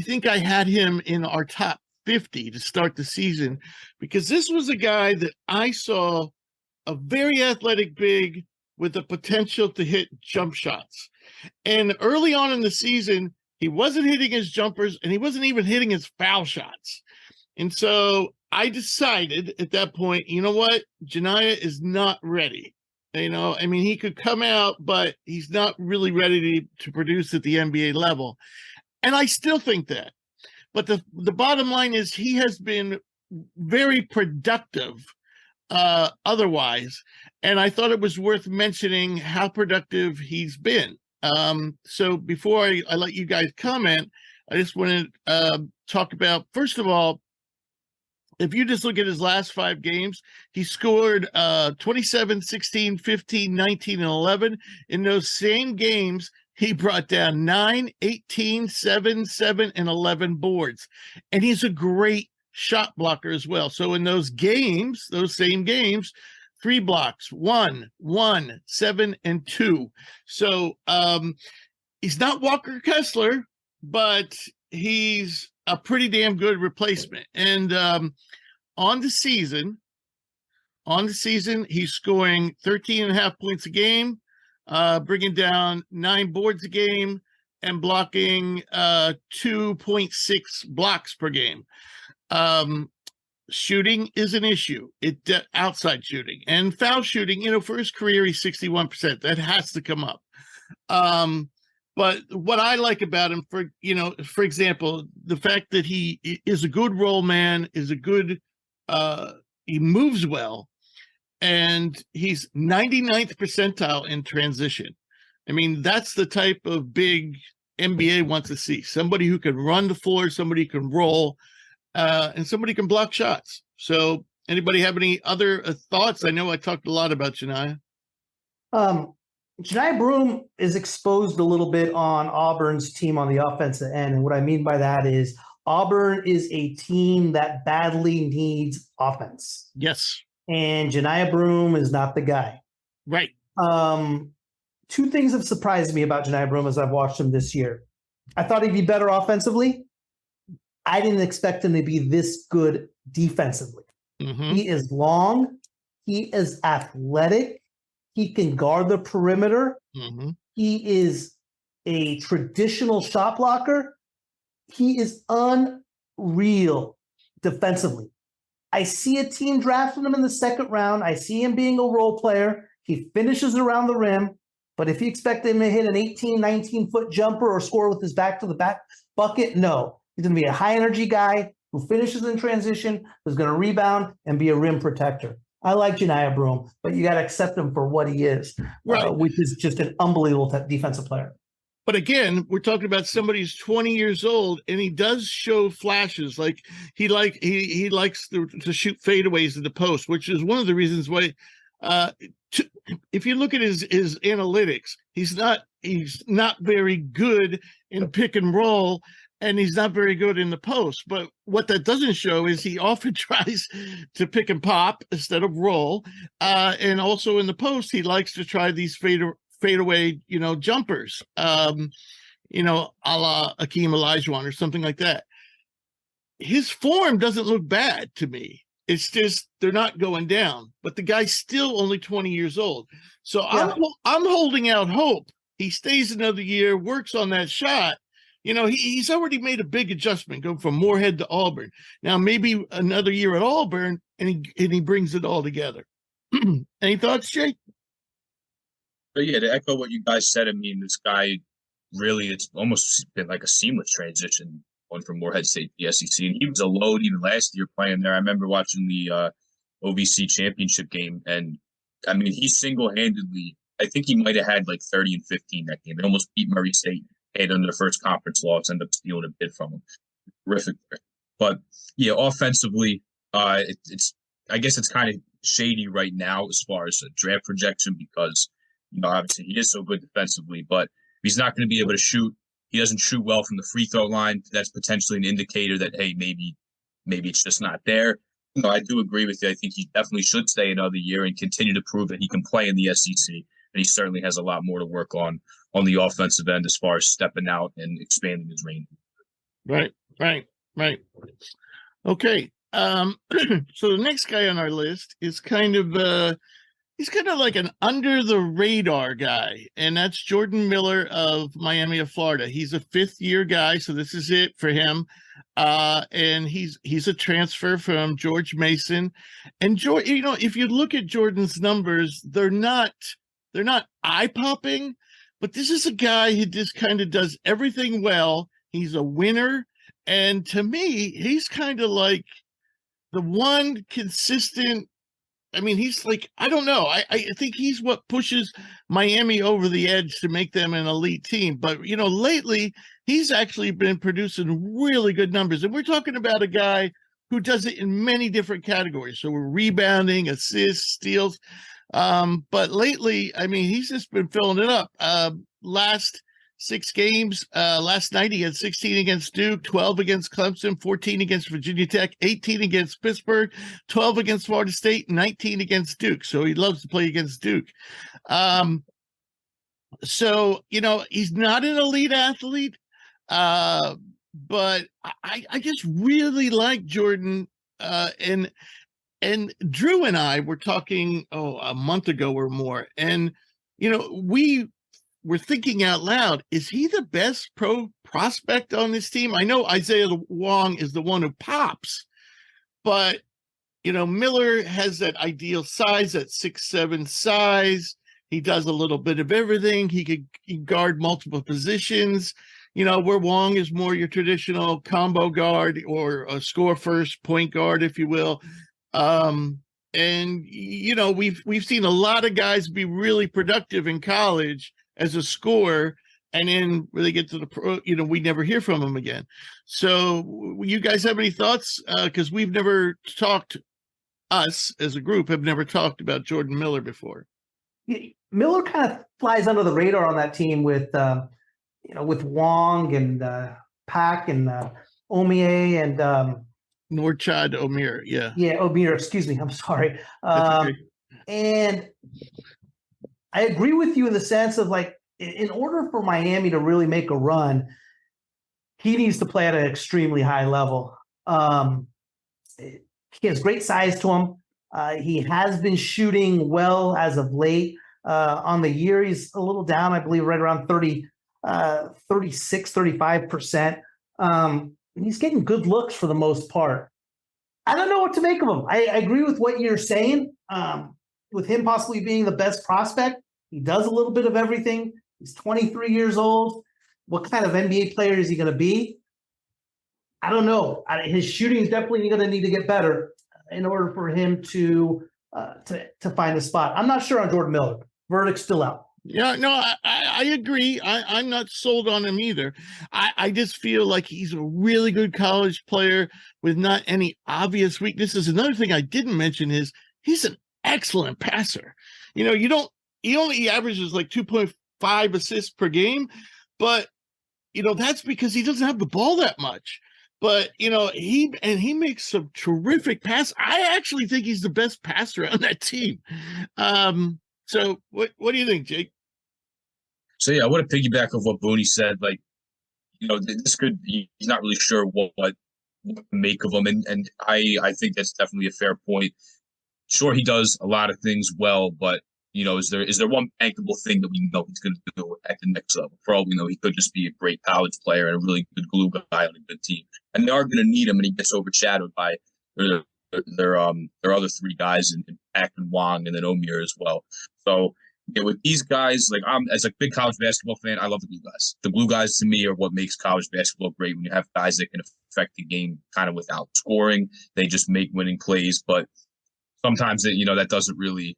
think I had him in our top 50 to start the season, because this was a guy that I saw a very athletic big with the potential to hit jump shots. And early on in the season, he wasn't hitting his jumpers, and he wasn't even hitting his foul shots. And so I decided at that point, you know what? Johni is not ready. He could come out, but he's not really ready to produce at the NBA level. And I still think that. But the bottom line is he has been very productive otherwise. And I thought it was worth mentioning how productive he's been. So before I let you guys comment, I just want to talk about, first of all, if you just look at his last 5 games, he scored 27, 16, 15, 19, and 11. In those same games, he brought down 9, 18, 7, 7, and 11 boards. And he's a great shot blocker as well. So in those same games, 3 blocks, 1, 7, and 2. So he's not Walker Kessler, but he's a pretty damn good replacement. And on the season, he's scoring 13.5 points a game, bringing down 9 boards a game, and blocking 2.6 blocks per game. Shooting is an issue. Outside shooting and foul shooting. For his career, he's 61%. That has to come up. But what I like about him, for example, the fact that he is a good roll man, is a good, he moves well, and he's 99th percentile in transition. I mean, that's the type of big NBA wants to see. Somebody who can run the floor, somebody who can roll, and somebody can block shots. So anybody have any other thoughts? I know I talked a lot about Johni. Johni Broome is exposed a little bit on Auburn's team on the offensive end. And what I mean by that is Auburn is a team that badly needs offense. Yes. And Johni Broome is not the guy. Right. 2 things have surprised me about Johni Broome as I've watched him this year. I thought he'd be better offensively. I didn't expect him to be this good defensively. Mm-hmm. He is long. He is athletic. He can guard the perimeter. Mm-hmm. He is a traditional shot blocker. He is unreal defensively. I see a team drafting him in the 2nd round. I see him being a role player. He finishes around the rim, But if you expect him to hit an 18, 19-foot jumper or score with his back to the back bucket, no. He's going to be a high-energy guy who finishes in transition, who's going to rebound and be a rim protector. I like Johni Broome, but you got to accept him for what he is, Right. Which is just an unbelievable defensive player. But again, we're talking about somebody who's 20 years old, and he does show flashes. Like he likes to shoot fadeaways in the post, which is one of the reasons why. If you look at his analytics, he's not very good in pick and roll, and he's not very good in the post. But what that doesn't show is he often tries to pick and pop instead of roll, and also in the post he likes to try these fadeaway, jumpers, a la Akeem Olajuwon or something like that. His form doesn't look bad to me. It's just they're not going down. But the guy's still only 20 years old. So yeah. I'm holding out hope. He stays another year, works on that shot. He's already made a big adjustment going from Moorhead to Auburn. Now maybe another year at Auburn, and he brings it all together. Any thoughts, Jake? But yeah, to echo what you guys said, I mean, this guy really, it's almost been like a seamless transition going from Moorhead State to the SEC. And he was a load even last year playing there. I remember watching the OVC championship game. And I mean, he single-handedly, I think he might have had like 30 and 15 that game. They almost beat Murray State, had under the first conference loss, ended up stealing a bid from him. Terrific there. But yeah, offensively, I guess it's kind of shady right now as far as a draft projection because obviously he is so good defensively, but if he's not going to be able to shoot, he doesn't shoot well from the free throw line. That's potentially an indicator that, hey, maybe it's just not there. I do agree with you. I think he definitely should stay another year and continue to prove that he can play in the SEC. And he certainly has a lot more to work on the offensive end as far as stepping out and expanding his range. Right. Okay. So the next guy on our list is kind of he's kind of like an under the radar guy, and that's Jordan Miller of Miami of Florida. He's a 5th-year guy, so this is it for him. And he's a transfer from George Mason. And if you look at Jordan's numbers, they're not eye-popping, but this is a guy who just kind of does everything well. He's a winner, and to me, he's kind of like the one consistent. I mean, he's like, I don't know. I think he's what pushes Miami over the edge to make them an elite team. But, lately he's actually been producing really good numbers. And we're talking about a guy who does it in many different categories. So we're rebounding, assists, steals. But lately, I mean, he's just been filling it up. Last 6 games, last night he had 16 against Duke, 12 against Clemson, 14 against Virginia Tech, 18 against Pittsburgh, 12 against Florida State, 19 against Duke. So he loves to play against Duke. So, he's not an elite athlete, but I just really like Jordan. And Drew and I were talking, a month ago or more. And, we're thinking out loud, is he the best pro prospect on this team? I know Isaiah Wong is the one who pops, but, Miller has that ideal size, that 6'7" size. He does a little bit of everything. He could guard multiple positions, where Wong is more your traditional combo guard or a score first point guard, if you will. And, we've seen a lot of guys be really productive in college as a scorer, and then when they get to the pro, we never hear from them again. So you guys have any thoughts? Because we've never talked, us as a group have never talked about Jordan Miller before. Miller kind of flies under the radar on that team with Wong and Pack and Omie and Norchad Omir. Yeah, Omir. Excuse me. I'm sorry. Okay. And I agree with you in the sense of like, in order for Miami to really make a run, he needs to play at an extremely high level. He has great size to him. He has been shooting well as of late. On the year, he's a little down, I believe, right around 36, 35%. He's getting good looks for the most part. I don't know what to make of him. I agree with what you're saying. With him possibly being the best prospect, He does a little bit of everything. He's 23 years old. What kind of NBA player is he going to be? I don't know. His shooting is definitely going to need to get better in order for him to find a spot. I'm not sure on Jordan Miller. Verdict's still out. Yeah, no, I agree. I'm not sold on him either. I just feel like he's a really good college player with not any obvious weaknesses. Another thing I didn't mention is he's an excellent passer. He only averages like 2.5 assists per game, but that's because he doesn't have the ball that much. But he makes some terrific passes. I actually think he's the best passer on that team. So what do you think, Jake? So yeah, I want to piggyback off what Booney said. Like, he's not really sure what to make of him, and I think that's definitely a fair point. Sure, he does a lot of things well, but is there one bankable thing that we know he's going to do at the next level? For all we know, he could just be a great college player and a really good glue guy on a good team, and they are going to need him, and he gets overshadowed by their other three guys in Pack and Wong and then Omir as well. So with these guys, like as a big college basketball fan, I love the glue guys. The glue guys to me are what makes college basketball great. When you have guys that can affect the game kind of without scoring, they just make winning plays. But sometimes that doesn't really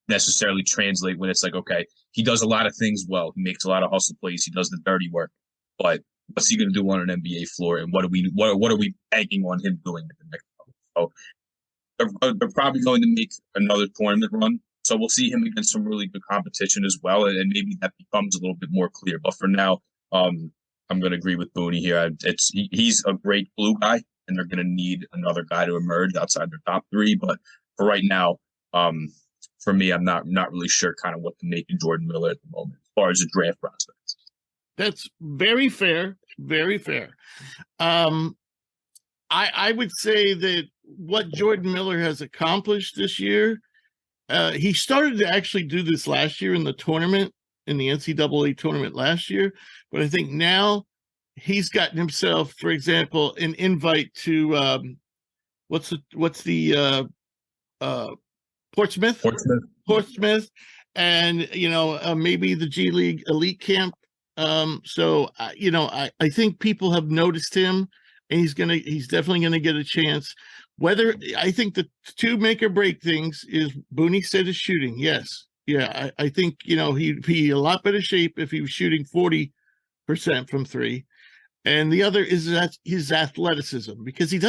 necessarily translate when it's like, okay, he does a lot of things well. He makes a lot of hustle plays. He does the dirty work. But what's he going to do on an NBA floor? And what are we banking on him doing at the next level? So they're probably going to make another tournament run. So we'll see him against some really good competition as well, and maybe that becomes a little bit more clear. But for now, I'm going to agree with Booney here. He's a great glue guy, and they're going to need another guy to emerge outside their top three. But for right now, for me, I'm not really sure kind of what to make of Jordan Miller at the moment as far as the draft prospects. That's very fair. Very fair. I would say that what Jordan Miller has accomplished this year, he started to actually do this last year in the tournament, in the NCAA tournament last year. But I think now he's gotten himself, for example, an invite to Portsmouth, and maybe the G League elite camp. So I think people have noticed him, and he's definitely gonna get a chance. Whether I think the two make or break things is Booney said his shooting. Yes. Yeah. I think, he'd be a lot better shape if he was shooting 40% from three. And the other is that his athleticism, because he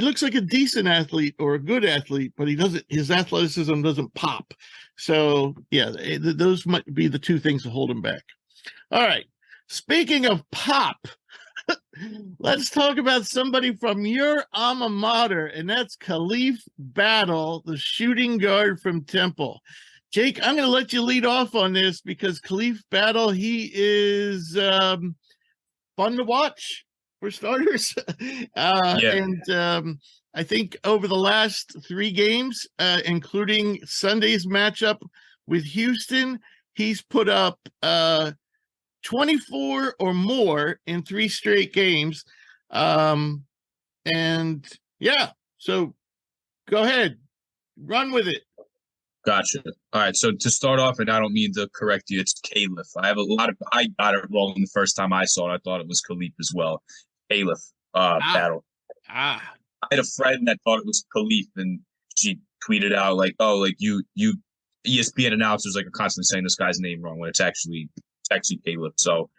looks like a decent athlete or a good athlete, but his athleticism doesn't pop. So yeah, those might be the two things to hold him back. All right. Speaking of pop, let's talk about somebody from your alma mater, and that's Khalif Battle, the shooting guard from Temple. Jake, I'm going to let you lead off on this because Khalif Battle, he is fun to watch for starters. And I think over the last 3 games, including Sunday's matchup with Houston, he's put up 24 or more in 3 straight games. And yeah, so go ahead, run with it. Gotcha. All right. So to start off, and I don't mean to correct you, it's Khalif. I got it wrong the first time I saw it. I thought it was Khalif as well. Khalif Battle. I had a friend that thought it was Khalif, and she tweeted out like, "Oh, like you ESPN announcers like are constantly saying this guy's name wrong when it's actually Khalif." So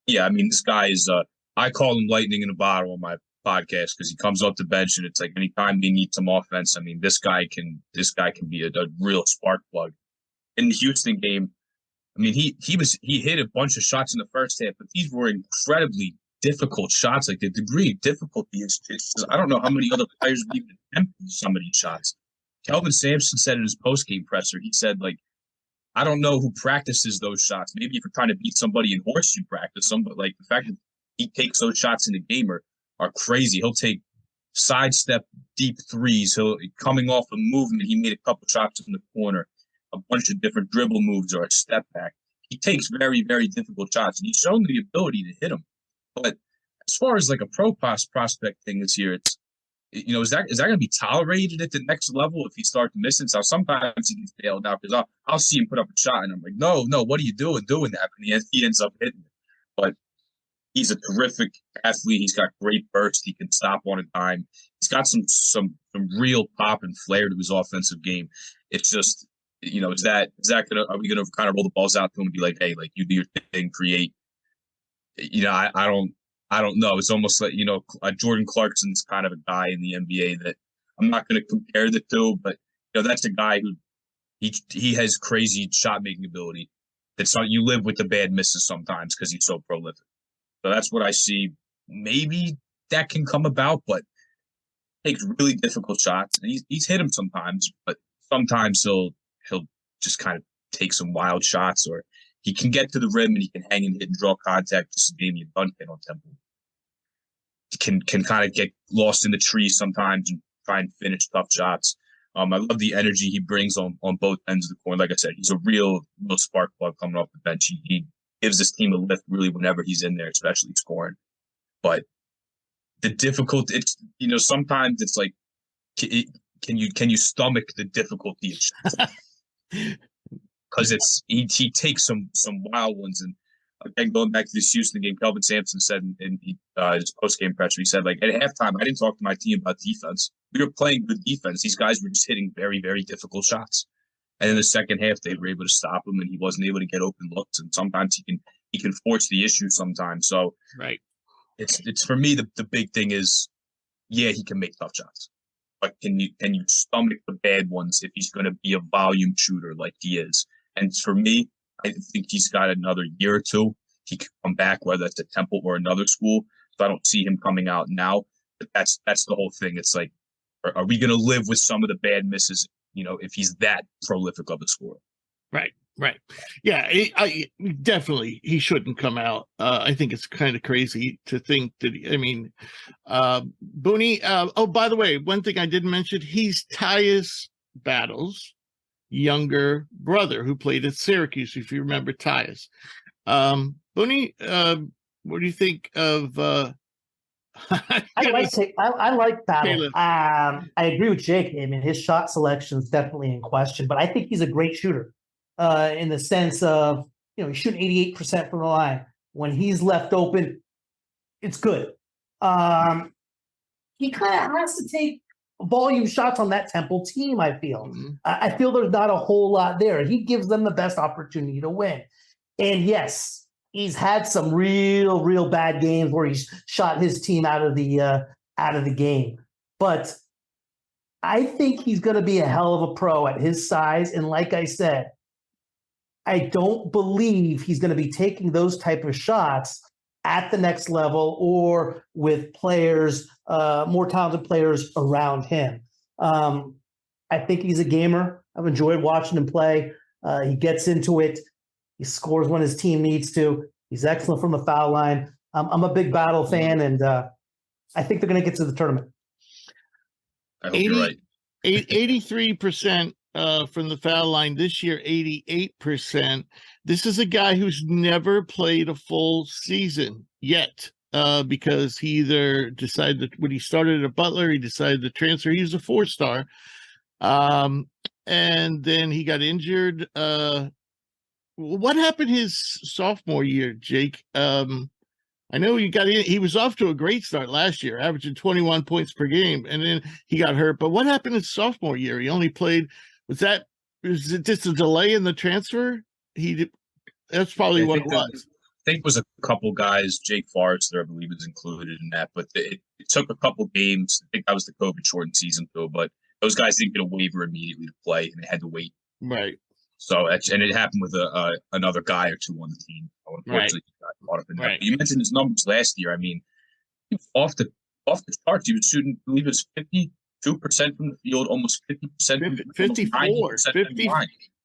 yeah, I mean, this guy is I call him lightning in a bottle on my podcast because he comes off the bench and it's like anytime they need some offense, I mean, this guy can be a real spark plug. In the Houston game, I mean, he hit a bunch of shots in the first half, but these were incredibly difficult shots. Like the degree of difficulty is just, I don't know how many other players would even attempt some of these shots. Kelvin Sampson said in his post-game presser, he said, like, I don't know who practices those shots. Maybe if you're trying to beat somebody in horse, you practice them, but like the fact that he takes those shots in the game are crazy. He'll take sidestep deep threes. He'll coming off a movement. He made a couple shots in the corner, a bunch of different dribble moves or a step back. He takes very, very difficult shots, and he's shown the ability to hit them. But as far as like a pro prospect thing this year, is that going to be tolerated at the next level if he starts missing? So sometimes he gets bailed out because I'll see him put up a shot and I'm like, no, what are you doing that? And he ends up hitting it. But he's a terrific athlete. He's got great burst. He can stop on a dime. He's got some real pop and flair to his offensive game. It's just, are we gonna kind of roll the balls out to him and be like, hey, like you do your thing, create? I don't know. It's almost like, Jordan Clarkson's kind of a guy in the NBA that I'm not going to compare the two, but that's a guy who he has crazy shot making ability. That's not, you live with the bad misses sometimes because he's so prolific. So that's what I see. Maybe that can come about, but takes really difficult shots. And he's hit them sometimes, but sometimes he'll just kind of take some wild shots, or he can get to the rim and he can hang and hit and draw contact, just a game you done hit on Temple. Can kind of get lost in the trees sometimes and try and finish tough shots. I love the energy he brings on both ends of the court. Like I said, he's a real spark plug coming off the bench. He gives this team a lift really whenever he's in there, especially scoring. But the difficulty, it's sometimes it's like, can you stomach the difficulty of shots? Because he takes some wild ones. And again, going back to this Houston game, Kelvin Sampson said in his post-game presser, he said, like, at halftime, I didn't talk to my team about defense. We were playing good defense. These guys were just hitting very, very difficult shots. And in the second half, they were able to stop him, and he wasn't able to get open looks. And sometimes he can force the issue sometimes. So right, it's for me, the big thing is, yeah, he can make tough shots. But can you stomach the bad ones if he's going to be a volume shooter like he is? And for me, I think he's got another year or two. He could come back, whether it's at Temple or another school. So I don't see him coming out now. But that's the whole thing. It's like, are we going to live with some of the bad misses, if he's that prolific of a scorer? Right. Yeah, I definitely, he shouldn't come out. I think it's kind of crazy to think that, Booney, oh, by the way, one thing I didn't mention, he's Tyus Battle's younger brother who played at Syracuse, if you remember Tyus. Booney, what do you think of I like Battle. Caleb. I agree with Jake. I mean, his shot selection is definitely in question, but I think he's a great shooter in the sense of, he's shooting 88% from the line. When he's left open, it's good. He kind of has to take volume shots on that Temple team, I feel. Mm-hmm. I feel there's not a whole lot there. He gives them the best opportunity to win. And yes, he's had some real bad games where he's shot his team out of the game. But I think he's going to be a hell of a pro at his size. And like I said, I don't believe he's going to be taking those type of shots at the next level or with players, more talented players around him. I think he's a gamer. I've enjoyed watching him play. He gets into it. He scores when his team needs to. He's excellent from the foul line. I'm a big Battle fan, and I think they're going to get to the tournament. I hope you're right. 83% from the foul line this year, 88%. This is a guy who's never played a full season yet because he either decided that when he started at Butler, he decided to transfer. He was a 4-star. And then he got injured. What happened his sophomore year, Jake? I know he was off to a great start last year, averaging 21 points per game, and then he got hurt. But what happened his sophomore year? He only played, was it just a delay in the transfer? That's probably what it was. I think it was a couple guys, Jake Forrester, I believe, is included in that, but it took a couple games. I think that was the COVID shortened season too, but those guys didn't get a waiver immediately to play, and they had to wait. Right. So, and it happened with another guy or two on the team. Unfortunately, he got caught up in that. Right. You mentioned his numbers last year. I mean, he was off the charts. He was shooting, I believe it was 52% from the field, almost 50% from the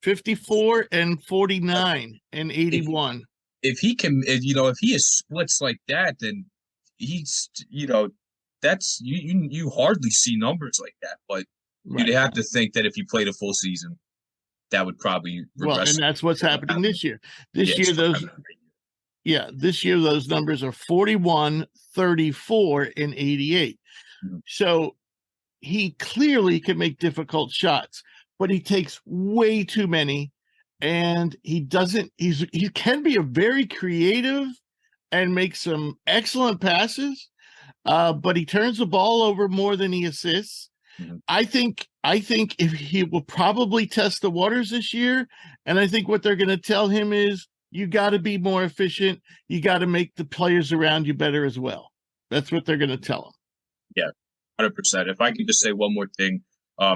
54 and 49 and 81. If he can, if he has splits like that, then he's, that's you hardly see numbers like that. But you'd have to think that if he played a full season, that would probably regress. And that's what's happening this year. This year those numbers are 41, 34, and 88. Mm-hmm. So he clearly can make difficult shots, but he takes way too many, and he can be a very creative and make some excellent passes, but he turns the ball over more than he assists. Mm-hmm. I think if he will probably test the waters this year, and I think what they're going to tell him is you got to be more efficient. You got to make the players around you better as well. That's what they're going to tell him. Yeah, 100%. If I can just say one more thing, I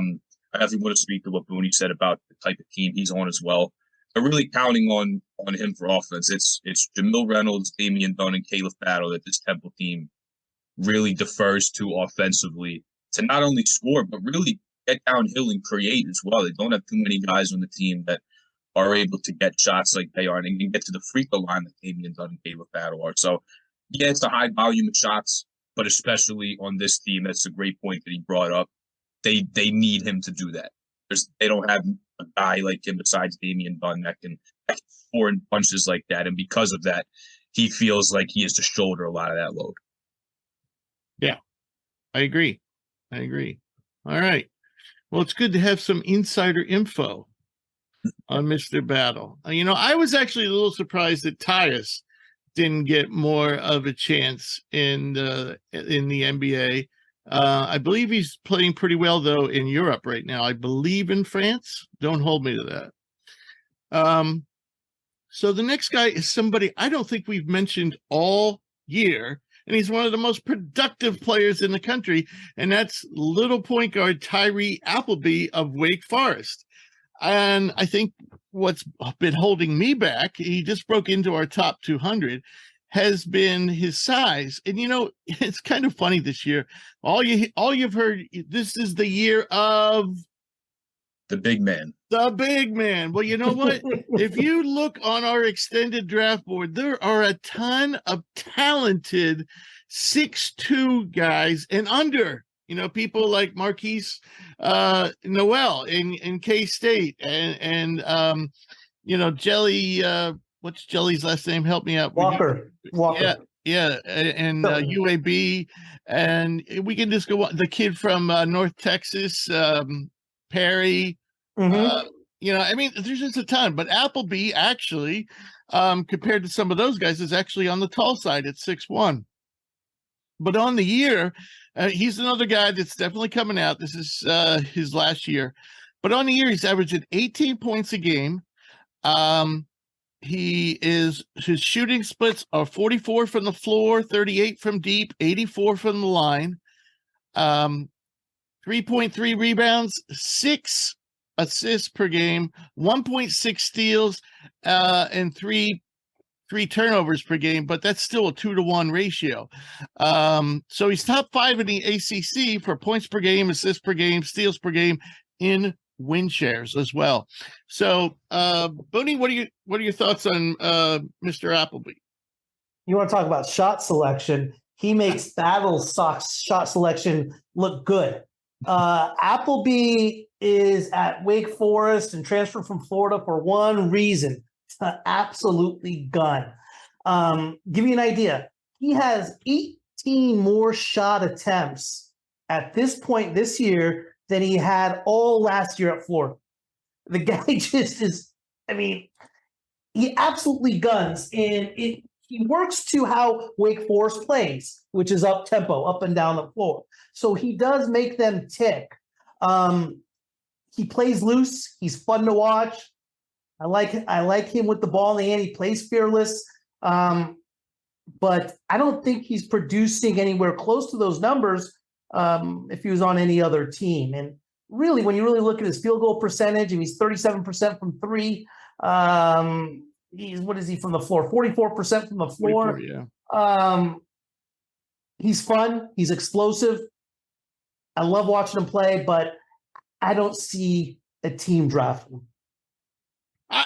definitely want to speak to what Booney said about the type of team he's on as well. They're really counting on him for offense. It's Jamil Reynolds, Damian Dunn, and Khalif Battle that this Temple team really defers to offensively to not only score, but really get downhill and create as well. They don't have too many guys on the team that are able to get shots like they are and can get to the free throw line that Damian Dunn and Khalif Battle are. So, yeah, it's a high volume of shots, but especially on this team, that's a great point that he brought up. They need him to do that. They don't have a guy like him besides Damian Dunn that can score in bunches like that. And because of that, he feels like he has to shoulder a lot of that load. Yeah, I agree. All right. Well, it's good to have some insider info on Mr. Battle. I was actually a little surprised that Tyus didn't get more of a chance in the NBA. I believe he's playing pretty well, though, in Europe right now. I believe in France. Don't hold me to that. So the next guy is somebody I don't think we've mentioned all year, and he's one of the most productive players in the country, and that's little point guard Tyree Appleby of Wake Forest. And I think what's been holding me back, he just broke into our top 200, has been his size. And, it's kind of funny this year. All you've heard, this is the year of the big man. The big man. Well, you know what? If you look on our extended draft board, there are a ton of talented 6'2" guys and under. People like Marquise Noel in K-State and Jelly. What's Jelly's last name? Help me out. Walker. Yeah, and UAB, and we can just go on. The kid from North Texas, Perry. Mm-hmm. There's just a ton. But Appleby actually, compared to some of those guys, is actually on the tall side at 6'1". But on the year, he's another guy that's definitely coming out. This is his last year. But on the year, he's averaging 18 points a game. His shooting splits are 44 from the floor, 38 from deep, 84 from the line. 3.3 rebounds, 6 assists per game, 1.6 steals, and three turnovers per game, but that's still a 2-to-1 ratio. So he's top 5 in the ACC for points per game, assists per game, steals per game in win shares as well. So, Booney, what are your thoughts on Mr. Appleby? You want to talk about shot selection? He makes Battle's shot selection look good. Appleby is at Wake Forest and transferred from Florida for one reason: to absolutely gun. Give you an idea. He has 18 more shot attempts at this point this year than he had all last year at Florida. The guy just is, he absolutely guns, and he works to how Wake Forest plays, which is up tempo, up and down the floor. So he does make them tick. He plays loose. He's fun to watch. I like him with the ball in the hand. He plays fearless. But I don't think he's producing anywhere close to those numbers if he was on any other team. And really, when you really look at his field goal percentage, and he's 37% from three. What is he from the floor? 44% from the floor. 44, yeah. He's fun. He's explosive. I love watching him play, but I don't see a team drafting him.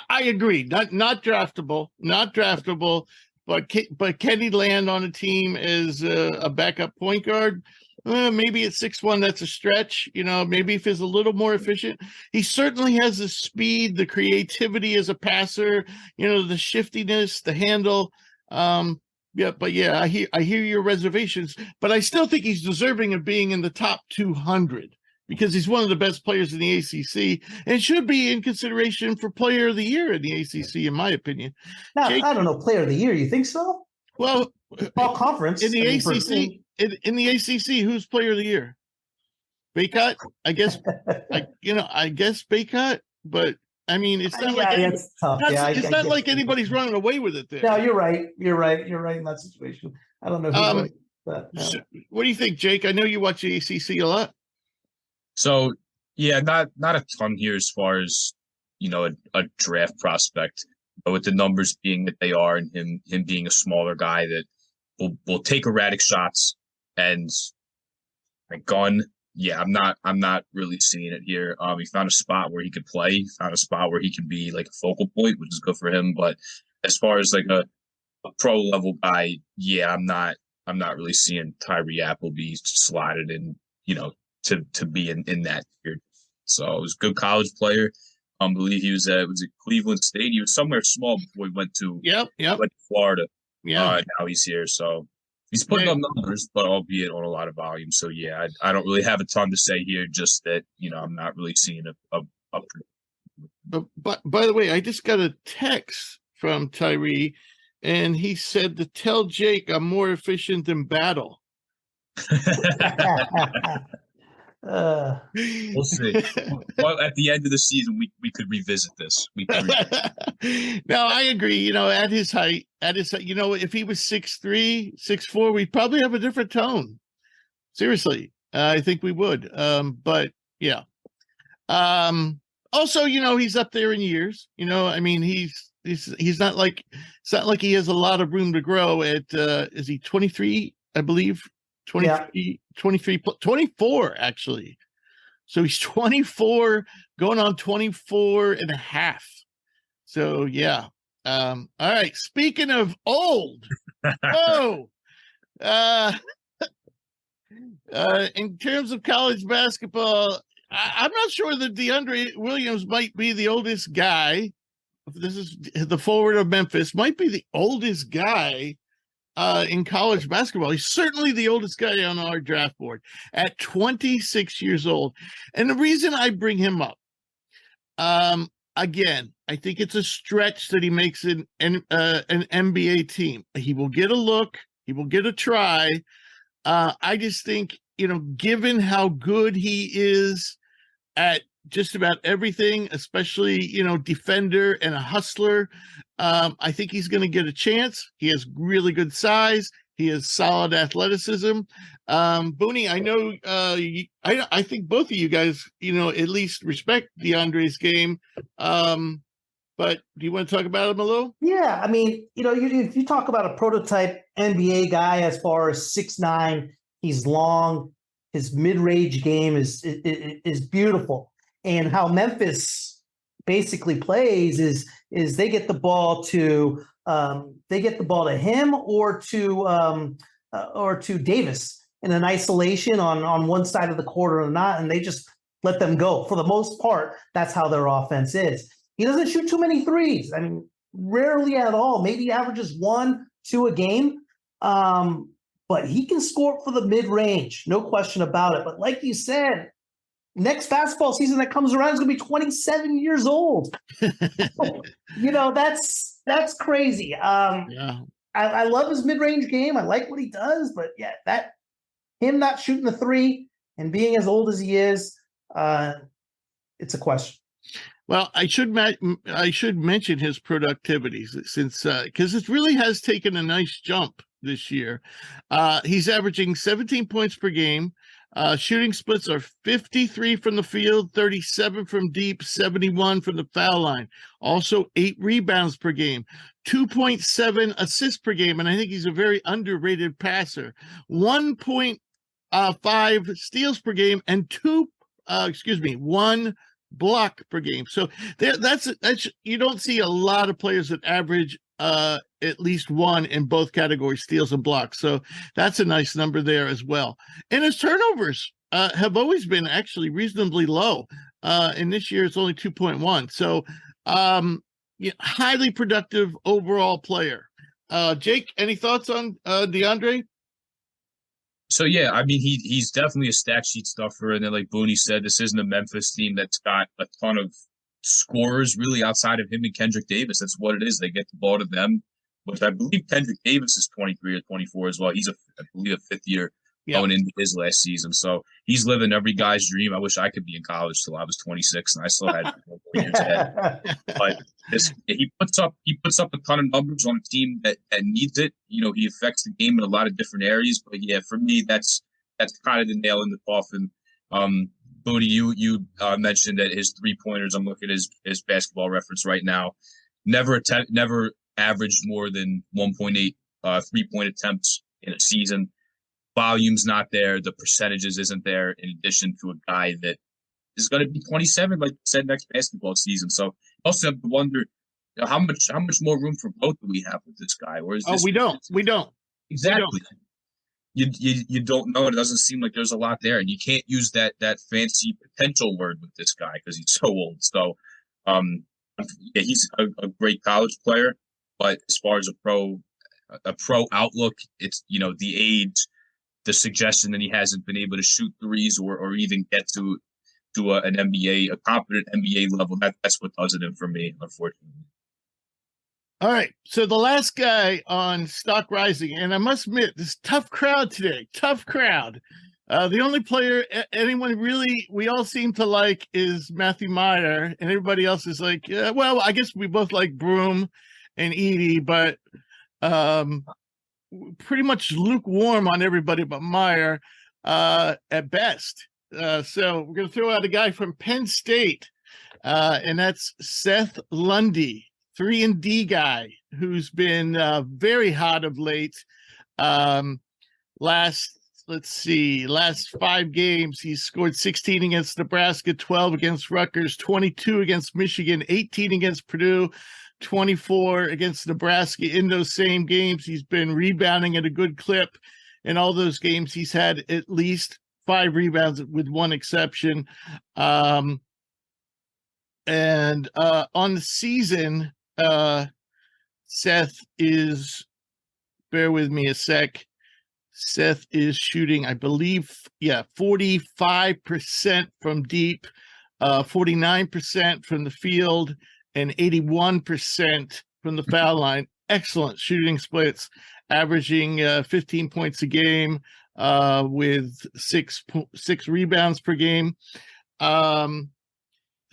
I agree. Not draftable, but can he land on a team as a backup point guard? Maybe at 6'1", that's a stretch. Maybe if he's a little more efficient. He certainly has the speed, the creativity as a passer, the shiftiness, the handle. I hear your reservations, but I still think he's deserving of being in the top 200 because he's one of the best players in the ACC and should be in consideration for Player of the Year in the ACC, in my opinion. Now, Jake, I don't know, Player of the Year. You think so? well, All conference in the ACC, in the ACC, who's Player of the Year? Baycott, I guess. I guess Baycott, but I mean, it's not it's tough. it's not like anybody's running away with it there. No, you're right. You're right in that situation. I don't know who would, but So, what do you think, Jake? I know you watch the ACC a lot. So yeah, not a ton here as far as a draft prospect, but with the numbers being that they are, and him being a smaller guy that will take erratic shots and a gun. Yeah, I'm not really seeing it here. He found a spot where he could play, he found a spot where he could be like a focal point, which is good for him. But as far as like a pro level guy, yeah, I'm not really seeing Tyree Appleby slotted in, to be in that tier. So it was a good college player. I believe he was at Cleveland State. He was somewhere small before he went to went to Florida. Yeah. Now he's here. So he's putting up numbers, but albeit on a lot of volume. So yeah, I don't really have a ton to say here. Just that I'm not really seeing a. But by the way, I just got a text from Tyree, and he said to tell Jake I'm more efficient in battle. We'll see. Well, at the end of the season, we could revisit this. No, I agree. At his height, if he was 6'3", 6'4", we'd probably have a different tone. Seriously, I think we would. But yeah. Also, he's up there in years. I mean, he's not like it's not like he has a lot of room to grow. At is he 23? I believe 23, 24 actually. So he's 24, going on 24 and a half. So yeah. All right. Speaking of old, in terms of college basketball, I'm not sure that DeAndre Williams might be the oldest guy. This is the forward of Memphis, might be the oldest guy in college basketball. He's certainly the oldest guy on our draft board at 26 years old. And the reason I bring him up, again, I think it's a stretch that he makes an NBA team. He will get a look. He will get a try. I just think, given how good he is at just about everything, especially, defender and a hustler, I think he's going to get a chance. He has really good size. He has solid athleticism. Booney, I know, I think both of you guys, at least respect DeAndre's game. But do you want to talk about him a little? Yeah, I mean, if you talk about a prototype NBA guy as far as 6'9", he's long, his mid-range game is beautiful. And how Memphis basically plays is they get the ball to him or to Davis in an isolation on one side of the court or not, and they just let them go. For the most part, that's how their offense is. He doesn't shoot too many threes. I mean, rarely at all. Maybe averages 1, 2 a game. But he can score for the mid-range, no question about it. But like you said, next basketball season that comes around is going to be 27 years old. That's crazy. I love his mid-range game. I like what he does, but yeah, him not shooting the three and being as old as he is, it's a question. Well, I should mention his productivity since because it really has taken a nice jump this year. He's averaging 17 points per game. Shooting splits are 53 from the field, 37 from deep, 71 from the foul line. Also 8 rebounds per game, 2.7 assists per game, and I think he's a very underrated passer. 1.5 steals per game and 1 block per game. So that's you don't see a lot of players that average at least 1 in both categories, steals and blocks. So that's a nice number there as well. And his turnovers have always been actually reasonably low. And this year it's only 2.1. So highly productive overall player. Jake, any thoughts on DeAndre? So yeah, I mean he's definitely a stat sheet stuffer, and then like Booney said, this isn't a Memphis team that's got a ton of scorers really outside of him and Kendrick Davis. That's what it is. They get the ball to them, which I believe Kendrick Davis is 23 or 24 as well. He's I believe a fifth year going into his last season, so he's living every guy's dream. I wish I could be in college till I was 26 and I still had 4 years ahead. But he puts up a ton of numbers on a team that needs it. You know, he affects the game in a lot of different areas. But yeah, for me, that's kind of the nail in the coffin. Bodie, you mentioned that his 3-pointers. I'm looking at his basketball reference right now. Never averaged more than 1.8 3-point attempts in a season. Volume's not there. The percentages isn't there. In addition to a guy that is going to be 27, like you said, next basketball season. So also have to wonder, you know, how much more room for growth do we have with this guy? Or is this, we don't. Exactly. You don't know. It doesn't seem like there's a lot there, and you can't use that fancy potential word with this guy because he's so old. So, yeah, he's a great college player, but as far as a pro outlook, it's, you know, the age, the suggestion that he hasn't been able to shoot threes or even get to an NBA, a competent NBA level. That's what does it in for me, unfortunately. All right. So the last guy on Stock Rising, and I must admit, this tough crowd today, tough crowd. The only player anyone really, we all seem to like is Matthew Meyer, and everybody else is like, well, I guess we both like Broome and Edey, but pretty much lukewarm on everybody but Meyer at best. So we're going to throw out a guy from Penn State, and that's Seth Lundy, 3-and-D guy, who's been very hot of late. Last 5 games, he's scored 16 against Nebraska, 12 against Rutgers, 22 against Michigan, 18 against Purdue, 24 against Nebraska. In those same games, he's been rebounding at a good clip. In all those games, he's had at least 5 rebounds with one exception. And on the season, Seth is, bear with me a sec, Seth is shooting, I believe, 45% from deep, 49% from the field, and 81% from the foul line. Excellent shooting splits, averaging 15 points a game with six rebounds per game.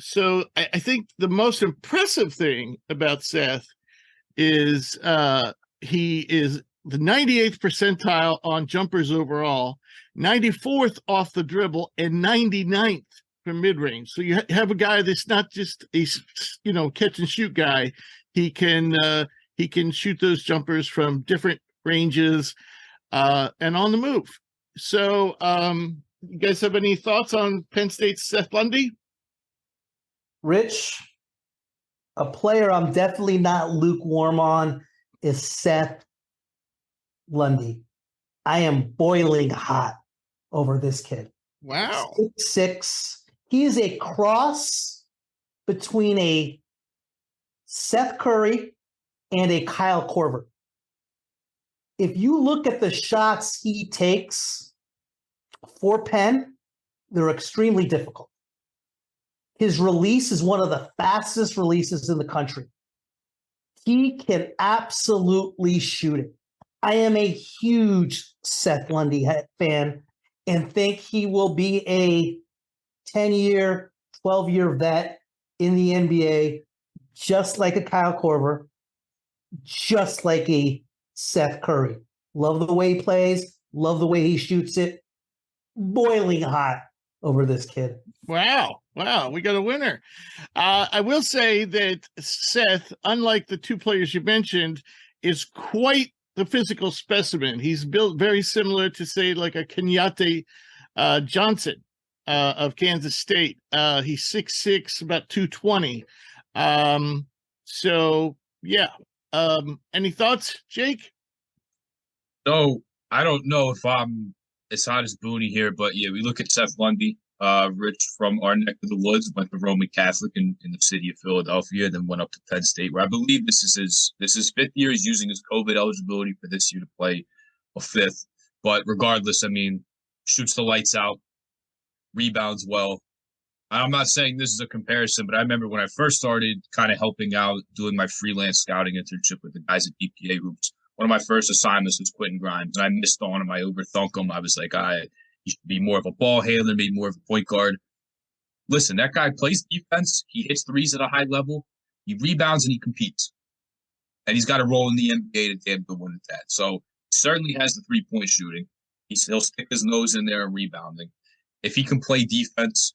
So I think the most impressive thing about Seth is he is the 98th percentile on jumpers overall, 94th off the dribble, and 99th from mid-range. So you have a guy that's not just a, catch and shoot guy. He can shoot those jumpers from different ranges and on the move. So you guys have any thoughts on Penn State's Seth Lundy? Rich, a player I'm definitely not lukewarm on is Seth Lundy. I am boiling hot over this kid. Wow. 6'6". He is a cross between a Seth Curry and a Kyle Korver. If you look at the shots he takes for Penn, they're extremely difficult. His release is one of the fastest releases in the country. He can absolutely shoot it. I am a huge Seth Lundy fan and think he will be a 10-year, 12-year vet in the NBA, just like a Kyle Korver, just like a Seth Curry. Love the way he plays, love the way he shoots it. Boiling hot over this kid. Wow, we got a winner. I will say that Seth, unlike the 2 players you mentioned, is quite the physical specimen. He's built very similar to, say, like a Kenyatte Johnson of Kansas State. He's 6'6", about 220. So, yeah. Any thoughts, Jake? No, I don't know if I'm as hot as Booney here, but yeah, we look at Seth Lundy. Rich, from our neck of the woods, went to Roman Catholic in the city of Philadelphia, then went up to Penn State, where I believe this is his fifth year. He's using his COVID eligibility for this year to play a fifth. But regardless, I mean, shoots the lights out, rebounds well. I'm not saying this is a comparison, but I remember when I first started kind of helping out, doing my freelance scouting internship with the guys at DPA Hoops. One of my first assignments was Quentin Grimes, and I missed on him. I overthunk him. I was like, he should be more of a ball handler, maybe more of a point guard. Listen, that guy plays defense. He hits threes at a high level. He rebounds and he competes. And he's got a role in the NBA to damn good one at that. So he certainly has the three-point shooting. He'll stick his nose in there and rebounding. If he can play defense,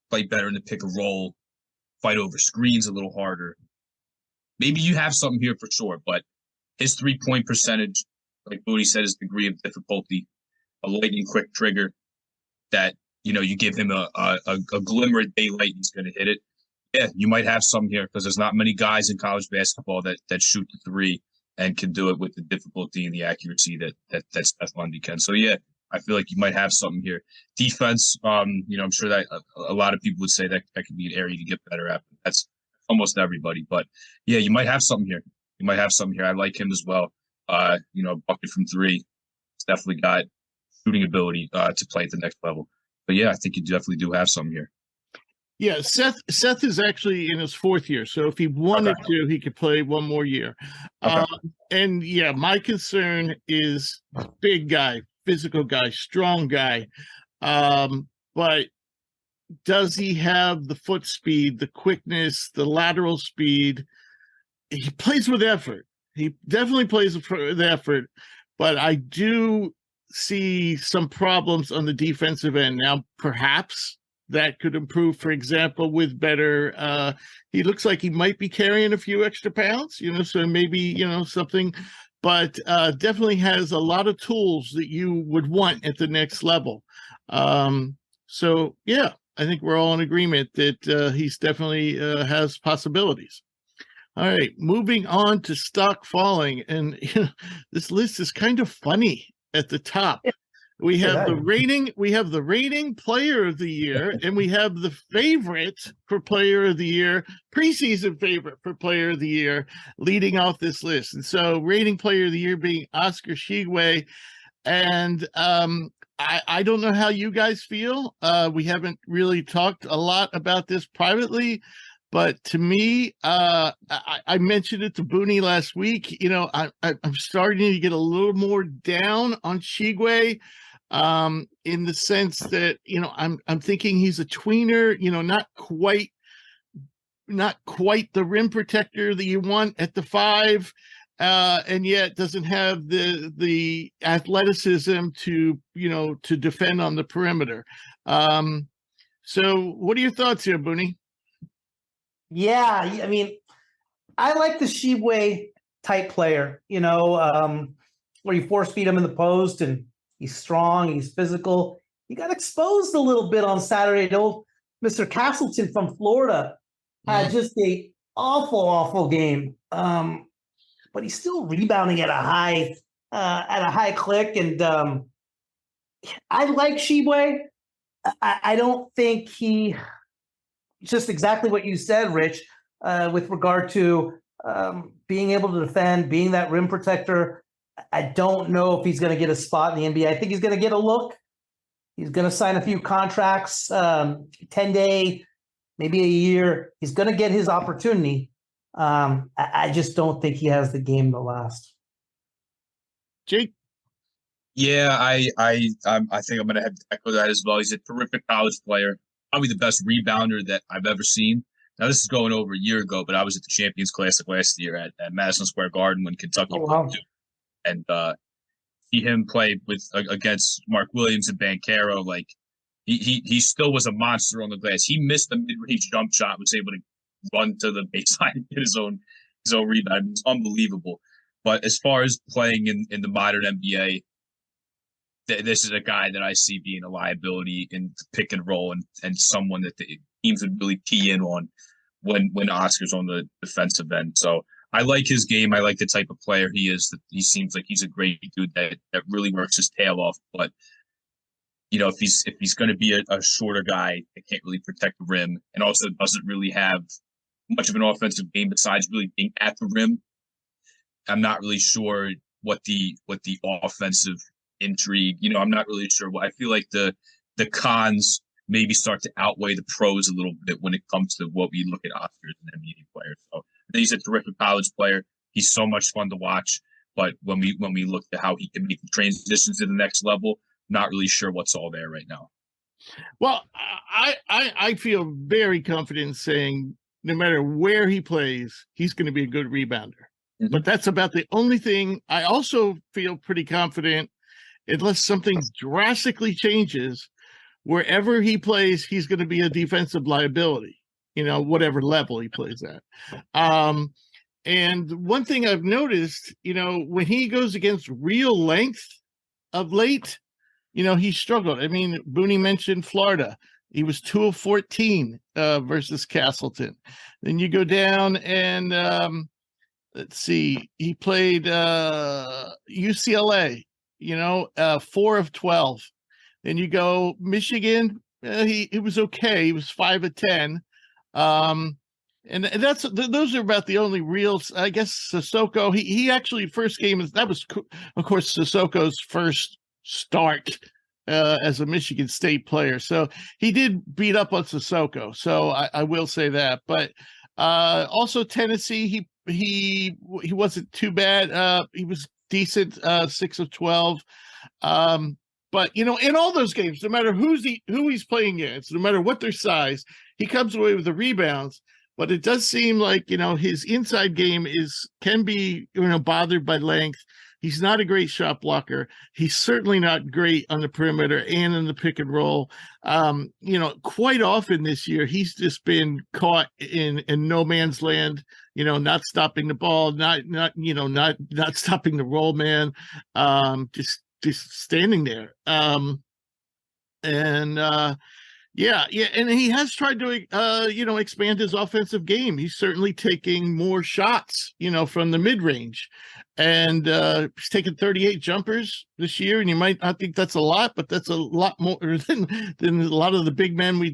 play better in the pick and roll, fight over screens a little harder, maybe you have something here for sure. But his three-point percentage, like Booty said, his degree of difficulty, a lightning quick trigger that, you give him a glimmer of daylight, he's going to hit it. Yeah, you might have some here because there's not many guys in college basketball that shoot the three and can do it with the difficulty and the accuracy that Seth Lundy can. So, yeah, I feel like you might have something here. Defense, I'm sure that a lot of people would say that could be an area to get better at. That's almost everybody. But, yeah, you might have something here. I like him as well. Bucket from three. He's definitely got shooting ability to play at the next level. But, yeah, I think you definitely do have something here. Yeah, Seth is actually in his fourth year. So if he wanted to, he could play one more year. Okay. And, yeah, my concern is big guy, physical guy, strong guy. But does he have the foot speed, the quickness, the lateral speed? He plays with effort. He definitely plays with effort. But I do see some problems on the defensive end. Now, perhaps that could improve, for example, with better, he looks like he might be carrying a few extra pounds, so maybe, something, but definitely has a lot of tools that you would want at the next level. So, yeah, I think we're all in agreement that he's definitely has possibilities. All right, moving on to stock falling. And this list is kind of funny at the top. We have the reigning player of the year, and we have the favorite for player of the year, preseason favorite for player of the year, leading off this list. And so reigning player of the year being Oscar Tshiebwe. And I don't know how you guys feel. We haven't really talked a lot about this privately, but to me, I mentioned it to Booney last week. I'm starting to get a little more down on Tshiebwe. In the sense that, I'm thinking he's a tweener, not quite the rim protector that you want at the 5, and yet doesn't have the athleticism to defend on the perimeter. So what are your thoughts here, Booney? Yeah, I mean, I like the Tshiebwe type player, where you force feed him in the post and he's strong, he's physical. He got exposed a little bit on Saturday. Old Mr. Castleton from Florida had just a awful game. But he's still rebounding at a high click. And I like Tshiebwe. I don't think he just exactly what you said, Rich, with regard to being able to defend, being that rim protector. I don't know if he's going to get a spot in the NBA. I think he's going to get a look. He's going to sign a few contracts, 10-day, maybe a year. He's going to get his opportunity. I just don't think he has the game to last. Jake? Yeah, I think I'm going to have to echo that as well. He's a terrific college player, probably the best rebounder that I've ever seen. Now, this is going over a year ago, but I was at the Champions Classic last year at Madison Square Garden when Kentucky played Duke. And see him play against Mark Williams and Banchero, like he still was a monster on the glass. He missed the mid-range jump shot, was able to run to the baseline and get his own rebound. It's unbelievable. But as far as playing in the modern NBA, this is a guy that I see being a liability in pick and roll and someone that the teams would really key in on when Oscar's on the defensive end. So I like his game. I like the type of player he is. He seems like he's a great dude that really works his tail off. But if he's going to be a shorter guy that can't really protect the rim and also doesn't really have much of an offensive game besides really being at the rim, I'm not really sure what the offensive intrigue. I'm not really sure. I feel like the cons maybe start to outweigh the pros a little bit when it comes to what we look at Oscars and NBA players. So I think he's a terrific college player. He's so much fun to watch. But when we look at how he can make the transitions to the next level, not really sure what's all there right now. Well, I feel very confident in saying no matter where he plays, he's going to be a good rebounder. Mm-hmm. But that's about the only thing. I also feel pretty confident, unless something drastically changes, wherever he plays, he's going to be a defensive liability, whatever level he plays at. And one thing I've noticed, when he goes against real length of late, he struggled. I mean, Booney mentioned Florida. He was 2 of 14 versus Castleton. Then you go down and let's see, he played UCLA, 4 of 12. Then you go Michigan, he was okay. He was 5 of 10. And those are about the only real, I guess. Sissoko, he actually first game that was, of course, Sissoko's first start as a Michigan State player. So he did beat up on Sissoko. So I will say that. But also Tennessee, he wasn't too bad. He was decent, 6 of 12. But in all those games, no matter who he's playing against, no matter what their size, he comes away with the rebounds. But it does seem like, his inside game can be, bothered by length. He's not a great shot blocker. He's certainly not great on the perimeter and in the pick and roll. Quite often this year, he's just been caught in no man's land, not stopping the ball, not stopping the roll man, just standing there. Yeah, and he has tried to, expand his offensive game. He's certainly taking more shots, from the mid-range. And he's taken 38 jumpers this year, and you might not think that's a lot, but that's a lot more than a lot of the big men we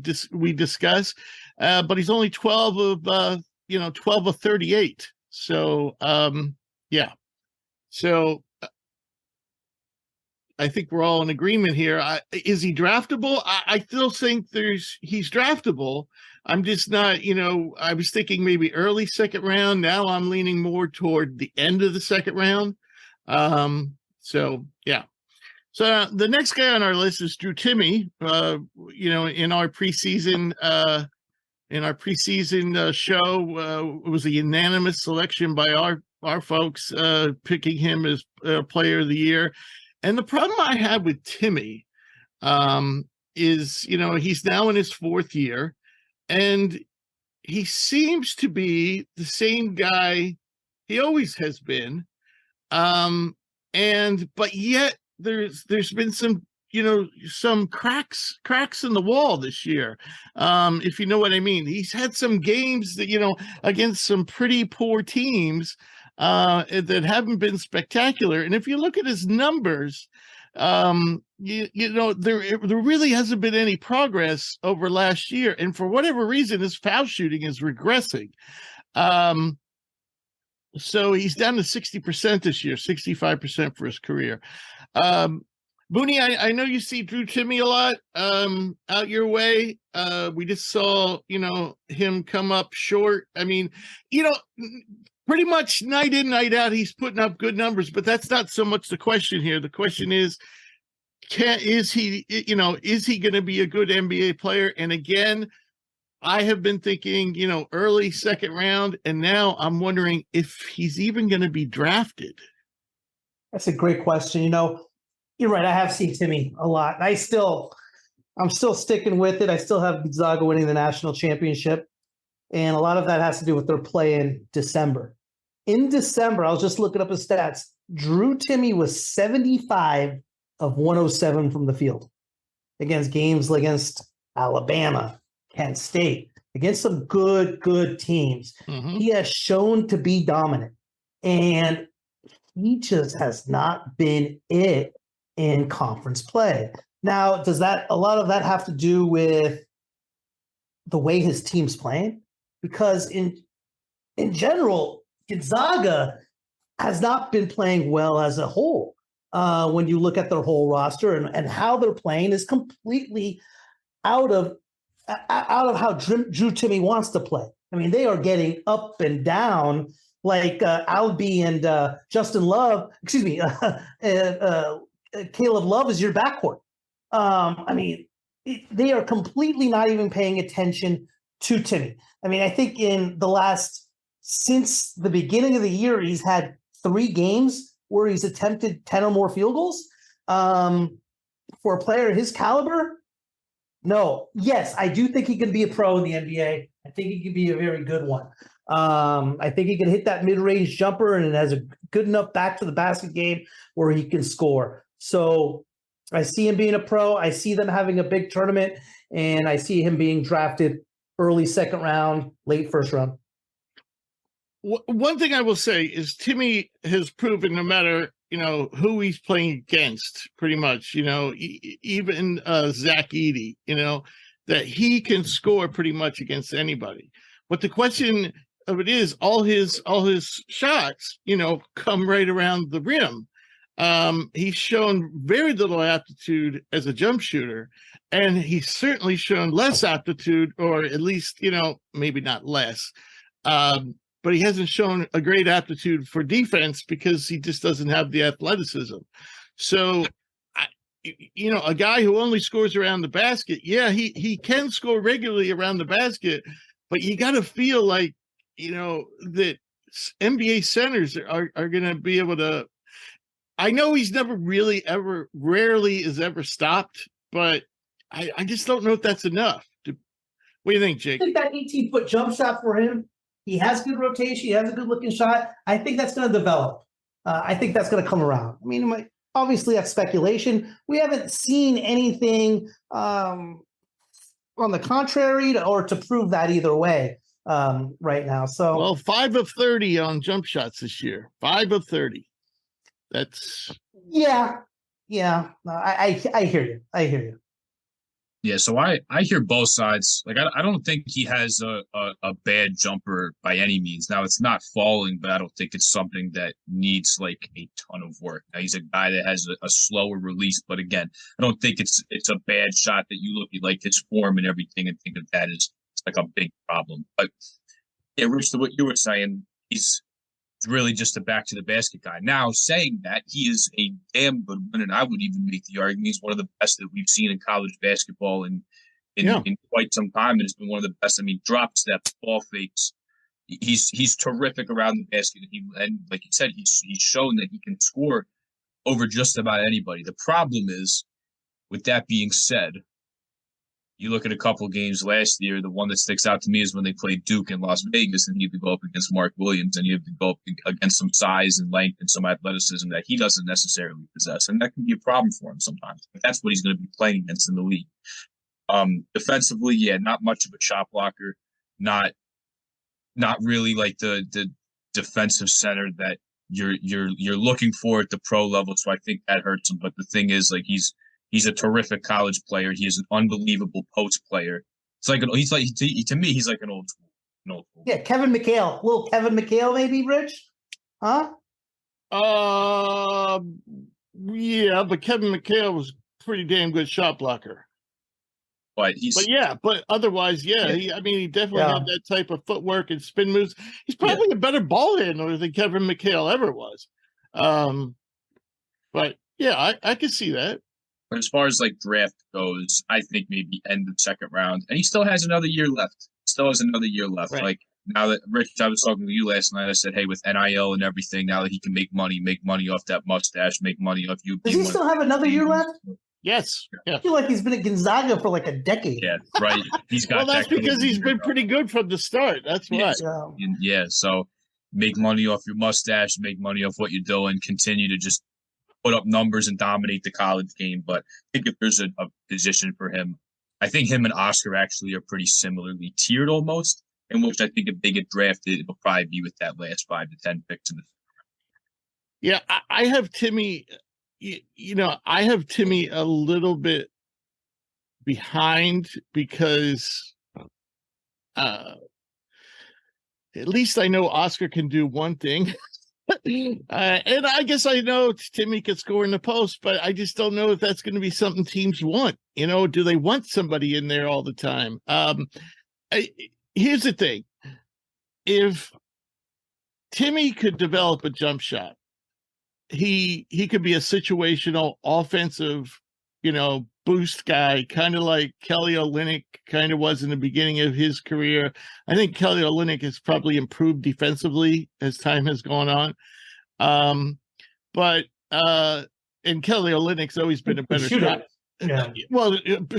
discuss. But he's only 12 of 38. So, yeah. So I think we're all in agreement here. Is he draftable? I still think he's draftable. I'm just not, I was thinking maybe early second round. Now I'm leaning more toward the end of the second round. So, yeah. So the next guy on our list is Drew Timme. In our preseason show, it was a unanimous selection by our folks picking him as player of the year. And the problem I have with Timme is, he's now in his 4th year, and he seems to be the same guy he always has been. But yet there's been some cracks in the wall this year. If you know what I mean. He's had some games that, against some pretty poor teams that haven't been spectacular. And if you look at his numbers, there really hasn't been any progress over last year. And for whatever reason, his foul shooting is regressing. So he's down to 60% this year, 65% for his career. Booney, I know you see Drew Timme a lot out your way. We just saw, him come up short. I mean, pretty much night in, night out, he's putting up good numbers, but that's not so much the question here. The question is he going to be a good NBA player? And again, I have been thinking, early second round, and now I'm wondering if he's even going to be drafted. That's a great question. You're right. I have seen Timme a lot. I'm still sticking with it. I still have Gonzaga winning the national championship. And a lot of that has to do with their play in December. In December, I was just looking up his stats. Drew Timme was 75 of 107 from the field against games against Alabama, Kent State, against some good teams. Mm-hmm. He has shown to be dominant, and he just has not been it in conference play. Now, does a lot of that have to do with the way his team's playing? Because in general, Gonzaga has not been playing well as a whole. When you look at their whole roster and how they're playing is completely out of how Drew Timme wants to play. I mean, they are getting up and down like Albie and Justin Love. Excuse me, Caleb Love is your backcourt. I mean, they are completely not even paying attention to Timme. I mean, I think since the beginning of the year, he's had 3 games where he's attempted 10 or more field goals. For a player his caliber, no. Yes, I do think he can be a pro in the NBA. I think he can be a very good one. I think he can hit that mid-range jumper and has a good enough back to the basket game where he can score. So I see him being a pro. I see them having a big tournament, and I see him being drafted early second round, late first round. One thing I will say is Timme has proven no matter, who he's playing against, pretty much, even Zach Edey, that he can score pretty much against anybody. But the question of it is all his shots, come right around the rim. He's shown very little aptitude as a jump shooter, and he's certainly shown less aptitude, or at least, maybe not less. But he hasn't shown a great aptitude for defense because he just doesn't have the athleticism. So, a guy who only scores around the basket, yeah, he can score regularly around the basket, but you got to feel like, that NBA centers are going to be able to. I know he's rarely is ever stopped, but I just don't know if that's enough. What do you think, Jake? I think that 18-foot jump shot for him, he has good rotation. He has a good-looking shot. I think that's going to develop. I think that's going to come around. I mean, obviously that's speculation. We haven't seen anything on the contrary or to prove that either way right now. So, well, 5 of 30 on jump shots this year. 5 of 30. That's yeah. No, I hear you. I hear you. Yeah, so I hear both sides. Like I don't think he has a bad jumper by any means. Now it's not falling, but I don't think it's something that needs like a ton of work. Now he's a guy that has a slower release, but again, I don't think it's a bad shot that you look at like his form and everything and think of that as it's like a big problem. But yeah, Rich, to what you were saying, he's really just a back to the basket guy. Now, saying that, he is a damn good one, and I would even make the argument he's one of the best that we've seen in college basketball in quite some time, and it's been one of the best. I mean, drop steps, ball fakes. He's terrific around the basket, and like you said, he's shown that he can score over just about anybody. The problem is, with that being said, you look at a couple of games last year, the one that sticks out to me is when they played Duke in Las Vegas and you have to go up against Mark Williams and you have to go up against some size and length and some athleticism that he doesn't necessarily possess. And that can be a problem for him sometimes. But that's what he's going to be playing against in the league. Defensively, yeah, not much of a shot blocker, not really like the defensive center that you're looking for at the pro level. So I think that hurts him. But the thing is, like, he's a terrific college player. He is an unbelievable post player. It's like to me, he's like an old school. Yeah, Kevin McHale, little Kevin McHale, maybe, Rich, huh? Yeah, but Kevin McHale was a pretty damn good shot blocker. But otherwise, yeah. He definitely had that type of footwork and spin moves. He's probably a better ball handler than Kevin McHale ever was. But yeah, I can see that. But as far as like draft goes, I think maybe end of second round, and he still has another year left. Right. Like now that Rich, I was talking to you last night. I said, hey, with NIL and everything, now that he can make money off that mustache, make money off you. Does he still have another year left? Yes. Yeah. I feel like he's been at Gonzaga for like a decade. Yeah, right. He's got. Well, that's because he's been pretty good from the start. That's why. Yeah. So make money off your mustache, make money off what you're doing, continue to just put up numbers and dominate the college game. But I think if there's a position for him, I think him and Oscar actually are pretty similarly tiered almost, in which I think if they get drafted, it'll probably be with that last 5 to 10 picks in the. Yeah, I have Timme I have Timme a little bit behind because at least I know Oscar can do one thing. And I guess I know Timme can score in the post, but I just don't know if that's going to be something teams want. Do they want somebody in there all the time? Here's the thing. If Timme could develop a jump shot, he could be a situational offensive, boost guy, kind of like Kelly Olynyk kind of was in the beginning of his career. I think Kelly Olynyk has probably improved defensively as time has gone on. And Kelly Olynyk's always been a better shot. Yeah. Well,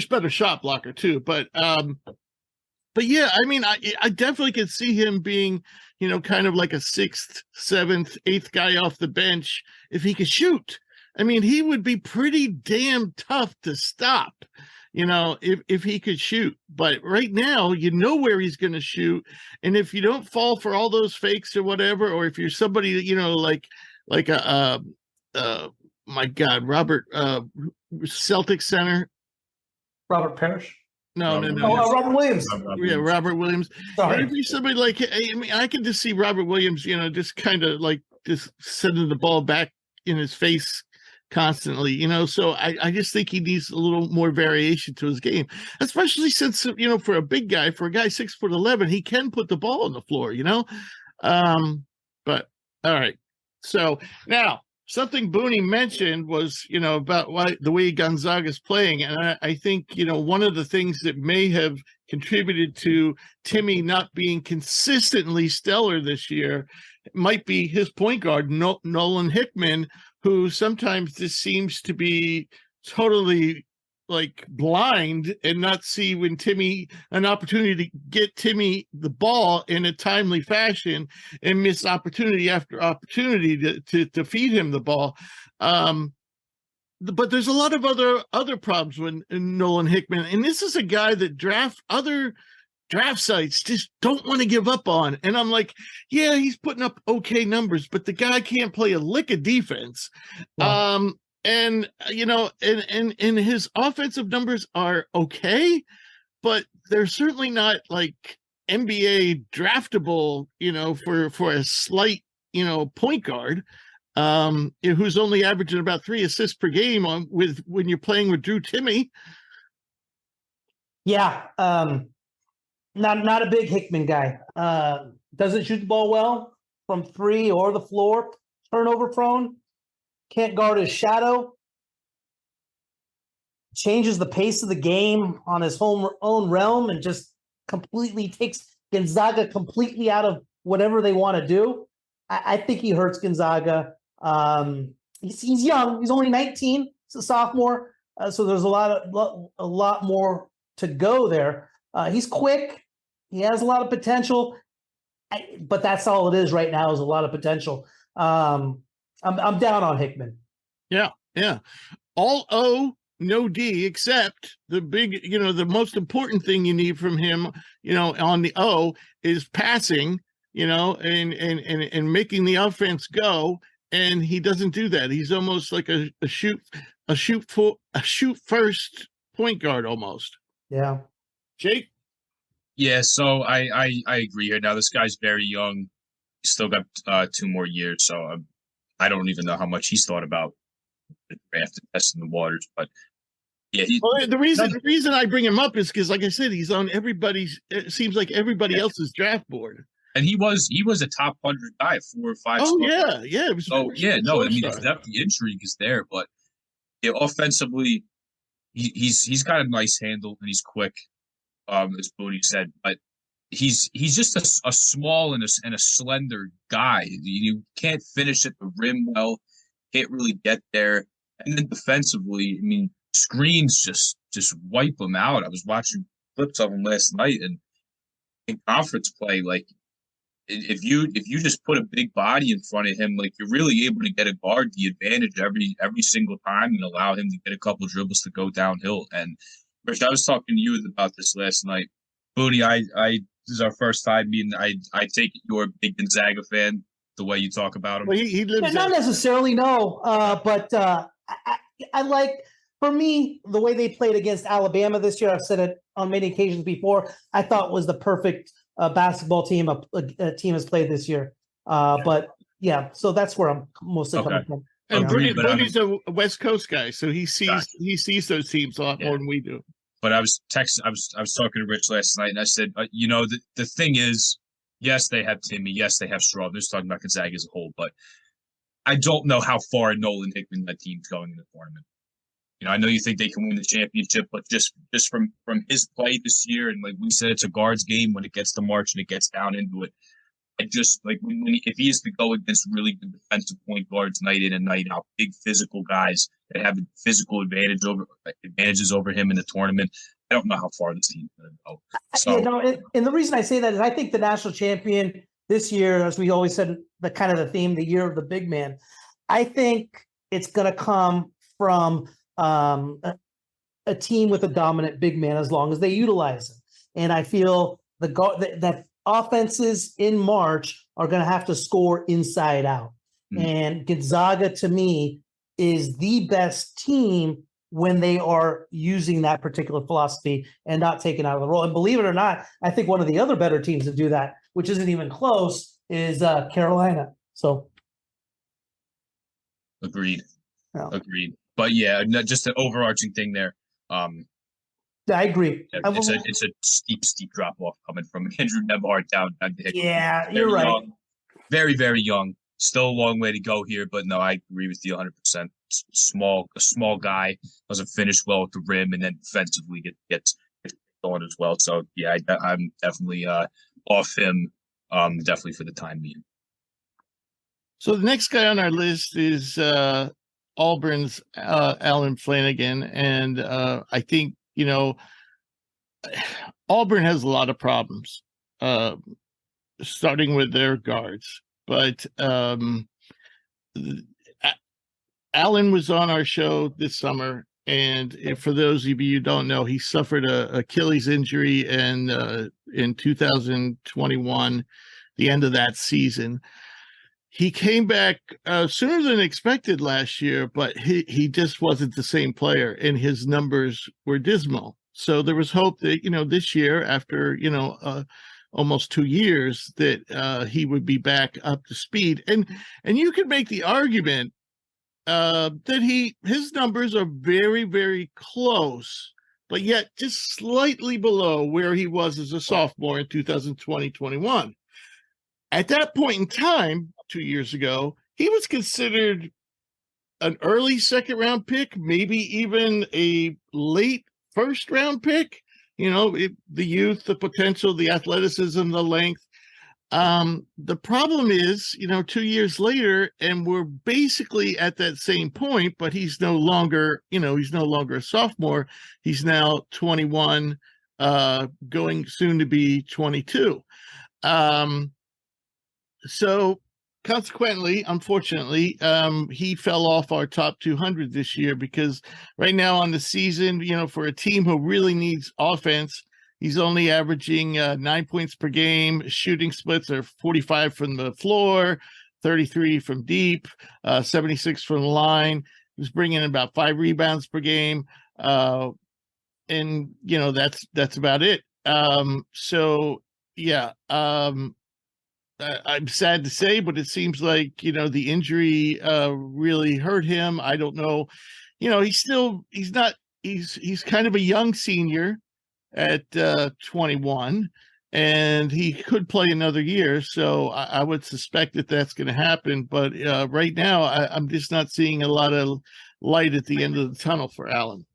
better shot blocker too. But yeah, I mean, I definitely could see him being, kind of like a 6th, 7th, 8th guy off the bench if he could shoot. I mean, he would be pretty damn tough to stop, if he could shoot. But right now, where he's going to shoot. And if you don't fall for all those fakes or whatever, or if you're somebody, like my God, Robert, Celtic center. Robert Parrish? No. Robert Williams. Yeah, Robert Williams. Sorry. Maybe somebody like, I mean, I can just see Robert Williams, just kind of like just sending the ball back in his face constantly, so I just think he needs a little more variation to his game, especially since, for a big guy, for a guy 6'11", he can put the ball on the floor, but all right. So now something Booney mentioned was, about the way Gonzaga's playing. And I think, one of the things that may have contributed to Timme not being consistently stellar this year might be his point guard, Nolan Hickman, who sometimes just seems to be totally like blind and not see when an opportunity to get Timme the ball in a timely fashion and miss opportunity after opportunity to feed him the ball. But there's a lot of other problems with Nolan Hickman. And this is a guy that other draft sites just don't want to give up on. And I'm like, yeah, he's putting up okay numbers, but the guy can't play a lick of defense. Wow. And his offensive numbers are okay, but they're certainly not like NBA draftable, for a slight, point guard, who's only averaging about 3 assists per game when you're playing with Drew Timme. Yeah. Not a big Hickman guy. Doesn't shoot the ball well from 3 or the floor. Turnover prone. Can't guard his shadow. Changes the pace of the game on his own realm and just completely takes Gonzaga completely out of whatever they want to do. I think he hurts Gonzaga. He's young. He's only 19. He's a sophomore. So there's a lot more to go there. He's quick. He has a lot of potential, but that's all it is right now is a lot of potential. I'm down on Hickman. Yeah. All O, no D, except the big, the most important thing you need from him, on the O is passing, and making the offense go. And he doesn't do that. He's almost like a shoot first point guard almost. Yeah. Jake? Yeah, so I agree here. Now, this guy's very young. He's still got 2 more years, so I don't even know how much he's thought about the draft and testing the waters. But yeah, the reason I bring him up is because, like I said, he's on it seems like everybody else's draft board. And he was a top 100 guy, 4 or 5. Oh yeah. It was I mean, it's definitely intrigue is there, but offensively, he's got a nice handle and he's quick. As Bodie said, but he's just a small and a slender guy. You can't finish at the rim well, can't really get there. And then defensively, I mean, screens just wipe him out. I was watching clips of him last night, and in conference play, like if you just put a big body in front of him, like you're really able to get a guard the advantage every single time and allow him to get a couple dribbles to go downhill. And Rich, I was talking to you about this last night. Booty, this is our first time meeting. I take it you're a big Gonzaga fan, the way you talk about him. Well, he lives not necessarily, no. But I like, for me, the way they played against Alabama this year, I've said it on many occasions before, I thought was the perfect basketball team a team has played this year. But yeah, so that's where I'm mostly coming from. And Agreed, but Bernie's a West Coast guy, so he sees those teams a lot more than we do. But I was talking to Rich last night, and I said, the thing is, yes, they have Timme, yes, they have Straw. They're talking about Gonzaga as a whole, but I don't know how far Nolan Hickman that team's going in the tournament. I know you think they can win the championship, but just from his play this year, and like we said, it's a guards game when it gets to March and it gets down into it. I just like if he is to go against really good defensive point guards night in and night out, big physical guys that have physical advantages over him in the tournament, I don't know how far this team's going to go. So, and the reason I say that is I think the national champion this year, as we always said, the theme, the year of the big man. I think it's going to come from a team with a dominant big man as long as they utilize him. And I feel that offenses in March are going to have to score inside out. Mm-hmm. And Gonzaga, to me, is the best team when they are using that particular philosophy and not taking out of the role. And believe it or not, I think one of the other better teams to do that, which isn't even close, is Carolina. So, agreed. But yeah, just an overarching thing there. I agree. It's a steep drop off coming from Andrew Nebhart down to Hickman. Yeah, you're right. Young, very, very young. Still a long way to go here, but no, I agree with you 100%. A small guy, doesn't finish well at the rim, and then defensively gets going as well. So yeah, I'm definitely off him. Definitely for the time being. So the next guy on our list is Auburn's Alan Flanagan, and I think Auburn has a lot of problems, starting with their guards. But Alan was on our show this summer, and for those of you who don't know, he suffered a Achilles injury in 2021, the end of that season. He came back sooner than expected last year, but he just wasn't the same player, and his numbers were dismal. So there was hope that, this year, after, almost 2 years, that he would be back up to speed. And you could make the argument that his numbers are very, very close, but yet just slightly below where he was as a sophomore in 2020-21. At that point in time, 2 years ago, he was considered an early second-round pick, maybe even a late first-round pick. The youth, the potential, the athleticism, the length. The problem is, 2 years later, and we're basically at that same point, but he's no longer a sophomore. He's now 21, going soon to be 22. So consequently, unfortunately, he fell off our top 200 this year, because right now on the season, for a team who really needs offense, he's only averaging 9 points per game. Shooting splits are 45 from the floor, 33 from deep, 76 from the line. He's bringing in about 5 rebounds per game. And, that's about it. So, yeah. I'm sad to say, but it seems like, the injury really hurt him. I don't know. He's kind of a young senior at 21, and he could play another year. So I would suspect that that's going to happen. But right now, I'm just not seeing a lot of light at the end of the tunnel for Allen.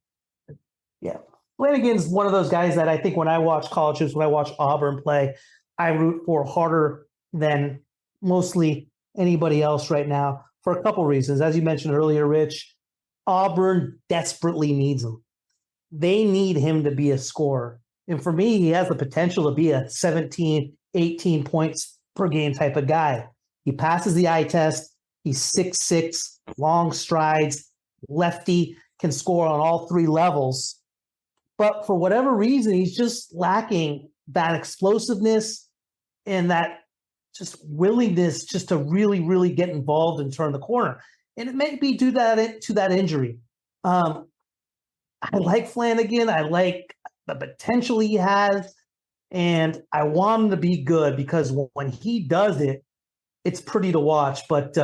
Yeah. Flanagan's one of those guys that I think when I watch college hoops, when I watch Auburn play, I root for harder than mostly anybody else right now, for a couple reasons. As you mentioned earlier, Rich, Auburn desperately needs him. They need him to be a scorer. And for me, he has the potential to be a 17, 18 points per game type of guy. He passes the eye test. He's 6'6", long strides, lefty, can score on all 3 levels. But for whatever reason, he's just lacking that explosiveness and that just willingness just to really, really get involved and turn the corner. and it may be due to that injury. I like Flanagan. I like the potential he has, and I want him to be good because when he does it, it's pretty to watch. But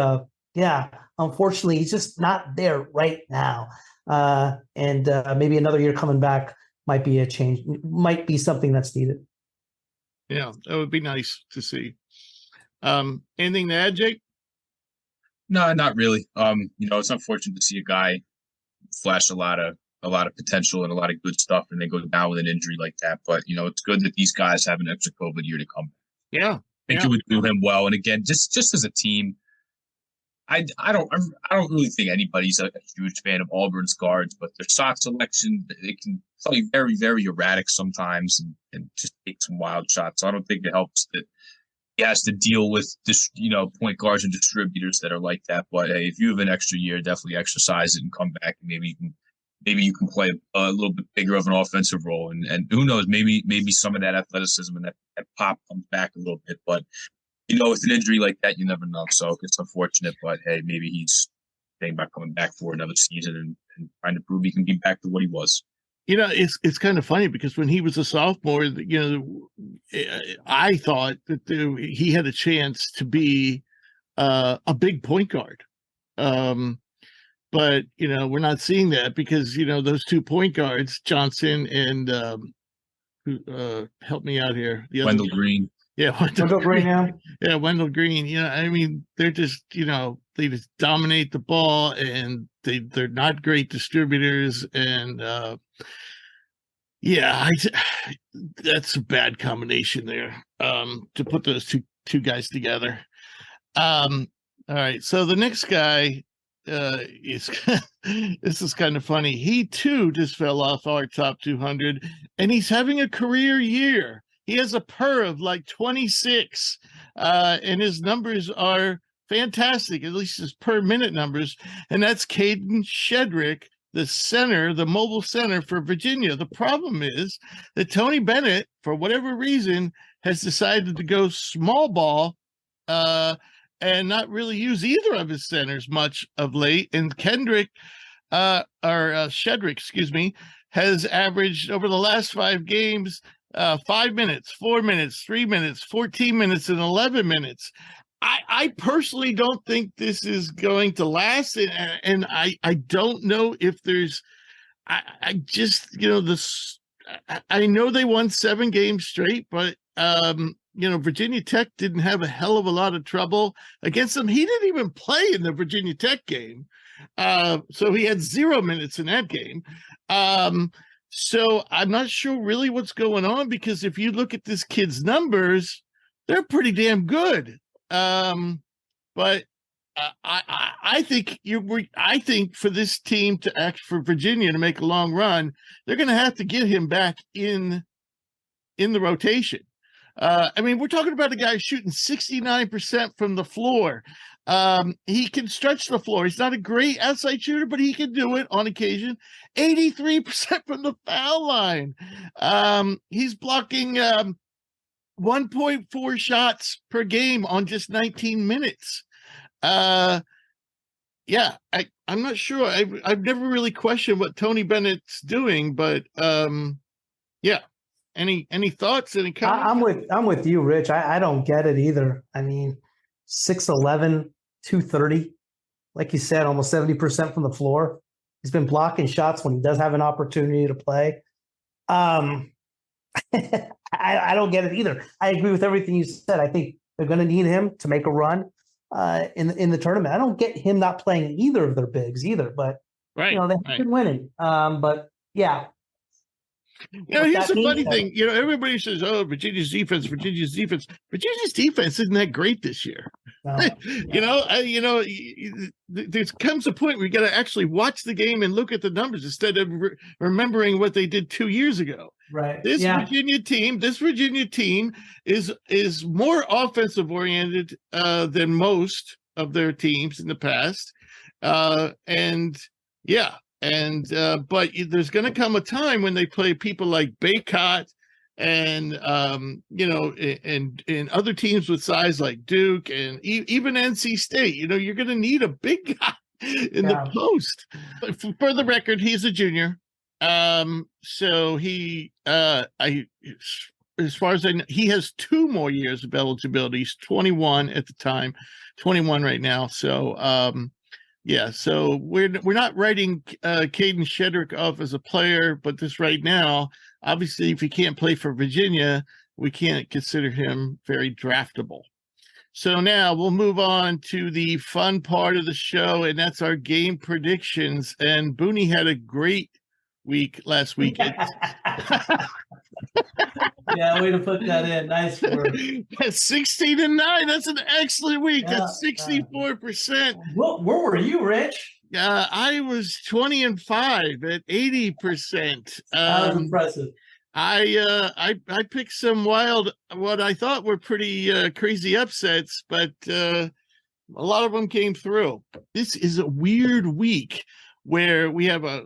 yeah, unfortunately, he's just not there right now. And maybe another year coming back might be a change, might be something that's needed. Yeah, that would be nice to see. Anything to add, Jake? No, not really. It's unfortunate to see a guy flash a lot of potential and a lot of good stuff, and they go down with an injury like that. But it's good that these guys have an extra COVID year to come. Yeah, I think it would do him well. And again, just as a team, I don't really think anybody's a huge fan of Auburn's guards, but their shot selection, they can play very, very erratic sometimes and just take some wild shots. So I don't think it helps that he has to deal with this, point guards and distributors that are like that. But hey, if you have an extra year, definitely exercise it and come back, and maybe you can play a little bit bigger of an offensive role. And who knows, maybe some of that athleticism and that pop comes back a little bit. But with an injury like that, you never know. So it's unfortunate, but hey, maybe he's thinking about coming back for another season and trying to prove he can be back to what he was. It's kind of funny because when he was a sophomore, I thought that he had a chance to be a big point guard. But we're not seeing that because those 2 point guards, Johnson and help me out here, the Wendell Green. Yeah, Wendell Green. Yeah, Wendell Green. I mean, they're just they just dominate the ball, and they're not great distributors, and that's a bad combination there to put those two guys together. All right, so the next guy is this is kind of funny. He too just fell off our top 200, and he's having a career year. He has a PER of like 26, and his numbers are fantastic, at least his per minute numbers, and that's Caden Shedrick, the mobile center for Virginia. The problem is that Tony Bennett, for whatever reason, has decided to go small ball and not really use either of his centers much of late. And Shedrick, has averaged over the last 5 games 5 minutes, 4 minutes, 3 minutes, 14 minutes, and 11 minutes. I personally don't think this is going to last, and I don't know if there's. I just this. I know they won 7 games straight, but Virginia Tech didn't have a hell of a lot of trouble against them. He didn't even play in the Virginia Tech game, so he had 0 minutes in that game. So I'm not sure really what's going on, because if you look at this kid's numbers, they're pretty damn good. But I think for this team to act, for Virginia to make a long run, they're going to have to get him back in the rotation. We're talking about a guy shooting 69% from the floor. He can stretch the floor. He's not a great outside shooter, but he can do it on occasion. 83% from the foul line. He's blocking 1.4 shots per game on just 19 minutes. I'm not sure. I've never really questioned what Tony Bennett's doing, but Any thoughts? Any comments? I'm with you, Rich. I don't get it either. 6'11", 230, like you said, almost 70% from the floor. He's been blocking shots when he does have an opportunity to play. I don't get it either. I agree with everything you said. I think they're going to need him to make a run in the tournament. I don't get him not playing either of their bigs either, but they have been winning. But yeah. Here's the funny thing. Everybody says, "Oh, Virginia's defense. Virginia's defense isn't that great this year." No. There comes a point where you got to actually watch the game and look at the numbers instead of remembering what they did 2 years ago. Right. This Virginia team is more offensive oriented than most of their teams in the past, but there's going to come a time when they play people like Baycott and and other teams with size like Duke and even NC State. You're going to need a big guy in the post. But for the record, he's a junior. So he, as far as I know, he has 2 more years of eligibility. He's 21 at the time, 21 right now. So, yeah, so we're not writing Caden Shedrick off as a player, but this right now, obviously, if he can't play for Virginia, we can't consider him very draftable. So now we'll move on to the fun part of the show, and that's our game predictions. And Booney had a great week last weekend. Yeah, way to put that in. Nice work. That's 16-9. That's an excellent week. That's 64%. Where were you, Rich? I was 20-5 at 80%. That was impressive. I picked some wild, what I thought were pretty crazy upsets, but a lot of them came through. This is a weird week where we have a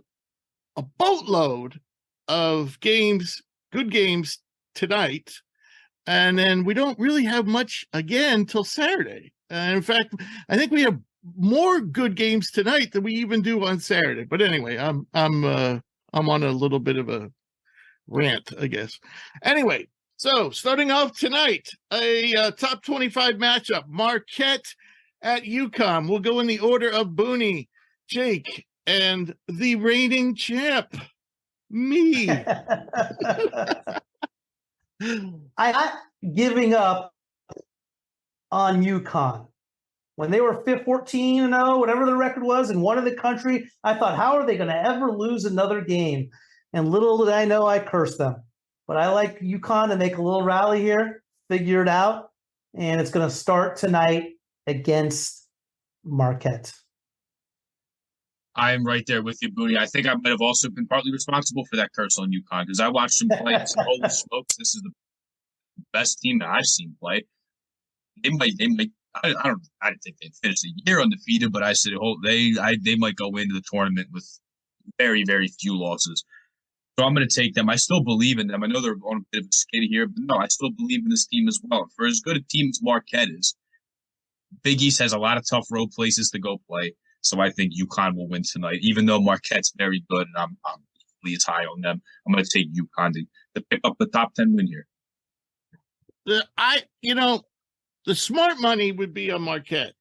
boatload of games, good games tonight, and then we don't really have much again till Saturday. In fact, I think we have more good games tonight than we even do on Saturday. But anyway, I'm on a little bit of a rant, I guess. Anyway, so starting off tonight, a top 25 matchup: Marquette at UConn. We'll go in the order of Booney, Jake, and the reigning champ, me. I'm giving up on UConn. When they were 14-0, whatever the record was, and won in the country, I thought, how are they going to ever lose another game? And little did I know I cursed them. But I like UConn to make a little rally here, figure it out, and it's going to start tonight against Marquette. I'm right there with you, Booney. I think I might have also been partly responsible for that curse on UConn because I watched them play and said, holy smokes, this is the best team that I've seen play. They might. I didn't think they'd finish the year undefeated, but I said, they might go into the tournament with very, very few losses. So I'm going to take them. I still believe in them. I know they're on a bit of a skid here, but no, I still believe in this team as well. For as good a team as Marquette is, Big East has a lot of tough road places to go play. So I think UConn will win tonight, even though Marquette's very good and I'm equally as high on them. I'm going to take UConn to pick up the top 10 win here. The smart money would be on Marquette,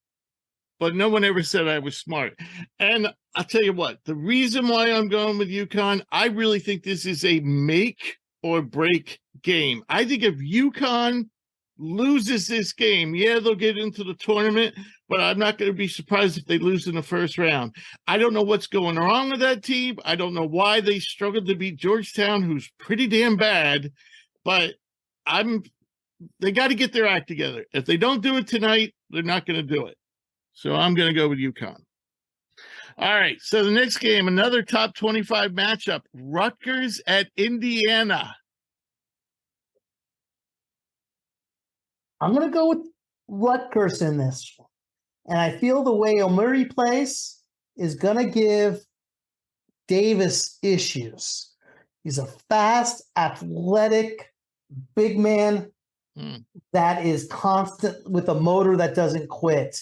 but no one ever said I was smart. And I'll tell you what, the reason why I'm going with UConn, I really think this is a make or break game. I think if UConn loses this game, yeah, they'll get into the tournament, but I'm not going to be surprised if they lose in the first round. I don't know what's going wrong with that team. I don't know why they struggled to beat Georgetown, who's pretty damn bad, but they got to get their act together. If they don't do it tonight, they're not going to do it. So I'm going to go with UConn. All right, so the next game, another top 25 matchup, Rutgers at Indiana. I'm going to go with Rutgers in this one. And I feel the way O'Murray plays is going to give Davis issues. He's a fast, athletic, big man that is constant with a motor that doesn't quit.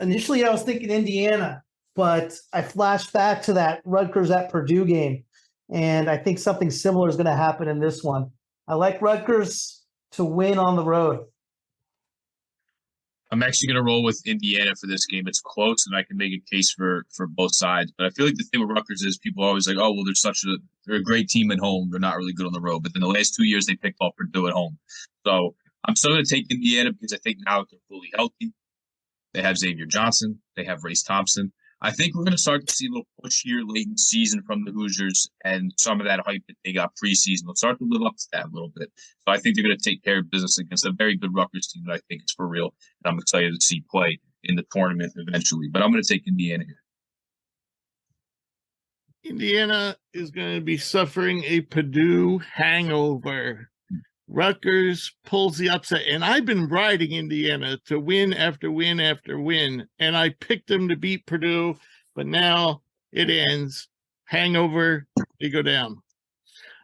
Initially, I was thinking Indiana, but I flashed back to that Rutgers at Purdue game, and I think something similar is going to happen in this one. I like Rutgers to win on the road. I'm actually going to roll with Indiana for this game. It's close, and I can make a case for both sides. But I feel like the thing with Rutgers is people are always like, oh, well, they're a great team at home. They're not really good on the road. But then the last 2 years, they picked off Purdue at home. So I'm still going to take Indiana because I think now they're fully healthy. They have Xavier Johnson. They have Race Thompson. I think we're going to start to see a little push here late in the season from the Hoosiers, and some of that hype that they got preseason will start to live up to that a little bit. So I think they're going to take care of business against a very good Rutgers team that I think is for real, and I'm excited to see play in the tournament eventually. But I'm going to take Indiana here. Indiana is going to be suffering a Purdue hangover. Rutgers pulls the upset, and I've been riding Indiana to win after win after win, and I picked them to beat Purdue, but now it ends. Hangover, they go down.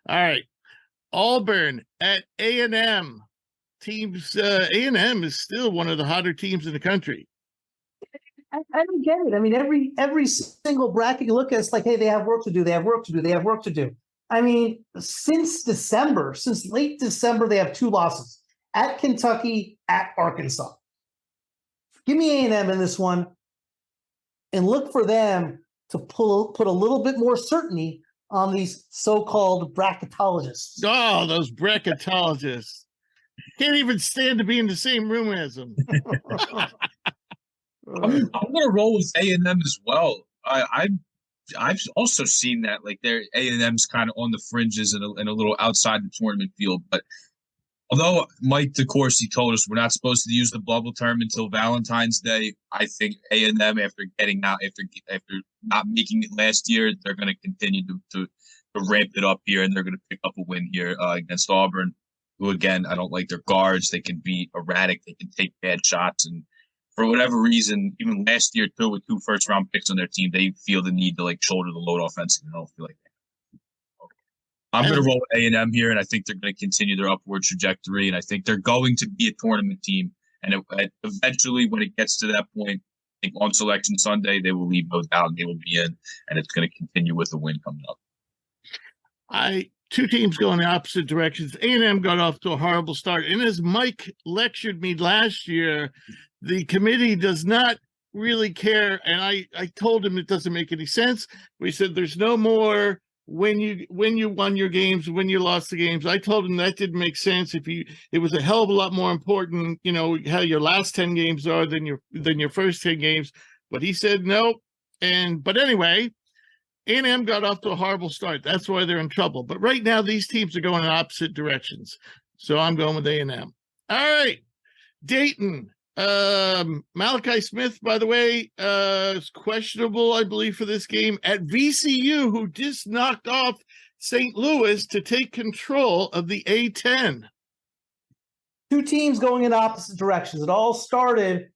All right, Auburn at A&M. A&M is still one of the hotter teams in the country. I don't get it. I mean, every single bracket you look at, it's like, hey, they have work to do. They have work to do. They have work to do. I mean, since late December, they have 2 losses at Kentucky, at Arkansas. Give me A&M in this one, and look for them to put a little bit more certainty on these so-called bracketologists. Oh, those bracketologists. Can't even stand to be in the same room as them. I'm going to roll with A&M as well. I've also seen that, like, their A&M's kind of on the fringes and a little outside the tournament field. But although Mike Decourcy told us we're not supposed to use the bubble term until Valentine's Day, I think A&M, after not making it last year, they're going to continue to ramp it up here, and they're going to pick up a win here against Auburn, who, again, I don't like their guards. They can be erratic. They can take bad shots, and for whatever reason, even last year, too, with 2 first-round picks on their team, they feel the need to, like, shoulder the load offensively. I don't feel like that. Okay. I'm going to roll with A&M here, and I think they're going to continue their upward trajectory, and I think they're going to be a tournament team. And eventually, when it gets to that point, I think on Selection Sunday, they will leave those out, and they will be in, and it's going to continue with the win coming up. 2 teams going in opposite directions. A&M got off to a horrible start. And as Mike lectured me last year, the committee does not really care. And I told him it doesn't make any sense. We said there's no more when you won your games, when you lost the games. I told him that didn't make sense. It was a hell of a lot more important, how your last 10 games are than your first 10 games. But he said no. But anyway, A&M got off to a horrible start. That's why they're in trouble. But right now, these teams are going in opposite directions. So I'm going with A&M. All right. Dayton. Malachi Smith, by the way, is questionable, I believe, for this game at VCU, who just knocked off St. Louis to take control of the A-10. 2 teams going in opposite directions. It all started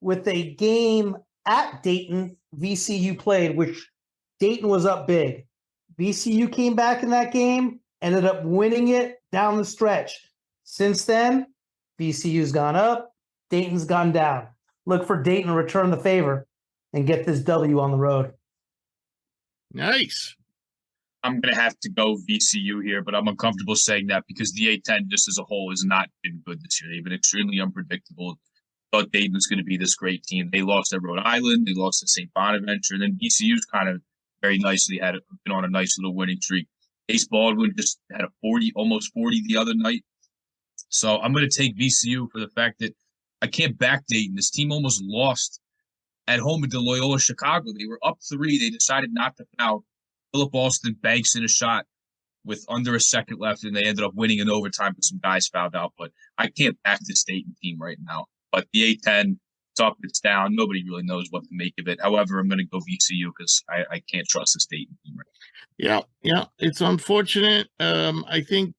with a game at Dayton VCU played, which Dayton was up big. VCU came back in that game, ended up winning it down the stretch. Since then, VCU's gone up, Dayton's gone down. Look for Dayton to return the favor and get this W on the road. Nice. I'm going to have to go VCU here, but I'm uncomfortable saying that because the A-10 just as a whole has not been good this year. They've been extremely unpredictable. Thought Dayton was going to be this great team. They lost at Rhode Island. They lost at St. Bonaventure. And then VCU's kind of very nicely been on a nice little winning streak. Ace Baldwin just had almost 40 the other night. So I'm going to take VCU for the fact that I can't back Dayton. This team almost lost at home to Loyola Chicago. They were up 3. They decided not to foul. Philip Alston banks in a shot with under a second left, and they ended up winning in overtime, but some guys fouled out. But I can't back this Dayton team right now. But the A-10, it's up, it's down. Nobody really knows what to make of it. However, I'm going to go VCU because I can't trust this Dayton team right now. Yeah. It's unfortunate. I think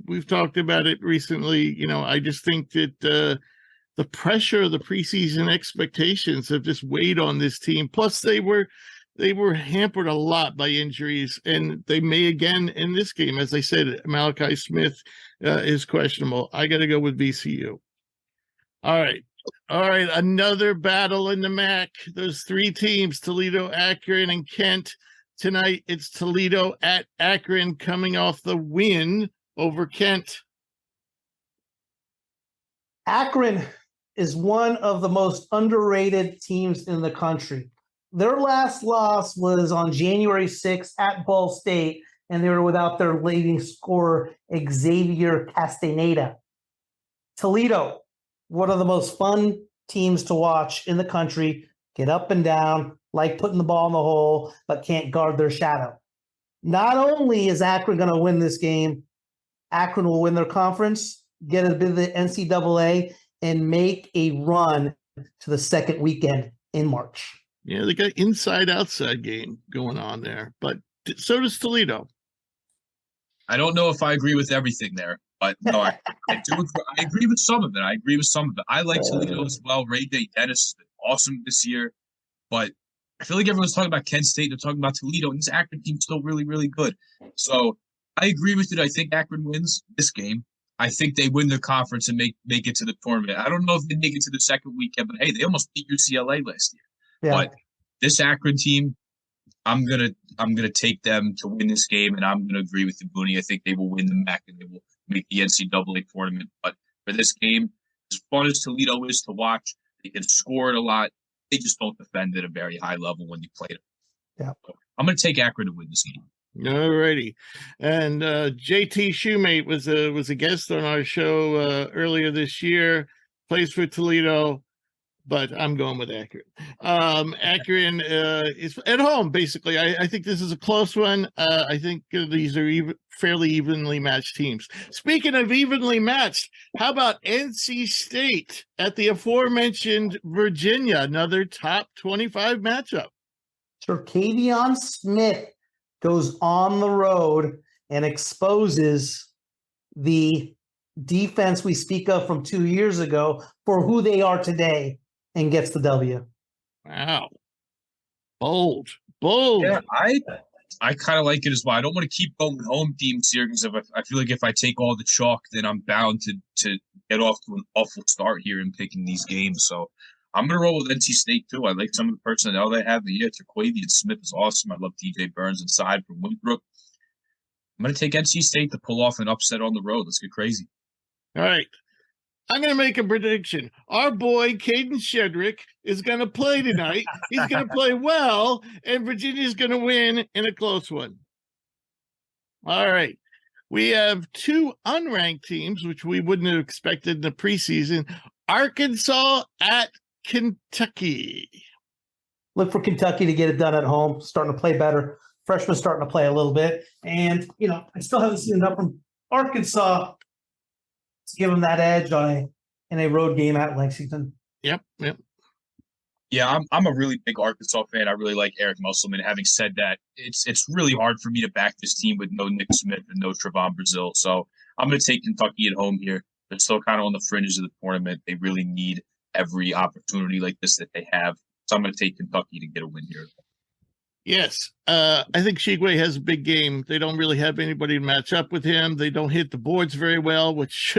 we've talked about it recently. I just think that the pressure of the preseason expectations have just weighed on this team. Plus, they were hampered a lot by injuries, and they may again in this game. As I said, Malachi Smith is questionable. I got to go with VCU. All right. Another battle in the MAC. Those 3 teams, Toledo, Akron, and Kent. Tonight, it's Toledo at Akron coming off the win over Kent. Akron is one of the most underrated teams in the country. Their last loss was on January 6th at Ball State, and they were without their leading scorer, Xavier Castaneda. Toledo, one of the most fun teams to watch in the country, get up and down, like putting the ball in the hole, but can't guard their shadow. Not only is Akron going to win this game, Akron will win their conference, get a bit of the NCAA, and make a run to the second weekend in March. Yeah, they got inside-outside game going on there, but so does Toledo. I don't know if I agree with everything there, but no, I do agree. I agree with some of it. I like Toledo as well. Ray Day Dennis has been awesome this year, but I feel like everyone's talking about Kent State. They're talking about Toledo, and this Akron team's still really, really good. So I agree with it. I think Akron wins this game. I think they win the conference and make it to the tournament. I don't know if they make it to the second weekend, but hey, they almost beat UCLA last year. Yeah. But this Akron team, I'm gonna take them to win this game, and I'm gonna agree with you, Booney. I think they will win the MAC and they will make the NCAA tournament. But for this game, as fun as Toledo is to watch, they can score it a lot. They just don't defend at a very high level when you play them. Yeah. So I'm gonna take Akron to win this game. All righty. And JT Shoemate was a guest on our show earlier this year, plays for Toledo, but I'm going with Akron. Akron is at home, basically. I think this is a close one. I think these are fairly evenly matched teams. Speaking of evenly matched, how about NC State at the aforementioned Virginia, another top 25 matchup? Terquavion Smith goes on the road and exposes the defense we speak of from 2 years ago for who they are today and gets the W. Wow. Bold. Yeah, I kind of like it as well. I don't want to keep going home teams here because I feel like if I take all the chalk, then I'm bound to get off to an awful start here in picking these games. So I'm going to roll with NC State, too. I like some of the personnel they have. Yeah, Terquavion Smith is awesome. I love TJ Burns inside from Winthrop. I'm going to take NC State to pull off an upset on the road. Let's get crazy. All right. I'm going to make a prediction. Our boy, Caden Shedrick, is going to play tonight. He's going to play well, and Virginia's going to win in a close one. All right. We have two unranked teams, which we wouldn't have expected in the preseason. Arkansas at Kentucky. Look for Kentucky to get it done at home, starting to play better. Freshmen starting to play a little bit. And, I still haven't seen enough from Arkansas to give them that edge in a road game at Lexington. Yep. Yeah, I'm a really big Arkansas fan. I really like Eric Musselman. Having said that, it's really hard for me to back this team with no Nick Smith and no Trevon Brazile. So I'm going to take Kentucky at home here. They're still kind of on the fringes of the tournament. They really need every opportunity like this that they have. So I'm going to take Kentucky to get a win here. Yes. I think Shigwe has a big game. They don't really have anybody to match up with him. They don't hit the boards very well, which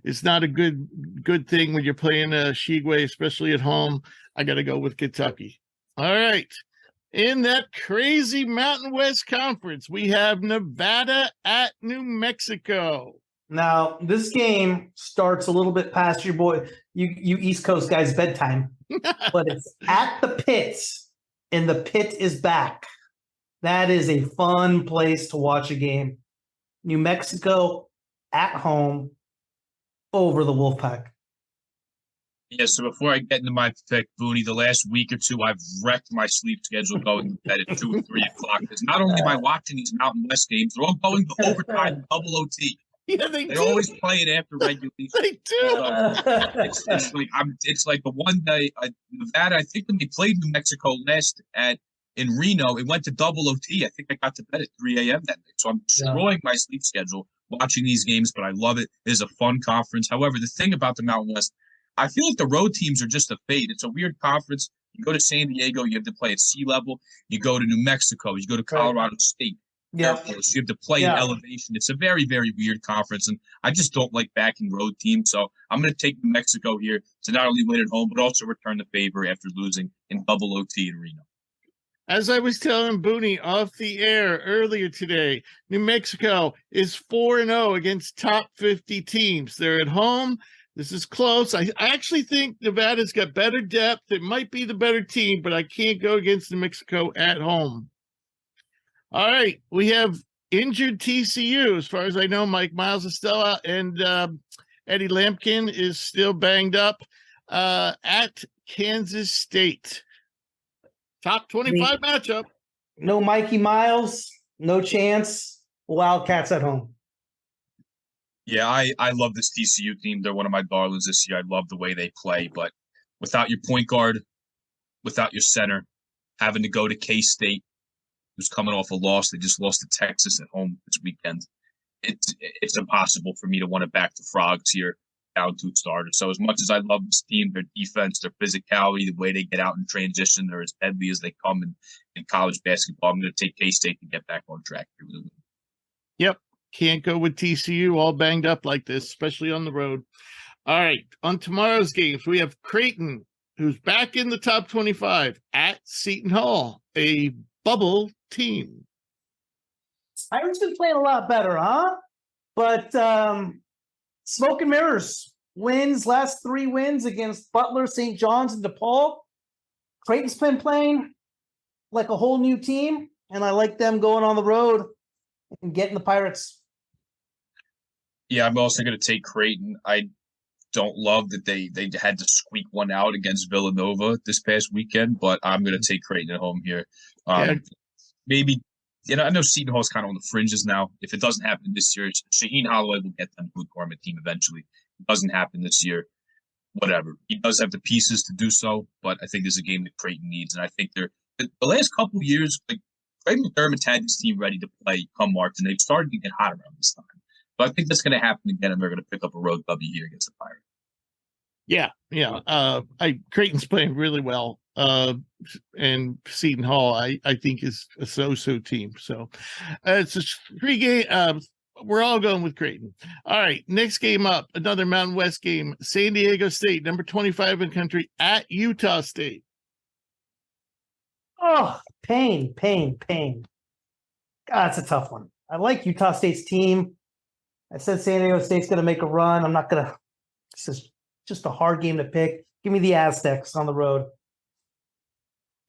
is not a good thing when you're playing Shigwe, especially at home. I got to go with Kentucky. All right. In that crazy Mountain West Conference, we have Nevada at New Mexico. Now, this game starts a little bit past your boy, you East Coast guys' bedtime, but it's at the pits. And the pit is back. That is a fun place to watch a game. New Mexico at home over the Wolfpack. Yeah, so before I get into my pick, Booney, the last week or two, I've wrecked my sleep schedule going to bed at 2 or 3 o'clock. Because not only am I watching these Mountain West games, they're all going to overtime double OT. Yeah, they do. always play it after regulation. They do. It's like the one day Nevada. I think when they played New Mexico last in Reno, it went to double OT. I think I got to bed at 3 a.m. that night. So I'm destroying my sleep schedule watching these games, but I love it. It is a fun conference. However, the thing about the Mountain West, I feel like the road teams are just a fade. It's a weird conference. You go to San Diego, you have to play at sea level. You go to New Mexico, you go to Colorado State. Yeah. So you have to play in elevation. It's a very, very weird conference, and I just don't like backing road teams. So I'm going to take New Mexico here to not only win at home, but also return the favor after losing in double OT in Reno. As I was telling Booney off the air earlier today, New Mexico is 4-0 against top 50 teams. They're at home. This is close. I actually think Nevada's got better depth. It might be the better team, but I can't go against New Mexico at home. All right, we have injured TCU. As far as I know, Mike Miles is still out, and Eddie Lampkin is still banged up at Kansas State. Top 25 matchup. No Mikey Miles, no chance. Wildcats at home. Yeah, I love this TCU team. They're one of my darlings this year. I love the way they play, but without your point guard, without your center, having to go to K-State, who's coming off a loss. They just lost to Texas at home this weekend. It's impossible for me to want to back the Frogs here down 2 starters. So as much as I love this team, their defense, their physicality, the way they get out in transition, they're as deadly as they come in college basketball. I'm going to take K-State to get back on track here with a win. Yep. Can't go with TCU all banged up like this, especially on the road. All right, on tomorrow's games, we have Creighton, who's back in the top 25 at Seton Hall, a bubble team. Irish been playing a lot better, huh? But smoke and mirrors. Last 3 wins against Butler, St. John's, and DePaul. Creighton's been playing like a whole new team, and I like them going on the road and getting the Pirates. Yeah, I'm also going to take Creighton. I don't love that they had to squeak one out against Villanova this past weekend, but I'm going to take Creighton at home here. Maybe, I know Seton Hall's kind of on the fringes now. If it doesn't happen this year, Shaheen Holloway will get them to a tournament team eventually. If it doesn't happen this year, whatever. He does have the pieces to do so, but I think there's a game that Creighton needs, and I think the last couple of years, like Craig McDermott's had this team ready to play come March, and they've started to get hot around this time. So I think that's going to happen again, and they're going to pick up a road W here against the Pirates. Yeah. Creighton's playing really well. And Seton Hall, I think, is a so-so team. So it's a 3-game. We're all going with Creighton. All right, next game up, another Mountain West game. San Diego State, number 25 in the country, at Utah State. Oh, pain. God, it's a tough one. I like Utah State's team. I said San Diego State's going to make a run. I'm not going to – this is just a hard game to pick. Give me the Aztecs on the road.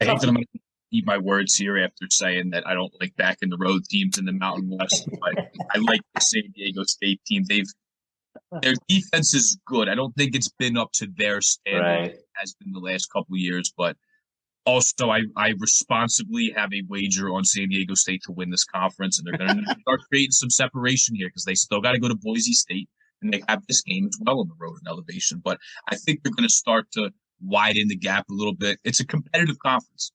I hate that I'm going to eat my words here after saying that I don't like back in the road teams in the Mountain West, but I like the San Diego State team. Their defense is good. I don't think it's been up to their standard as been the last couple of years, but also I responsibly have a wager on San Diego State to win this conference, and they're going to start creating some separation here because they still got to go to Boise State, and they have this game as well on the road in elevation. But I think they're going to start to widen the gap a little bit. It's a competitive conference.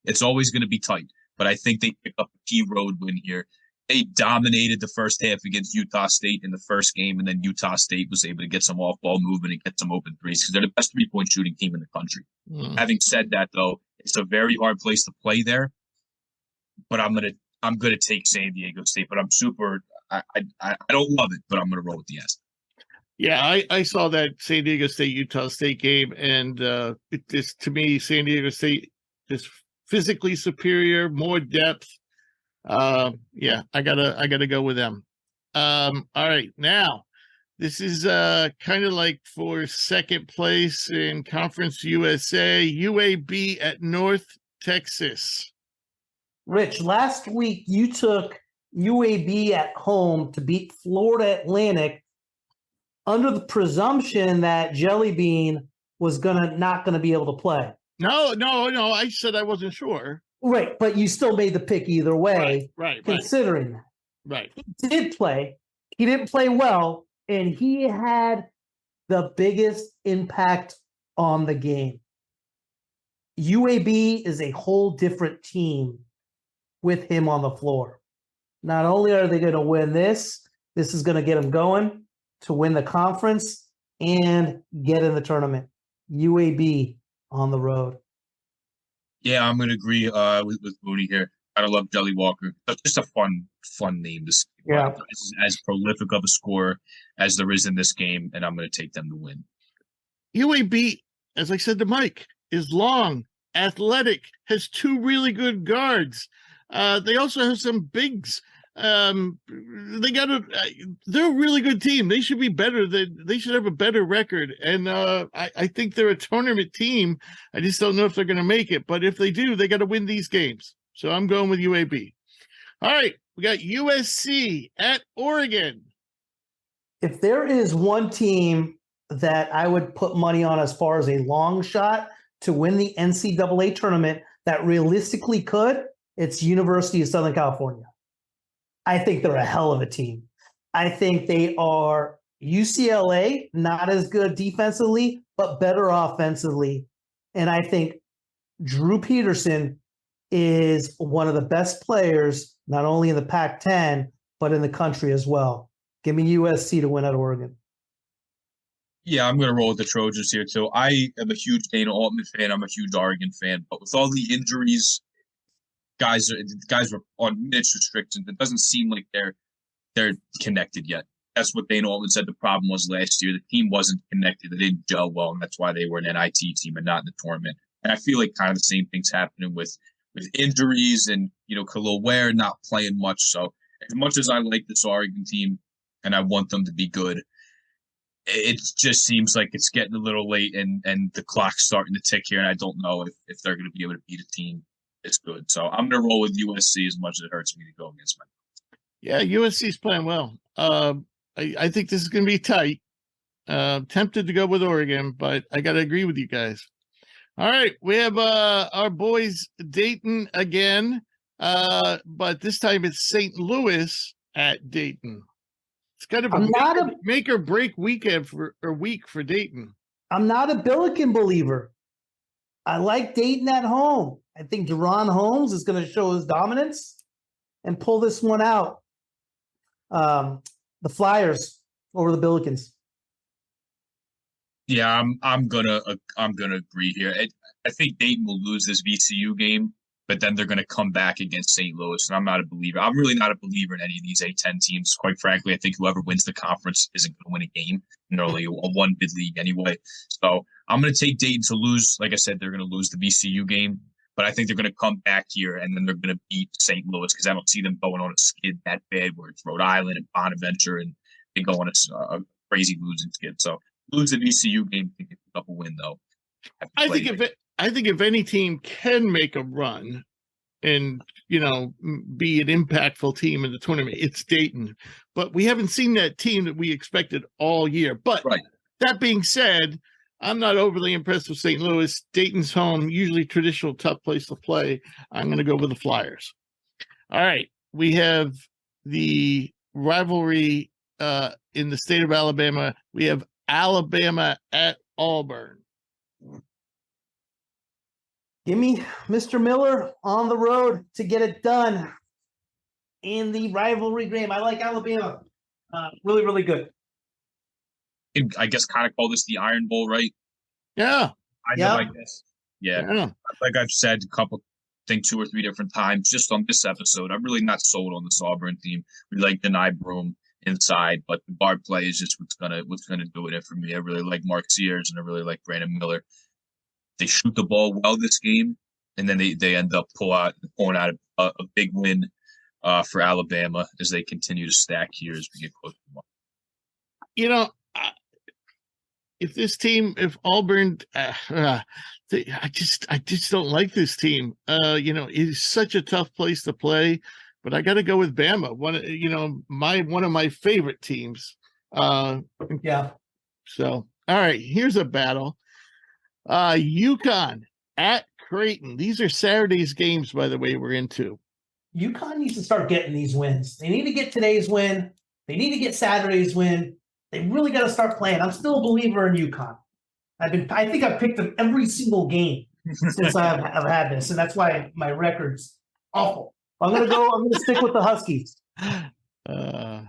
It's always going to be tight, but I think they pick up a key road win here. They dominated the first half against Utah State in the first game, and then Utah State was able to get some off-ball movement and get some open threes because they're the best three-point shooting team in the country. Having said that, though, it's a very hard place to play there. But I'm gonna take San Diego State. But I'm super. I don't love it, but I'm gonna roll with the S. Yeah, I saw that San Diego State Utah State game, and to me, San Diego State is physically superior, more depth. Yeah, I gotta go with them. All right, now this is kind of like for second place in Conference USA, UAB at North Texas. Rich, last week you took UAB at home to beat Florida Atlantic under the presumption that Jelly Bean was not gonna be able to play. No, I said I wasn't sure. Right, but you still made the pick either way, right. considering that. Right. He did play. He didn't play well, and he had the biggest impact on the game. UAB is a whole different team with him on the floor. Not only are they going to win this is going to get them going to win the conference and get in the tournament. UAB on the road. Yeah, I'm going to agree with Mooney here. I love Jelly Walker. It's just a fun name to see. Yeah. As prolific of a scorer as there is in this game, and I'm going to take them to win. UAB, as I said to Mike, is long, athletic, has 2 really good guards. They also have some bigs. They're a really good team. They should be better. They should have a better record. And I think they're a tournament team. I just don't know if they're going to make it. But if they do, they got to win these games. So I'm going with UAB. All right. We got USC at Oregon. If there is one team that I would put money on as far as a long shot to win the NCAA tournament that realistically could, it's University of Southern California. I think they're a hell of a team. I think they are UCLA, not as good defensively, but better offensively. And I think Drew Peterson is one of the best players, not only in the Pac-10, but in the country as well. Give me USC to win at Oregon. Yeah, I'm going to roll with the Trojans here, too. I am a huge Dana Altman fan. I'm a huge Oregon fan. But with all the injuries, guys are on minutes restrictions. It doesn't seem like they're they're connected yet. That's what Dana Altman said the problem was last year. The team wasn't connected. They didn't gel well, and that's why they were an NIT team and not in the tournament. And I feel like kind of the same thing's happening with injuries and, Khalil Ware not playing much. So as much as I like this Oregon team and I want them to be good, it just seems like it's getting a little late and the clock's starting to tick here. And I don't know if they're going to be able to beat a team that's good. So I'm going to roll with USC as much as it hurts me to go against my. Yeah, USC's playing well. I think this is going to be tight. Tempted to go with Oregon, but I got to agree with you guys. All right, we have our boys Dayton again, but this time it's St. Louis at Dayton. It's kind of a make or break weekend week for Dayton. I'm not a Billiken believer. I like Dayton at home. I think Deron Holmes is going to show his dominance and pull this one out. The Flyers over the Billikens. Yeah, I'm gonna agree here. I think Dayton will lose this VCU game, but then they're gonna come back against St. Louis, and I'm not a believer. I'm really not a believer in any of these A10 teams. Quite frankly, I think whoever wins the conference isn't gonna win a game. Only a one bid league anyway. So I'm gonna take Dayton to lose. Like I said, they're gonna lose the VCU game, but I think they're gonna come back here and then they're gonna beat St. Louis because I don't see them going on a skid that bad where it's Rhode Island and Bonaventure and they go on a crazy losing skid. So lose the VCU game to get up a win, though. I think if any team can make a run and be an impactful team in the tournament, it's Dayton. But we haven't seen that team that we expected all year. But that being said, I'm not overly impressed with St. Louis. Dayton's home, usually traditional tough place to play. I'm going to go with the Flyers. All right, we have the rivalry in the state of Alabama. We have Alabama at Auburn. Give me Mr. Miller on the road to get it done in the rivalry game. I like Alabama. Really, really good. I guess kind of call this the Iron Bowl, right? Yeah. I guess. Yeah. Like I've said two or three different times just on this episode, I'm really not sold on this Auburn team. We like deny Broome inside, but the guard play is just what's gonna do it for me. I really like Mark Sears and I really like Brandon Miller. They shoot the ball well this game, and then they end up pulling out a big win for Alabama as they continue to stack here as we get close to one. If Auburn, I just don't like this team. It is such a tough place to play. But I got to go with Bama. One of my favorite teams. Yeah. So, all right, here's a battle. UConn at Creighton. These are Saturday's games, by the way, we're into. UConn needs to start getting these wins. They need to get today's win. They need to get Saturday's win. They really got to start playing. I'm still a believer in UConn. I think I've picked them every single game since I've had this, and that's why my record's awful. I'm gonna stick with the Huskies. All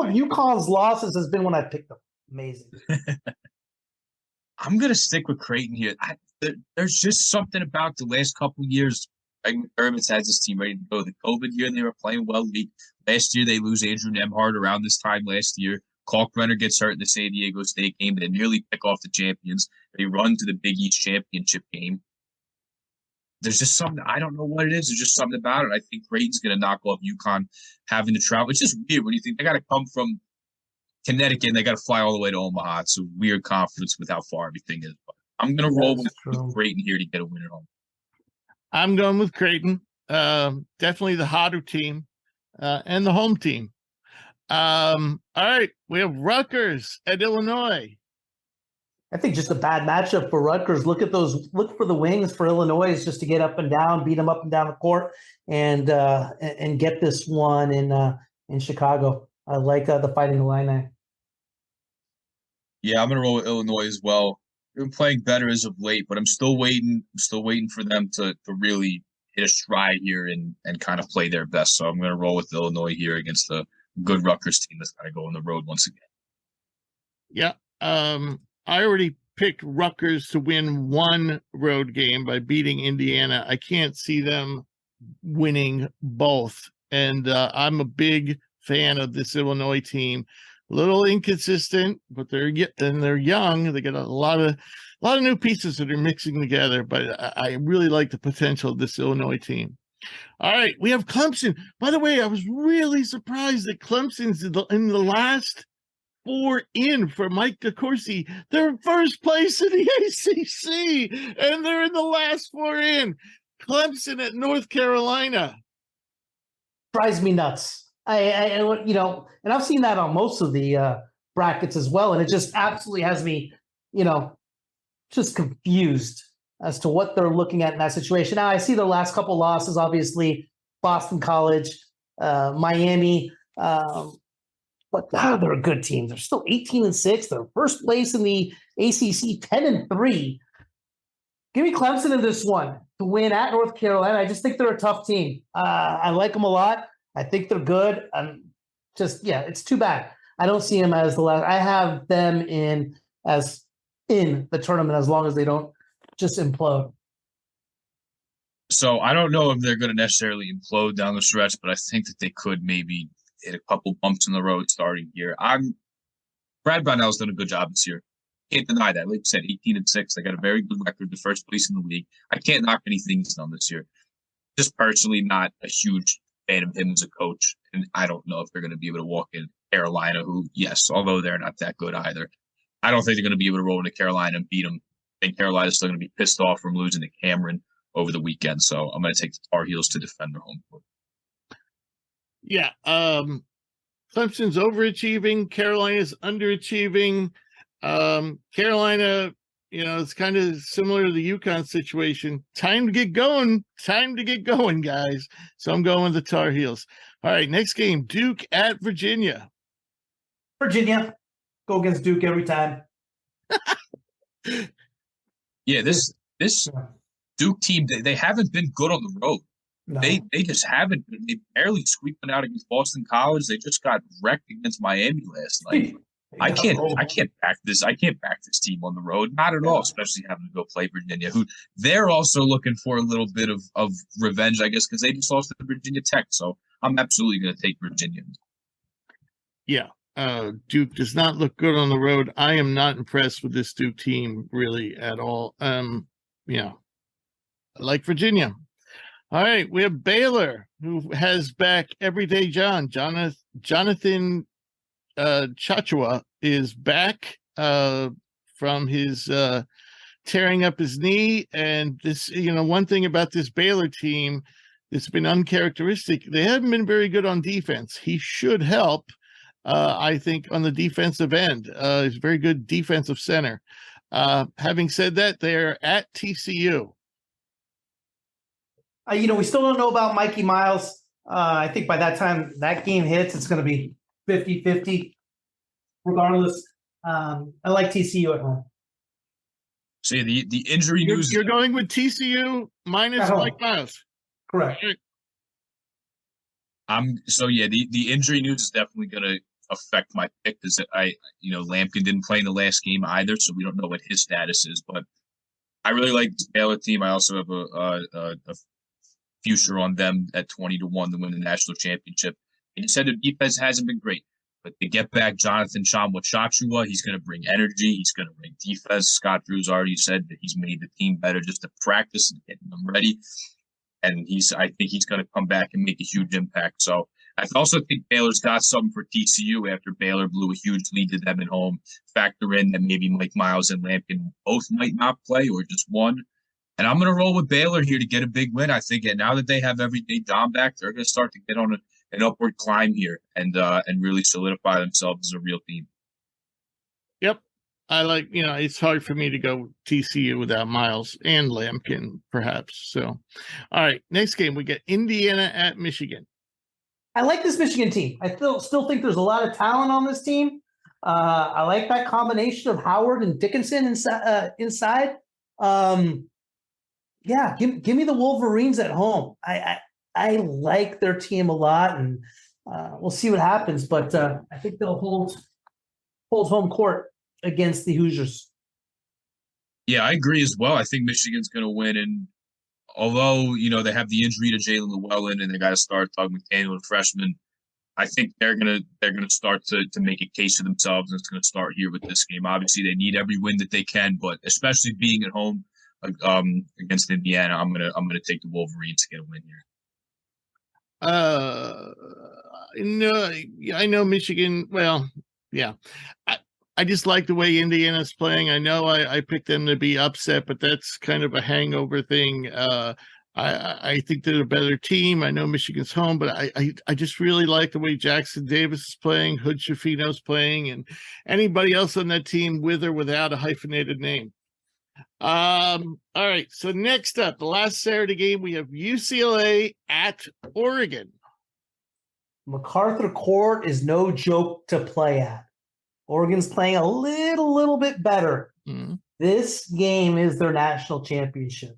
of UConn's losses has been when I picked them. Amazing. I'm gonna stick with Creighton here. There's just something about the last couple of years. Irvin's has this team ready to go. The COVID year they were playing well. Last year they lose Andrew Nemhard around this time last year. Kalkbrenner gets hurt in the San Diego State game. They nearly pick off the champions. They run to the Big East championship game. There's just something, I don't know what it is. There's just something about it. I think Creighton's going to knock off UConn having to travel. It's just weird when you think they got to come from Connecticut and they got to fly all the way to Omaha. It's a weird confidence with how far everything is. But I'm going to roll with Creighton here to get a win at home. I'm going with Creighton. Definitely the hotter team and the home team. All right, we have Rutgers at Illinois. I think just a bad matchup for Rutgers. Look for the wings for Illinois just to get up and down, beat them up and down the court, and get this one in Chicago. I like the Fighting Illini. Yeah, I'm gonna roll with Illinois as well. They've been playing better as of late, but I'm still waiting for them to really hit a stride here and kind of play their best. So I'm gonna roll with Illinois here against the good Rutgers team that's gonna go on the road once again. Yeah. I already picked Rutgers to win one road game by beating Indiana. I can't see them winning both. And I'm a big fan of this Illinois team. A little inconsistent, but they're young. They got a lot of new pieces that are mixing together. But I really like the potential of this Illinois team. All right, we have Clemson. By the way, I was really surprised that Clemson's in the last 4 in for Mike Decourcy. They're first place in the ACC, and they're in the last 4 in. Clemson at North Carolina. Drives me nuts. I and I've seen that on most of the brackets as well, and it just absolutely has me, just confused as to what they're looking at in that situation. Now I see the last couple losses, obviously Boston College, Miami, but they're a good team. They're still 18-6. They're first place in the ACC, 10-3. Give me Clemson in this one to win at North Carolina. I just think they're a tough team. I like them a lot. I think they're good. It's too bad. I don't see them as the last. I have them in the tournament as long as they don't just implode. So I don't know if they're going to necessarily implode down the stretch, but I think that they could maybe hit a couple bumps in the road starting here. Brad Brownell's done a good job this year. Can't deny that. Like you said, 18-6. They got a very good record, the first place in the league. I can't knock anything he's done this year. Just personally, not a huge fan of him as a coach, and I don't know if they're going to be able to walk in Carolina, who, yes, although they're not that good either, I don't think they're going to be able to roll into Carolina and beat them. I think Carolina's still going to be pissed off from losing to Cameron over the weekend, so I'm going to take the Tar Heels to defend their home court. Yeah, Clemson's overachieving. Carolina's underachieving. Carolina, it's kind of similar to the UConn situation. Time to get going, guys. So I'm going with the Tar Heels. All right, next game, Duke at Virginia. Virginia, go against Duke every time. Yeah, this Duke team, they haven't been good on the road. No. They just haven't. They barely squeaked one out against Boston College. They just got wrecked against Miami last night. I can't back this. I can't back this team on the road, not at all. Especially having to go play Virginia, who they're also looking for a little bit of revenge, I guess, because they just lost to Virginia Tech. So I'm absolutely going to take Virginia. Yeah, Duke does not look good on the road. I am not impressed with this Duke team really at all. I like Virginia. All right, we have Baylor, who has back Everyday Jonathan Chachua is back from his tearing up his knee. And this, one thing about this Baylor team that's been uncharacteristic, they haven't been very good on defense. He should help, I think, on the defensive end. He's a very good defensive center. Having said that, they're at TCU. We still don't know about Mikey Miles. I think by that time that game hits, it's going to be 50-50. Regardless, I like TCU at home. So the injury news. You're going with TCU minus Mike Miles. Correct. The injury news is definitely going to affect my pick because Lampkin didn't play in the last game either, so we don't know what his status is. But I really like the Baylor team. I also have a future on them at 20-1 to win the national championship. And you said the defense hasn't been great, but to get back Jonathan Chachua, he's going to bring energy. He's going to bring defense. Scott Drew's already said that he's made the team better just to practice and getting them ready. And I think he's going to come back and make a huge impact. So I also think Baylor's got something for TCU after Baylor blew a huge lead to them at home. Factor in that maybe Mike Miles and Lampkin both might not play or just one. And I'm going to roll with Baylor here to get a big win. I think now that they have Everyday Dom back, they're going to start to get on an upward climb here and really solidify themselves as a real team. Yep. I like, it's hard for me to go TCU without Miles and Lampkin, perhaps. So, all right, next game, we get Indiana at Michigan. I like this Michigan team. I still think there's a lot of talent on this team. I like that combination of Howard and Dickinson inside. Give me the Wolverines at home. I like their team a lot, and we'll see what happens. But I think they'll hold home court against the Hoosiers. Yeah, I agree as well. I think Michigan's going to win, and although, they have the injury to Jalen Llewellyn and they got to start Doug McDaniel, the freshman, I think they're gonna start to make a case for themselves, and it's gonna start here with this game. Obviously, they need every win that they can, but especially being at home against Indiana, I'm gonna take the Wolverines to get a win here. I know Michigan. Well, yeah, I just like the way Indiana's playing. I know I picked them to be upset, but that's kind of a hangover thing. I think they're a better team. I know Michigan's home, but I just really like the way Jackson Davis is playing, Hood Schifino's playing, and anybody else on that team with or without a hyphenated name. All right. So next up, the last Saturday game, we have UCLA at Oregon. MacArthur Court is no joke to play at. Oregon's playing a little bit better. Mm-hmm. This game is their national championship.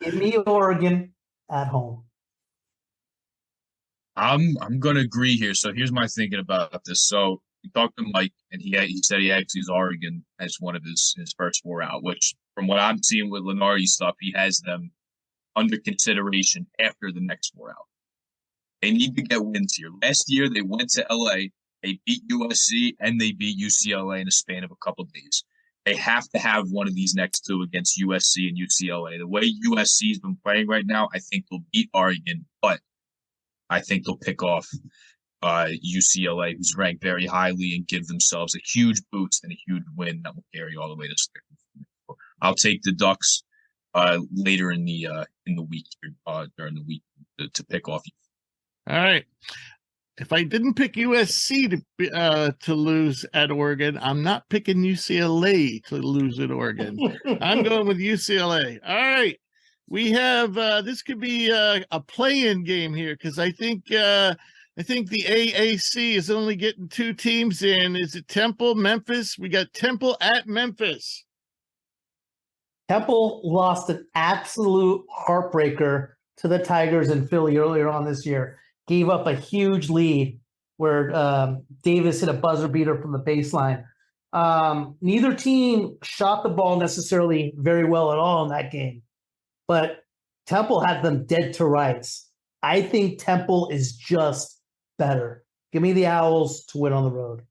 Give me Oregon at home. I'm gonna agree here. So here's my thinking about this. So we talked to Mike, and he said he actually has Oregon as one of his first four out. Which, from what I'm seeing with Lenardi's stuff, he has them under consideration after the next four out. They need to get wins here. Last year they went to LA, they beat USC, and they beat UCLA in a span of a couple of days. They have to have one of these next two against USC and UCLA. The way USC's been playing right now, I think they'll beat Oregon, but I think they'll pick off UCLA, who's ranked very highly, and give themselves a huge boost and a huge win that will carry all the way to state. I'll take the Ducks later in the week during the week to pick off. All right. If I didn't pick USC to lose at Oregon, I'm not picking UCLA to lose at Oregon. I'm going with UCLA. All right. We have this could be a play-in game here because I think the AAC is only getting two teams in. Is it Temple, Memphis? We got Temple at Memphis. Temple lost an absolute heartbreaker to the Tigers in Philly earlier on this year. Gave up a huge lead where Davis hit a buzzer beater from the baseline. Neither team shot the ball necessarily very well at all in that game, but Temple had them dead to rights. I think Temple is just better. Give me the Owls to win on the road.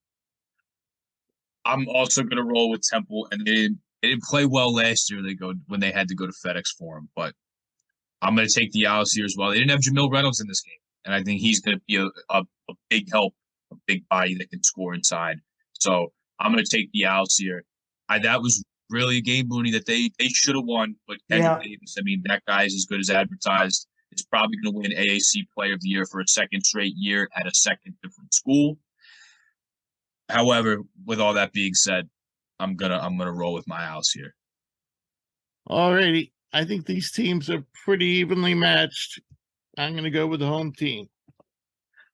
I'm also going to roll with Temple, and they didn't play well last year. When they had to go to FedEx Forum, but I'm going to take the Owls here as well. They didn't have Jamil Reynolds in this game. And I think he's going to be a big help, a big body that can score inside. So I'm going to take the Owls here. That was really a game, Mooney, that they should have won. But Kendrick Davis, I mean, that guy is as good as advertised. Is probably going to win AAC Player of the Year for a second straight year at a second different school. However, with all that being said, I'm gonna roll with my Owls here. All righty. I think these teams are pretty evenly matched. I'm going to go with the home team.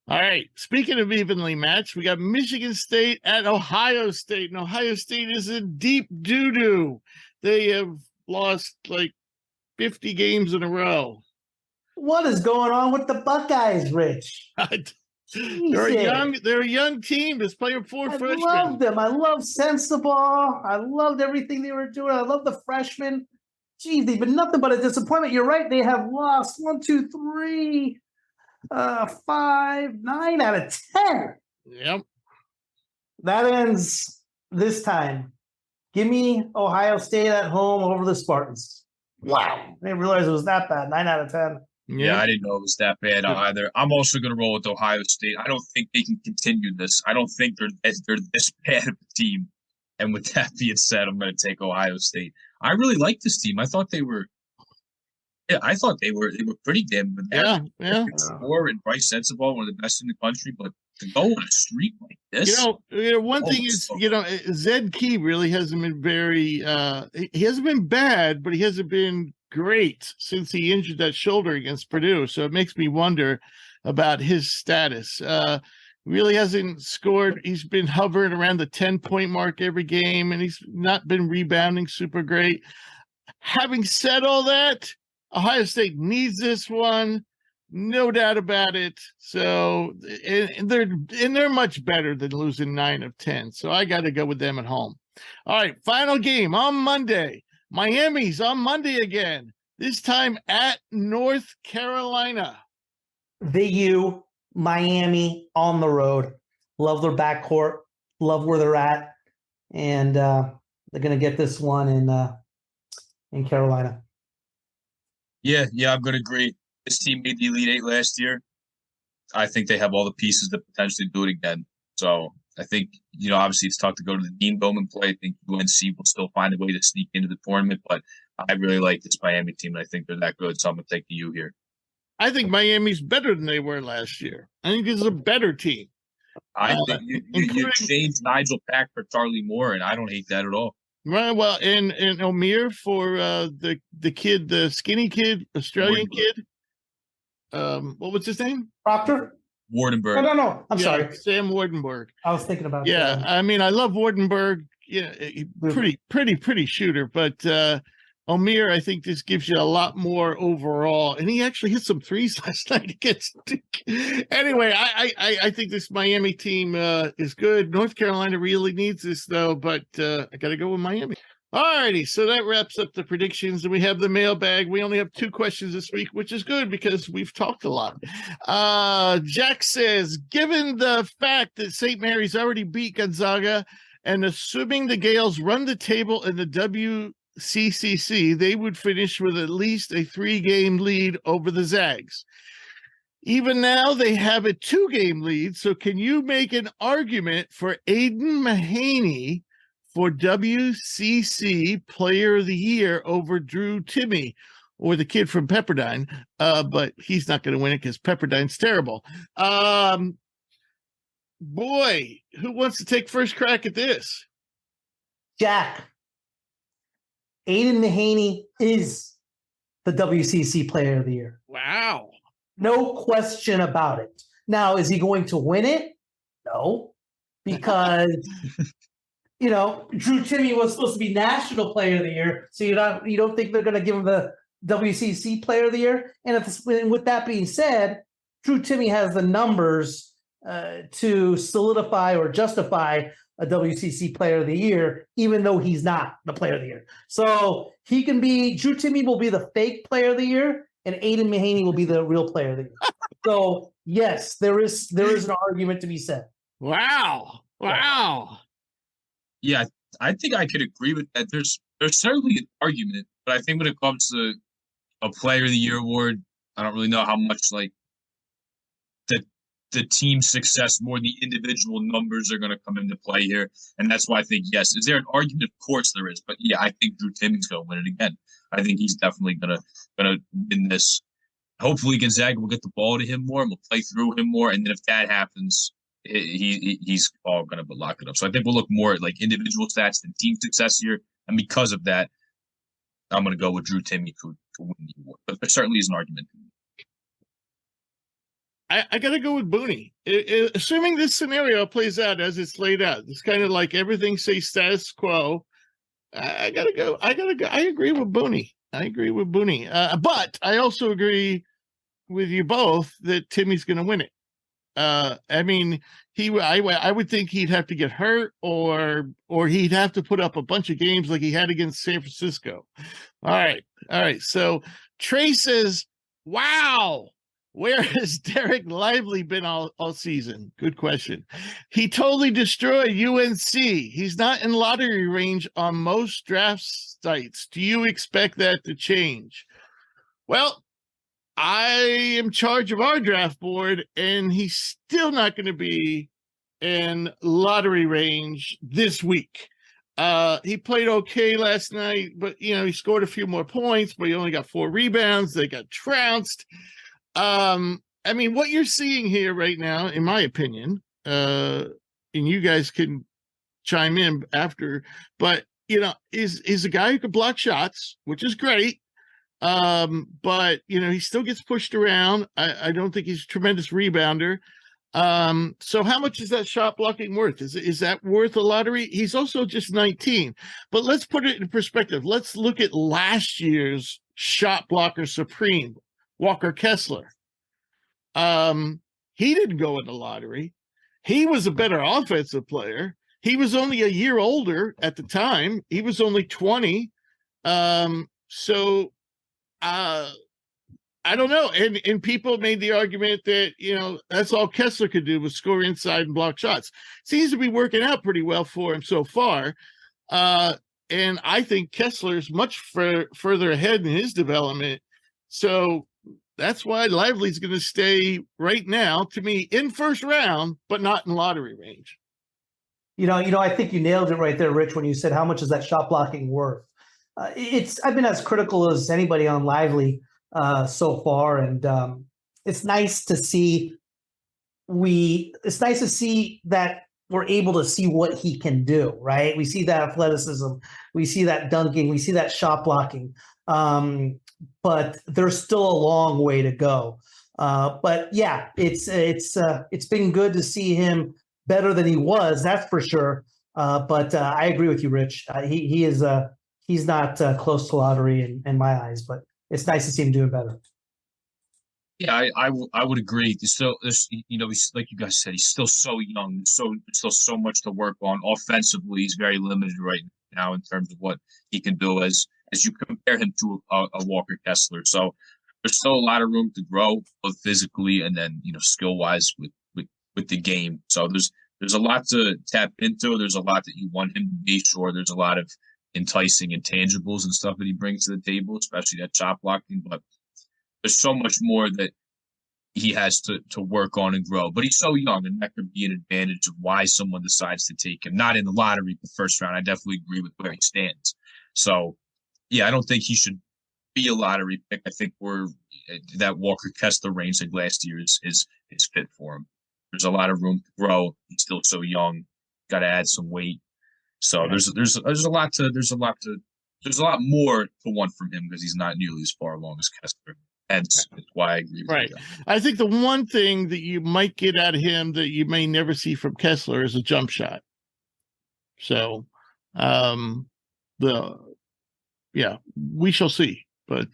All right. Speaking of evenly matched, we got Michigan State at Ohio State. And Ohio State is in deep doo-doo. They have lost like 50 games in a row. What is going on with the Buckeyes, Rich? They're a young team that's playing four freshmen. I love them. I love Sensible. I loved everything they were doing. I love the freshmen. Geez, they've been nothing but a disappointment. You're right. They have lost 1, 2, 3, 5, 9 out of 10. Yep. That ends this time. Give me Ohio State at home over the Spartans. Wow. I didn't realize it was that bad. 9 out of 10. Yeah, I didn't know it was that bad either. I'm also going to roll with Ohio State. I don't think they can continue this. I don't think they're this bad of a team. And with that being said, I'm going to take Ohio State. I really like this team. I thought they were pretty damn good. Yeah. Score and Bryce Sensible, one of the best in the country, but to go on a streak like this. One thing is, Zed Key really hasn't been he hasn't been bad, but he hasn't been great since he injured that shoulder against Purdue. So it makes me wonder about his status. Really hasn't scored. He's been hovering around the 10-point mark every game, and he's not been rebounding super great. Having said all that, Ohio State needs this one, no doubt about it. So, and they're much better than losing 9 of 10. So I got to go with them at home. All right, final game on Monday. Miami's on Monday again. this time at North Carolina. The U, Miami on the road. Love their backcourt. Love where they're at. And they're going to get this one in Carolina. Yeah, I'm going to agree. This team made the Elite Eight last year. I think they have all the pieces to potentially do it again. So I think, obviously it's tough to go to the Dean Bowman play. I think UNC will still find a way to sneak into the tournament, but I really like this Miami team, and I think they're that good, so I'm going to take the U here. I think Miami's better than they were last year. I think this is a better team. I think you changed Nigel Pack for Charlie Moore, and I don't hate that at all. Right, well, and Omir for the kid, the skinny kid, Australian kid. What was his name? Proctor? Wardenberg. No. I'm sorry. Sam Wardenberg. I was thinking about that. I mean, I love Wardenberg. Yeah, pretty shooter, but Omir, I think this gives you a lot more overall, and he actually hit some threes last night against Duke. Anyway, I think this Miami team is good. North Carolina really needs this, though, but I got to go with Miami. All righty, so that wraps up the predictions, and we have the mailbag. We only have 2 questions this week, which is good because we've talked a lot. Jack says, given the fact that St. Mary's already beat Gonzaga, and assuming the Gales run the table in the WCCC, they would finish with at least a 3-game lead over the Zags. Even now, they have a 2-game lead, so can you make an argument for Aiden Mahaney for WCC Player of the Year over Drew Timme, or the kid from Pepperdine? But he's not going to win it because Pepperdine's terrible. Boy, who wants to take first crack at this? Jack. Aiden Mahaney is the WCC Player of the Year. Wow. No question about it. Now, is he going to win it? No, because Drew Timme was supposed to be National Player of the Year, so you don't think they're going to give him the WCC Player of the Year? And with that being said, Drew Timme has the numbers to solidify or justify a WCC Player of the Year, even though he's not the Player of the Year. So Drew Timme will be the fake Player of the Year, and Aiden Mahaney will be the real Player of the Year. So yes, there is an argument to be said. Wow. Yeah, I think I could agree with that. There's certainly an argument, but I think when it comes to a Player of the Year award, I don't really know how much the team success, more the individual numbers are going to come into play here. And that's why I think, yes, is there an argument? Of course there is. But yeah, I think Drew Timme's going to win it again. I think he's definitely going to win this. Hopefully Gonzaga will get the ball to him more and we'll play through him more. And then if that happens, he's all going to lock it up. So I think we'll look more at individual stats than team success here. And because of that, I'm going to go with Drew Timme to win the award. But there certainly is an argument. I got to go with Booney. Assuming this scenario plays out as it's laid out, it's kind of like everything stays status quo. I got to go. I agree with Booney. But I also agree with you both that Timmy's going to win it. I mean, I would think he'd have to get hurt or he'd have to put up a bunch of games like he had against San Francisco. All right. So Trey says, wow. Where has Derek Lively been all season? Good question. He totally destroyed UNC. He's not in lottery range on most draft sites. Do you expect that to change? Well, I am in charge of our draft board, and he's still not going to be in lottery range this week. He played okay last night, but, he scored a few more points, but he only got 4 rebounds. They got trounced. I mean, what you're seeing here right now, in my opinion, and you guys can chime in after, but is a guy who could block shots, which is great. But he still gets pushed around. I don't think he's a tremendous rebounder. So how much is that shot blocking worth? Is that worth a lottery? He's also just 19, but let's put it in perspective. Let's look at last year's shot blocker supreme, Walker Kessler. He didn't go in the lottery. He was a better offensive player. He was only a year older at the time. He was only 20. So I don't know. And people made the argument that, that's all Kessler could do was score inside and block shots. Seems to be working out pretty well for him so far. And I think Kessler's much further ahead in his development. So that's why Lively's going to stay right now, to me, in first round, but not in lottery range. I think you nailed it right there, Rich, when you said how much is that shot blocking worth. I've been as critical as anybody on Lively so far, and it's nice to see that we're able to see what he can do, right? We see that athleticism, we see that dunking, we see that shot blocking, but there's still a long way to go. But yeah, it's been good to see him better than he was, that's for sure. But I agree with you, Rich. He's not close to lottery in my eyes, but it's nice to see him doing better. Yeah, I would agree. He's like you guys said, he's still so young, still so much to work on. Offensively, he's very limited right now in terms of what he can do as you compare him to a Walker Kessler. So there's still a lot of room to grow, both physically and then skill wise with the game. So there's a lot to tap into. There's a lot that you want him to be. Sure, there's a lot of enticing intangibles and stuff that he brings to the table, especially that shot blocking, but there's so much more that he has to work on and grow. But he's so young, and that could be an advantage of why someone decides to take him. Not in the lottery, the first round. I definitely agree with where he stands. So, yeah, I don't think he should be a lottery pick. I think that Walker Kessler range like last year is fit for him. There's a lot of room to grow. He's still so young. Got to add some weight. So there's a lot more to want from him because he's not nearly as far along as Kessler. Hence, that's why I agree with you. I think the one thing that you might get out of him that you may never see from Kessler is a jump shot. So, we shall see. But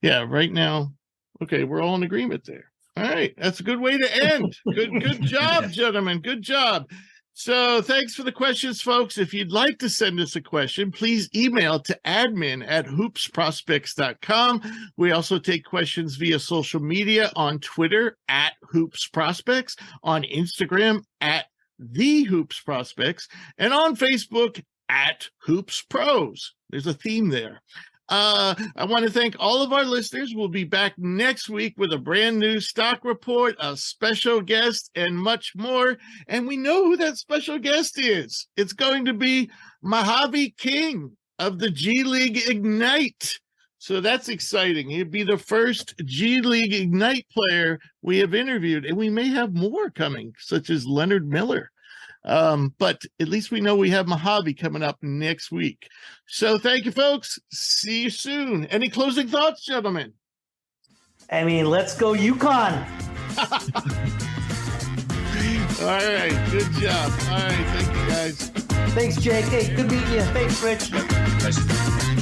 right now, okay, we're all in agreement there. All right, that's a good way to end. Good job, gentlemen. Good job. So thanks for the questions, folks. If you'd like to send us a question, please email to admin@hoopsprospects.com. We also take questions via social media on Twitter @hoopsprospects, on Instagram @thehoopsprospects, and on Facebook @hoopspros. There's a theme there. I want to thank all of our listeners. We'll be back next week with a brand new stock report, a special guest, and much more. And we know who that special guest is. It's going to be Mojave King of the G League Ignite. So that's exciting. He'll be the first G League Ignite player we have interviewed, and we may have more coming, such as Leonard Miller. But at least we know we have Mojave coming up next week. So thank you, folks. See you soon. Any closing thoughts, gentlemen? I mean, let's go UConn. All right. Good job. All right. Thank you, guys. Thanks, Jake. Hey, good meeting you. Thanks, Rich. Nice.